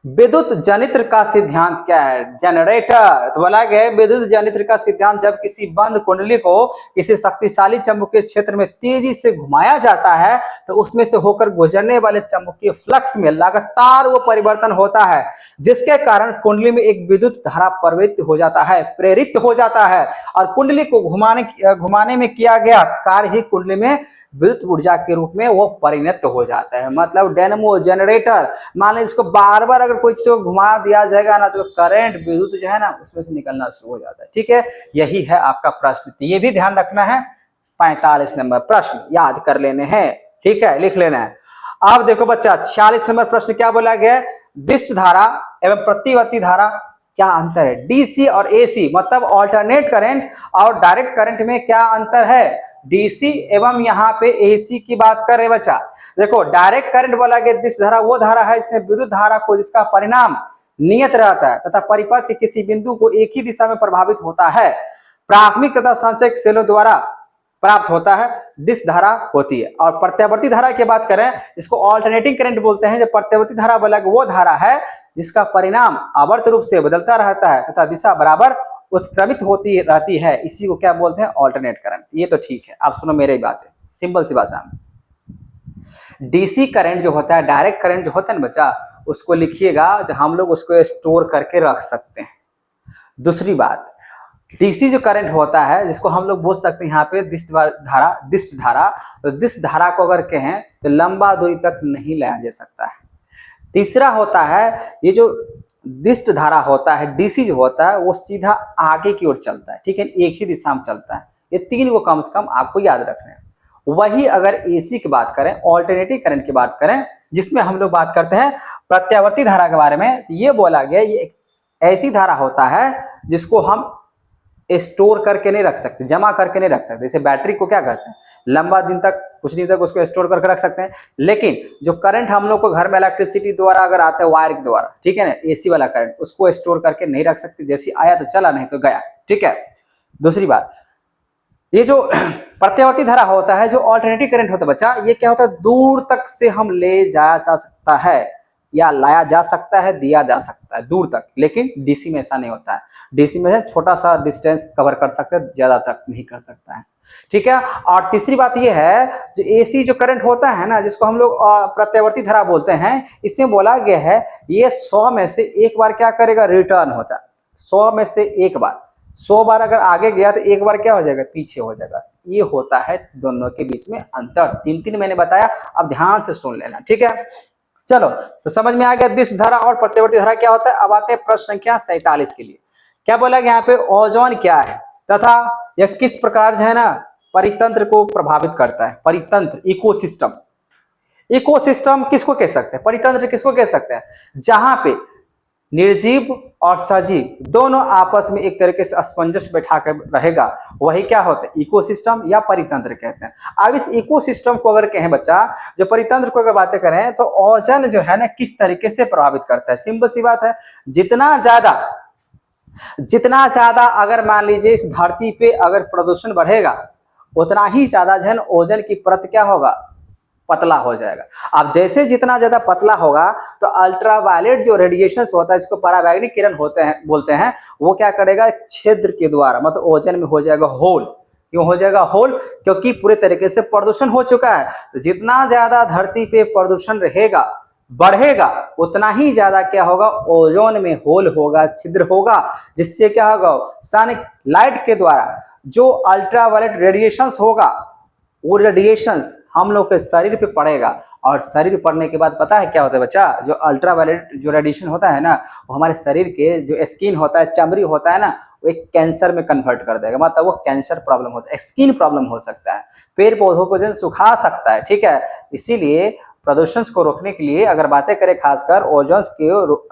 विद्युत जनित्र का सिद्धांत क्या है? जनरेटर। तो बोला गया विद्युत जनित्र का सिद्धांत, जब किसी बंद कुंडली को किसी शक्तिशाली चुंबकीय क्षेत्र में तेजी से घुमाया जाता है, तो उसमें से होकर गुजरने वाले चुंबकीय फ्लक्स में लगातार वो परिवर्तन होता है, जिसके कारण कुंडली में एक विद्युत धारा प्रवृत्त हो जाता है, प्रेरित हो जाता है, और कुंडली को घुमाने में किया गया कार्य ही कुंडली में विद्युत ऊर्जा के रूप में वो परिणत हो जाता है। मतलब डायनेमो, जनरेटर, मान लीजिए इसको बार बार अगर कोई चीज को घुमा दिया जाएगा ना, तो करंट, विद्युत जो है ना, उसमें से निकलना शुरू हो जाता है। ठीक है, यही है आपका प्रश्न। ये भी ध्यान रखना है, 45 नंबर प्रश्न याद कर लेने हैं। ठीक है, लिख लेना है। अब देखो बच्चा, 46 नंबर प्रश्न क्या बोला गया? विशिष्ट धारा एवं प्रतिवर्ती धारा क्या अंतर है? डीसी और एसी, मतलब ऑल्टरनेट करंट और डायरेक्ट करंट में क्या अंतर है? डीसी एवं यहाँ पे एसी की बात कर रहे बच्चा। देखो, डायरेक्ट करंट बोला गया विशिष्ट धारा वो धारा है जिसमें विद्युत धारा को जिसका परिणाम नियत रहता है तथा परिपथ के किसी बिंदु को एक ही दिशा में प्रभावित होता है, प्राथमिक तथा संचयक सेलों द्वारा प्राप्त होता है, डिस्क धारा होती है। और प्रत्यावर्ती धारा की बात करें, इसको ऑल्टरनेटिंग करंट बोलते हैं। जब प्रत्यावर्ती धारा बोला वो धारा है जिसका परिणाम आवर्त रूप से बदलता रहता है तथा दिशा बराबर उत्क्रमित होती रहती है, इसी को क्या बोलते हैं? Alternate current. ये तो ठीक है, आप सुनो मेरी बात है, सिंपल सी भाषा में। डीसी करंट जो होता है, डायरेक्ट करंट जो होता है ना बच्चा, उसको लिखिएगा, हम लोग उसको स्टोर करके रख सकते हैं। दूसरी बात, डीसी जो करंट होता है, जिसको हम लोग बोल सकते हैं यहाँ पे दिष्ट धारा, तो दिष्ट धारा को अगर कहें तो लंबा दूरी तक नहीं लाया जा सकता है। तीसरा होता है, ये जो दिष्ट धारा होता है, डीसी जो होता है, वो सीधा आगे की ओर चलता है। ठीक है, एक ही दिशा में चलता है। ये 3 को कम से कम आपको याद रखना है। वही अगर एसी की बात करें, ऑल्टरनेटिव करंट की बात करें, जिसमें हम लोग बात करते हैं प्रत्यावर्ती धारा के बारे में, तो ये बोला गया ये एक ऐसी धारा होता है जिसको हम स्टोर करके नहीं रख सकते, जमा करके नहीं रख सकते। जैसे बैटरी को क्या करते हैं, लंबा दिन तक, कुछ दिन तक उसको स्टोर करके रख सकते हैं, लेकिन जो करंट हम लोग को घर में इलेक्ट्रिसिटी द्वारा अगर आता है, वायर के द्वारा, ठीक है ना, एसी वाला करंट, उसको स्टोर करके नहीं रख सकते। जैसे आया तो चला, नहीं तो गया। ठीक है, दूसरी बात, ये जो प्रत्यावर्ती धारा होता है, जो ऑल्टरनेटिव करंट होता है बच्चा, ये क्या होता है? दूर तक से हम ले जा सकता है, या लाया जा सकता है, दिया जा सकता है दूर तक, लेकिन डीसी में ऐसा नहीं होता है। डीसी में है छोटा सा डिस्टेंस कवर कर सकते हैं, ज्यादा तक नहीं कर सकता है, ठीक है। और तीसरी बात ये है, जो एसी जो करंट होता है ना, जिसको हम लोग प्रत्यावर्ती धारा बोलते हैं, इसमें बोला गया है ये 100 में से एक बार क्या करेगा, रिटर्न होता है। 100 में से एक बार, 100 बार अगर आगे गया तो एक बार क्या हो जाएगा, पीछे हो जाएगा। ये होता है दोनों के बीच में अंतर। तीन तीन मैंने बताया, अब ध्यान से सुन लेना, ठीक है। चलो, तो समझ में आ गया दिश धारा और प्रत्यावर्ती धारा क्या होता है। अब आते हैं प्रश्न संख्या 47 के लिए। क्या बोला गया यहाँ पे, ओजोन क्या है तथा यह किस प्रकार जो है ना परितंत्र को प्रभावित करता है। परितंत्र, इकोसिस्टम। इकोसिस्टम किसको कह सकते हैं, परितंत्र किसको कह सकते हैं, जहां पे निर्जीव और सजीव दोनों आपस में एक तरीके से असमंजस बैठा कर रहेगा, वही क्या होता है, इकोसिस्टम या परितंत्र कहते हैं। अब इस इकोसिस्टम को अगर कहें बच्चा, जो परितंत्र को अगर बातें करें, तो ओजोन जो है ना किस तरीके से प्रभावित करता है। सिंपल सी बात है, जितना ज्यादा अगर मान लीजिए इस धरती पे अगर प्रदूषण बढ़ेगा, उतना ही ज्यादा जन ओजोन की परत क्या होगा, पतला हो जाएगा। अब जैसे जितना ज्यादा पतला होगा, तो अल्ट्रावायलेट जो रेडिएशन होता है, इसको पराबैंगनी किरण होते हैं बोलते हैं, वो क्या करेगा, छिद्र के द्वारा, मतलब ओजोन में हो जाएगा होल। क्यों हो जाएगा होल, क्योंकि पूरे तरीके से प्रदूषण हो चुका है। तो जितना ज्यादा धरती पे प्रदूषण रहेगा, बढ़ेगा, उतना ही ज्यादा क्या होगा, ओजोन में होल होगा, छिद्र होगा, जिससे क्या होगा, सन लाइट के द्वारा जो अल्ट्रावायलेट रेडिएशंस होगा, वो रेडिएशंस हम लोग के शरीर पे पड़ेगा। और शरीर पड़ने के बाद पता है क्या होता है बच्चा, जो अल्ट्रावायलेट जो रेडिएशन होता है ना, वो हमारे शरीर के जो स्किन होता है, चमड़ी होता है ना, वो एक कैंसर में कन्वर्ट कर देगा। मतलब वो कैंसर प्रॉब्लम हो सकता है, स्किन प्रॉब्लम हो सकता है, पेड़ पौधों को जो सुखा सकता है, ठीक है। इसीलिए प्रदूषण को रोकने के लिए अगर बातें करें, खासकर ओजोन के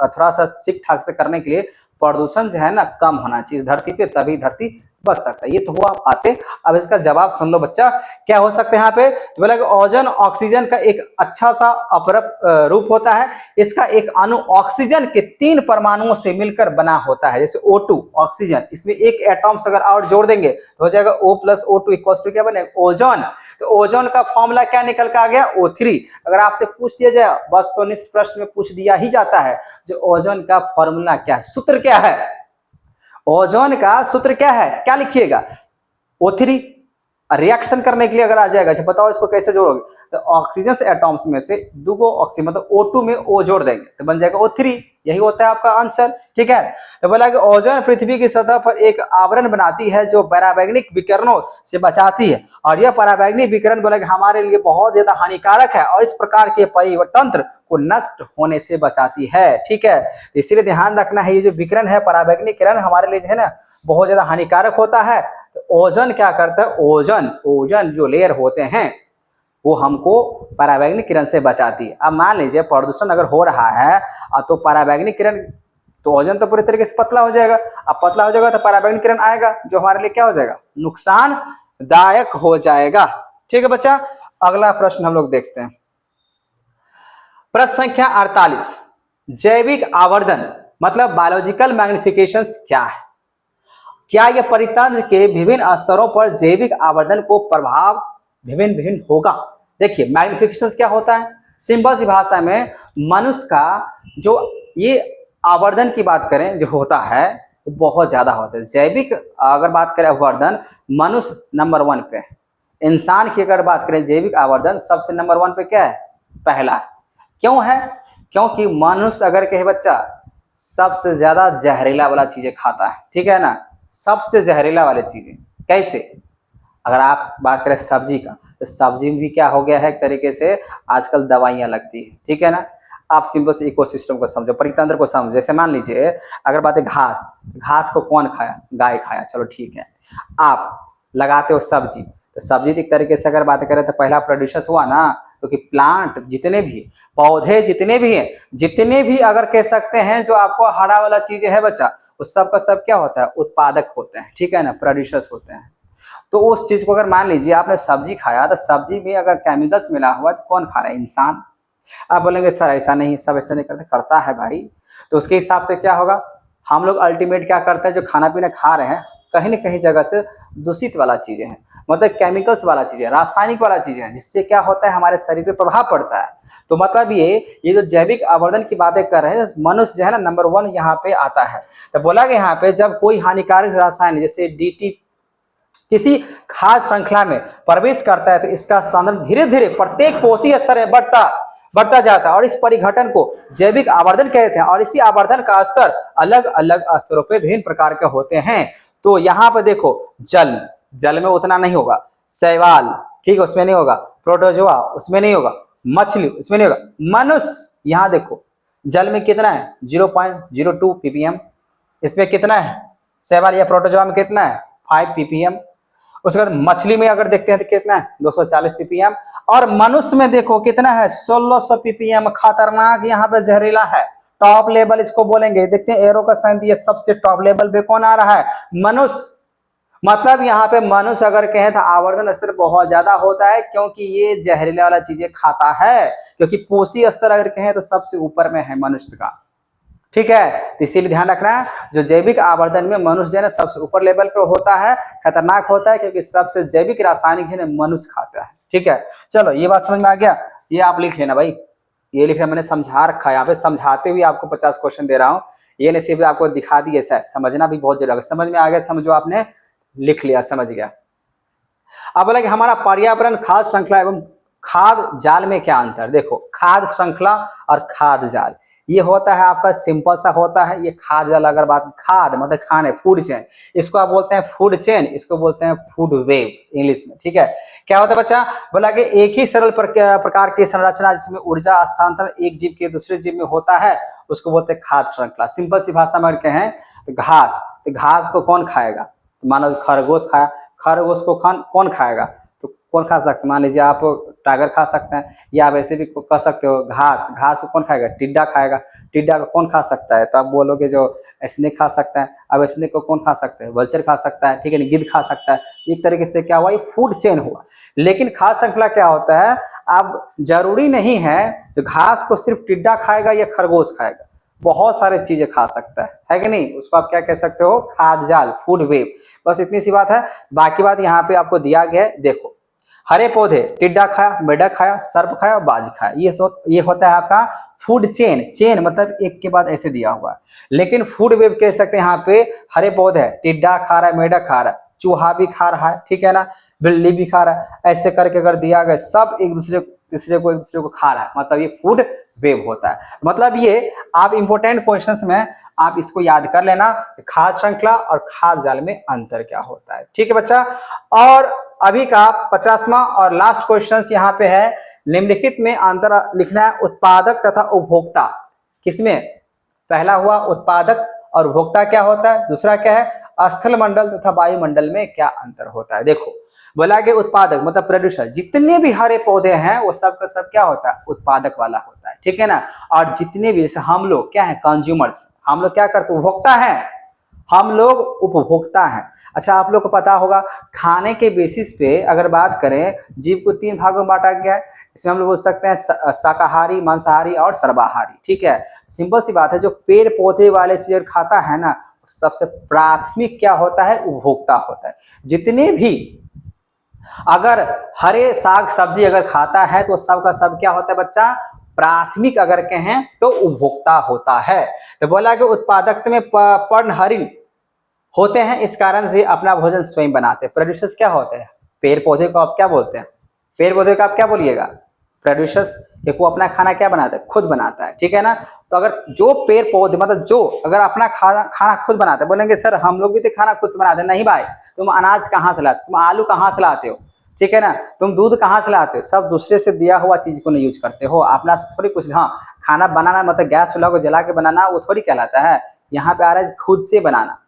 थोड़ा सा ठीक ठाक से करने के लिए, प्रदूषण जो है ना कम होना चाहिए धरती पे, तभी धरती बच सकता है। ये तो हुआ बातें। अब इसका जवाब सुन लो बच्चा, क्या हो सकता है यहाँ पे, तो बोला कि ओजोन ऑक्सीजन का एक अच्छा सा अपरप रूप होता है। इसका एक अणु ऑक्सीजन के 3 परमाणुओं से मिलकर बना होता है। जैसे O2 ऑक्सीजन, इसमें एक एटॉम्स अगर और जोड़ देंगे तो हो जाएगा O + O2 = क्या बनेगा, ओजोन। तो ओजोन का फॉर्मूला क्या निकल के आ गया, O3। अगर आपसे पूछ दिया जाए, बस तो निष्ठ प्रश्न में पूछ दिया ही जाता है, जो ओजोन का फॉर्मूला क्या है, सूत्र क्या है, ओजोन का सूत्र क्या है, क्या लिखिएगा, O3। रिएक्शन करने के लिए अगर आ जाएगा, अच्छा बताओ इसको कैसे जोड़ोगे, तो ऑक्सीजन से एटॉम्स में से 2 ऑक्सीजन मतलब O2 में O जोड़ देंगे तो बन जाएगा O3। यही होता है आपका आंसर, ठीक है। तो बोला कि ओजोन पृथ्वी की सतह पर एक आवरण बनाती है जो पराबैंगनी विकिरणों से बचाती है, और यह पराबैंगनी विकिरण बोला कि हमारे लिए बहुत ज्यादा हानिकारक है, और इस प्रकार के परितंत्र को नष्ट होने से बचाती है, ठीक है। इसीलिए ध्यान रखना है, ये जो विकिरण है, पराबैंगनी किरण हमारे लिए जो है ना बहुत ज्यादा हानिकारक होता है। तो ओजोन क्या करता है, ओजोन जो लेयर होते हैं, वो हमको पराबैंगनी किरण से बचाती है। अब मान लीजिए प्रदूषण अगर हो रहा है, तो पराबैंगनी किरण, तो ओजोन तो पूरी तरीके से पतला हो जाएगा। अब पतला हो जाएगा तो पराबैंगनी किरण आएगा, जो हमारे लिए क्या हो जाएगा, नुकसानदायक हो जाएगा, ठीक है बच्चा। अगला प्रश्न हम लोग देखते हैं, प्रश्न संख्या 48। जैविक आवर्धन मतलब बायोलॉजिकल मैग्निफिकेशन क्या है। क्या यह परितंत्र के विभिन्न स्तरों पर जैविक आवर्धन को प्रभाव भिन्न भिन्न होगा। देखिए मैग्निफिकेशन क्या होता है, सिंपल सी भाषा में मनुष्य का जो ये आवर्धन की बात करें जो होता है वो बहुत ज्यादा होता है। जैविक अगर बात करें आवर्धन, मनुष्य नंबर 1 पे, इंसान की अगर बात करें जैविक आवर्धन सबसे नंबर 1 पे क्या है, पहला है। क्यों है, क्योंकि मनुष्य अगर कहे बच्चा सबसे ज्यादा जहरीला वाला चीजें खाता है, ठीक है ना, सबसे जहरीला वाली चीजें। कैसे, अगर आप बात करें सब्जी का, तो सब्जी में भी क्या हो गया है एक तरीके से आजकल दवाइयां लगती है, ठीक है ना। आप सिंपल से इकोसिस्टम को समझो, परितंत्र को समझो। जैसे मान लीजिए अगर बात है घास, घास को कौन खाया, गाय खाया, चलो ठीक है। आप लगाते हो सब्जी, तो सब्जी एक तरीके से अगर बात करें तो पहला प्रोड्यूसर्स हुआ ना, क्योंकि प्लांट जितने भी, पौधे जितने भी हैं, जितने भी अगर कह सकते हैं जो आपको हरा वाला चीजें है बच्चा, वो सब का सब क्या होता है, उत्पादक होते हैं, ठीक है ना, प्रोड्यूसर्स होते हैं। तो उस चीज को अगर मान लीजिए आपने सब्जी खाया, तो सब्जी में अगर केमिकल्स मिला हुआ तो कौन खा रहा है, इंसान। आप बोलेंगे सर ऐसा नहीं, सब ऐसा नहीं करते, करता है भाई। तो उसके हिसाब से क्या होगा, हम लोग अल्टीमेट क्या करते हैं, जो खाना पीना खा रहे हैं कहीं न कहीं जगह से दूषित वाला चीजें हैं, मतलब केमिकल्स वाला चीजें, रासायनिक वाला चीजें हैं, जिससे क्या होता है हमारे शरीर पे प्रभाव पड़ता है। तो मतलब ये जो जैविक आवर्धन की बातें कर रहे हैं, मनुष्य जो है ना नंबर 1 यहाँ पे आता है। तो बोला गया यहाँ पे जब कोई हानिकारक रसायन जैसे डीटी किसी खाद्य श्रृंखला में प्रवेश करता है तो इसका सांद्रण धीरे धीरे प्रत्येक कोशीय स्तर में बढ़ता जाता है और इस परिघटन को जैविक आवर्धन कहते हैं। और इसी आवर्धन का स्तर अलग अलग स्तरों पे विभिन्न प्रकार के होते हैं। तो यहाँ पे देखो जल में उतना नहीं होगा, शैवाल ठीक है उसमें नहीं होगा, प्रोटोजोआ उसमें नहीं होगा, मछली उसमें नहीं होगा, मनुष्य यहाँ देखो जल में कितना है 0.02 ppm, इसमें कितना है शैवाल या प्रोटोजोआ में कितना है 5 ppm। उसके बाद मछली में अगर देखते हैं तो कितना है 240 ppm और मनुष्य में देखो कितना है 1600 ppm। खतरनाक यहाँ पे जहरीला है, टॉप लेवल इसको बोलेंगे। देखते हैं एरो का साइन दिया, सबसे टॉप लेवल पे कौन आ रहा है मनुष्य। मतलब यहाँ पे मनुष्य अगर कहें तो आवर्धन स्तर बहुत ज्यादा होता है क्योंकि ये जहरीला वाला चीजें खाता है। क्योंकि पोषी स्तर अगर कहें तो सबसे ऊपर में है मनुष्य का, ठीक है। तो इसीलिए ध्यान रखना है जो जैविक आवर्धन में मनुष्य जो है सबसे ऊपर लेवल पे होता है, खतरनाक होता है क्योंकि सबसे जैविक रासायनिक है मनुष्य खाता है, ठीक है। चलो ये बात समझ में आ गया, ये आप लिख लेना भाई, ये लिखना मैंने समझा रखा है यहाँ पे, समझाते हुए आपको 50 क्वेश्चन दे रहा हूँ, ये नहीं सिर्फ आपको दिखा दिए, ऐसा समझना भी बहुत जरूरी है। समझ में आ गया, समझो आपने लिख लिया, समझ गया। अब बोला कि हमारा पर्यावरण खाद्य श्रृंखला एवं खाद्य जाल में क्या अंतर। देखो खाद्य श्रृंखला और खाद्य जाल ये होता है आपका सिंपल सा होता है। ये खाद्य जाल अगर बात खाद्य मतलब खाने फूड चेन, इसको आप बोलते हैं फूड चेन, इसको बोलते हैं फूड वेव इंग्लिश में, ठीक है। क्या होता है बच्चा, बोला कि एक ही सरल प्रकार की संरचना जिसमें ऊर्जा हस्तांतरण एक जीव के दूसरे जीव में होता है उसको बोलते हैं खाद्य श्रृंखला। सिंपल सी भाषा में कहें तो घास, तो घास को कौन खाएगा, तो मानो खरगोश खाया, खरगोश को कौन खाएगा, तो कौन खा सकते हैं, मान लीजिए आप टाइगर खा सकते हैं, या आप ऐसे भी कह सकते हो घास, घास को कौन खाएगा, टिड्डा खाएगा, टिड्डा को कौन खा सकता है, तो आप बोलोगे जो स्नेक खा सकता है। अब स्नेक को कौन खा सकते हैं, वल्चर खा सकता है, ठीक है, गिद्ध खा सकता है। एक तरीके से क्या हुआ, ये फूड चेन हुआ। लेकिन खाद्य श्रृंखला क्या होता है, अब जरूरी नहीं है तो घास को सिर्फ टिड्डा खाएगा या खरगोश खाएगा, बहुत सारे चीजें खा सकता है कि नहीं, उसको आप क्या कह सकते हो, खाद्य जाल, फूड वेव। बस इतनी सी बात है, बाकी बात यहाँ पे आपको दिया गया है। देखो हरे पौधे, टिड्डा खाया, मेढक खाया, सर्प खाया, बाज खाया, ये होता है आपका फूड चेन। चेन मतलब एक के बाद ऐसे दिया हुआ है। लेकिन फूड वेव कह सकते हैं, यहाँ पे हरे पौधे, टिड्डा खा रहा है, मेढक खा रहा है, चूहा भी खा रहा है, ठीक है ना, बिल्ली भी खा रहा है, ऐसे करके अगर दिया गया सब एक दूसरे को खा रहा है, मतलब ये फूड वेव होता है। मतलब ये आप इंपोर्टेंट क्वेश्चंस में आप इसको याद कर लेना, खाद्य श्रृंखला और खाद्य जाल में अंतर क्या होता है, ठीक है बच्चा। और अभी का 50वां और लास्ट क्वेश्चन यहाँ पे है, निम्नलिखित में अंतर लिखना है उत्पादक तथा उपभोक्ता। किसमें, पहला हुआ उत्पादक और उपभोक्ता क्या होता है, दूसरा क्या है स्थल मंडल तथा वायुमंडल में क्या अंतर होता है। देखो बोला कि उत्पादक मतलब प्रोड्यूसर, जितने भी हरे पौधे हैं वो सब का सब क्या होता है, उत्पादक वाला होता है, ठीक है ना। और जितने भी जैसे हम लोग क्या है, कंज्यूमर्स, हम लोग क्या करते हैं, उपभोक्ता हैं, हम लोग उपभोक्ता हैं। अच्छा आप लोग को पता होगा खाने के बेसिस पे अगर बात करें, जीव को 3 भागों में बांटा गया है। इसमें हम लोग बोल सकते हैं शाकाहारी, मांसाहारी और सर्वाहारी, ठीक है। सिंपल सी बात है, जो पेड़ पौधे वाले चीज खाता है ना, सबसे प्राथमिक क्या होता है, उपभोक्ता होता है। जितने भी अगर हरे साग सब्जी अगर खाता है तो सब का सब क्या होता है बच्चा, प्राथमिक अगर कहें तो उपभोक्ता होता है। तो बोला कि उत्पादक में पर्णहरिण होते हैं, इस कारण से अपना भोजन स्वयं बनाते हैं। प्रोड्यूसर्स क्या होते हैं, पेड़ पौधे को आप क्या बोलते हैं, पेड़ पौधे का आप क्या बोलिएगा, प्रोड्यूसर्स, वो अपना खाना क्या बनाता है, खुद बनाता है, ठीक है ना। तो अगर जो पेड़ पौधे मतलब जो अगर अपना खाना खुद बनाते हैं, बोलेंगे सर हम लोग भी तो खाना खुद से बनाते हैं, नहीं भाई, तुम अनाज कहाँ से लाते हो, तुम आलू कहाँ से लाते हो, ठीक है ना, तुम दूध कहाँ से लाते हो, सब दूसरे से दिया हुआ चीज को नहीं यूज करते हो, अपना से थोड़ी कुछ। हाँ खाना बनाना मतलब गैस चूल्हा को जला के बनाना, वो थोड़ी कहलाता है। यहाँ पे आ रहा है खुद से बनाना।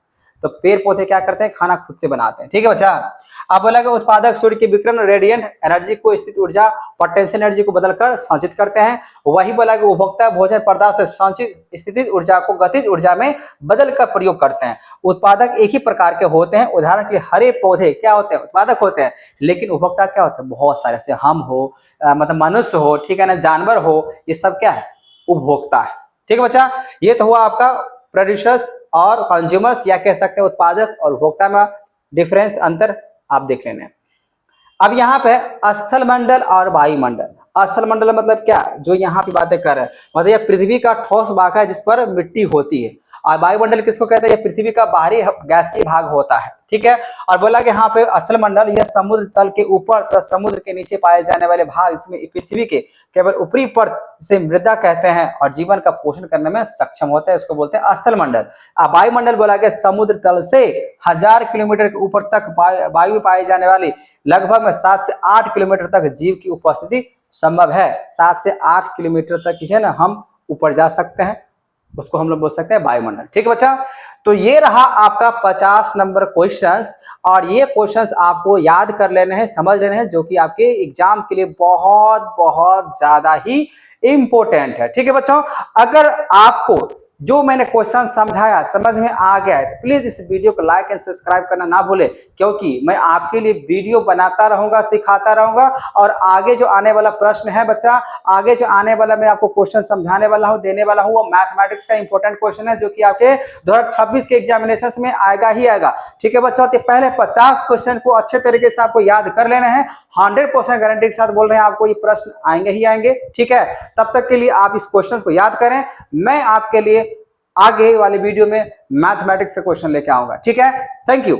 तो पेड़ पौधे क्या करते हैं, खाना खुद से बनाते हैं, ठीक है बच्चा। अब बोला कि उत्पादक सूर्य के विकिरण रेडिएंट एनर्जी को स्थित ऊर्जा पोटेंशियल एनर्जी को बदलकर संचित करते हैं। वही बोला कि उपभोक्ता भोजन पदार्थ से संचित स्थितिज ऊर्जा को गतिज ऊर्जा में बदलकर प्रयोग करते हैं। उत्पादक एक ही प्रकार के होते हैं, उदाहरण के लिए हरे पौधे क्या होते हैं, उत्पादक होते हैं, लेकिन उपभोक्ता क्या होते हैं, बहुत सारे, जैसे हम हो मतलब मनुष्य हो, ठीक है ना, जानवर हो, ये सब क्या है, उपभोक्ता है, ठीक है बच्चा। ये तो हुआ आपका प्रोड्यूसर्स और कंज्यूमर्स, या कह सकते हैं उत्पादक और उपभोक्ता में डिफरेंस, अंतर आप देख लेना है। अब यहाँ पे स्थल मंडल और वायुमंडल। स्थल मंडल मतलब क्या, जो यहाँ पे बातें कर रहे हैं, मतलब यह पृथ्वी का ठोस भाग है जिस पर मिट्टी होती है। और वायुमंडल किसको कहते हैं, यह पृथ्वी का बाहरी गैसीय भाग होता है, ठीक है। और बोला कि यहाँ पे स्थल मंडल यह समुद्र तल के ऊपर तथा समुद्र के नीचे पाए जाने वाले भाग, इसमें पृथ्वी के केवल ऊपरी परत से मृदा कहते हैं और जीवन का पोषण करने में सक्षम होता है, इसको बोलते हैं स्थल मंडल। वायुमंडल बोला गया समुद्र तल से 1000 किलोमीटर के ऊपर तक वायु में पाई जाने वाली लगभग में 7 से 8 किलोमीटर तक जीव की उपस्थिति संभव है। 7 से 8 किलोमीटर तक जो है ना हम ऊपर जा सकते हैं, उसको हम लोग बोल सकते हैं वायुमंडल, ठीक है बच्चा। तो ये रहा आपका 50 नंबर क्वेश्चंस, और ये क्वेश्चंस आपको याद कर लेने हैं, समझ लेने हैं, जो कि आपके एग्जाम के लिए बहुत बहुत ज्यादा ही इंपॉर्टेंट है, ठीक है बच्चों। अगर आपको जो मैंने क्वेश्चन समझाया समझ में आ गया है तो प्लीज इस वीडियो को लाइक एंड सब्सक्राइब करना ना भूले, क्योंकि मैं आपके लिए वीडियो बनाता रहूंगा, सिखाता रहूंगा। और आगे जो आने वाला प्रश्न है बच्चा, आगे जो आने वाला मैं आपको क्वेश्चन समझाने वाला हूं, देने वाला हूं, वो मैथमेटिक्स का इंपॉर्टेंट क्वेश्चन है, जो कि आपके 2026 के एग्जामिनेशन में आएगा ही आएगा, ठीक है बच्चों। तो पहले 50 क्वेश्चन को अच्छे तरीके से आपको याद कर लेना है। 100% गारंटी के साथ बोल रहे हैं, आपको ये प्रश्न आएंगे ही आएंगे, ठीक है। तब तक के लिए आप इस क्वेश्चन को याद करें, मैं आपके लिए आगे वाले वीडियो में मैथमेटिक्स से क्वेश्चन लेके आऊंगा, ठीक है। Thank you.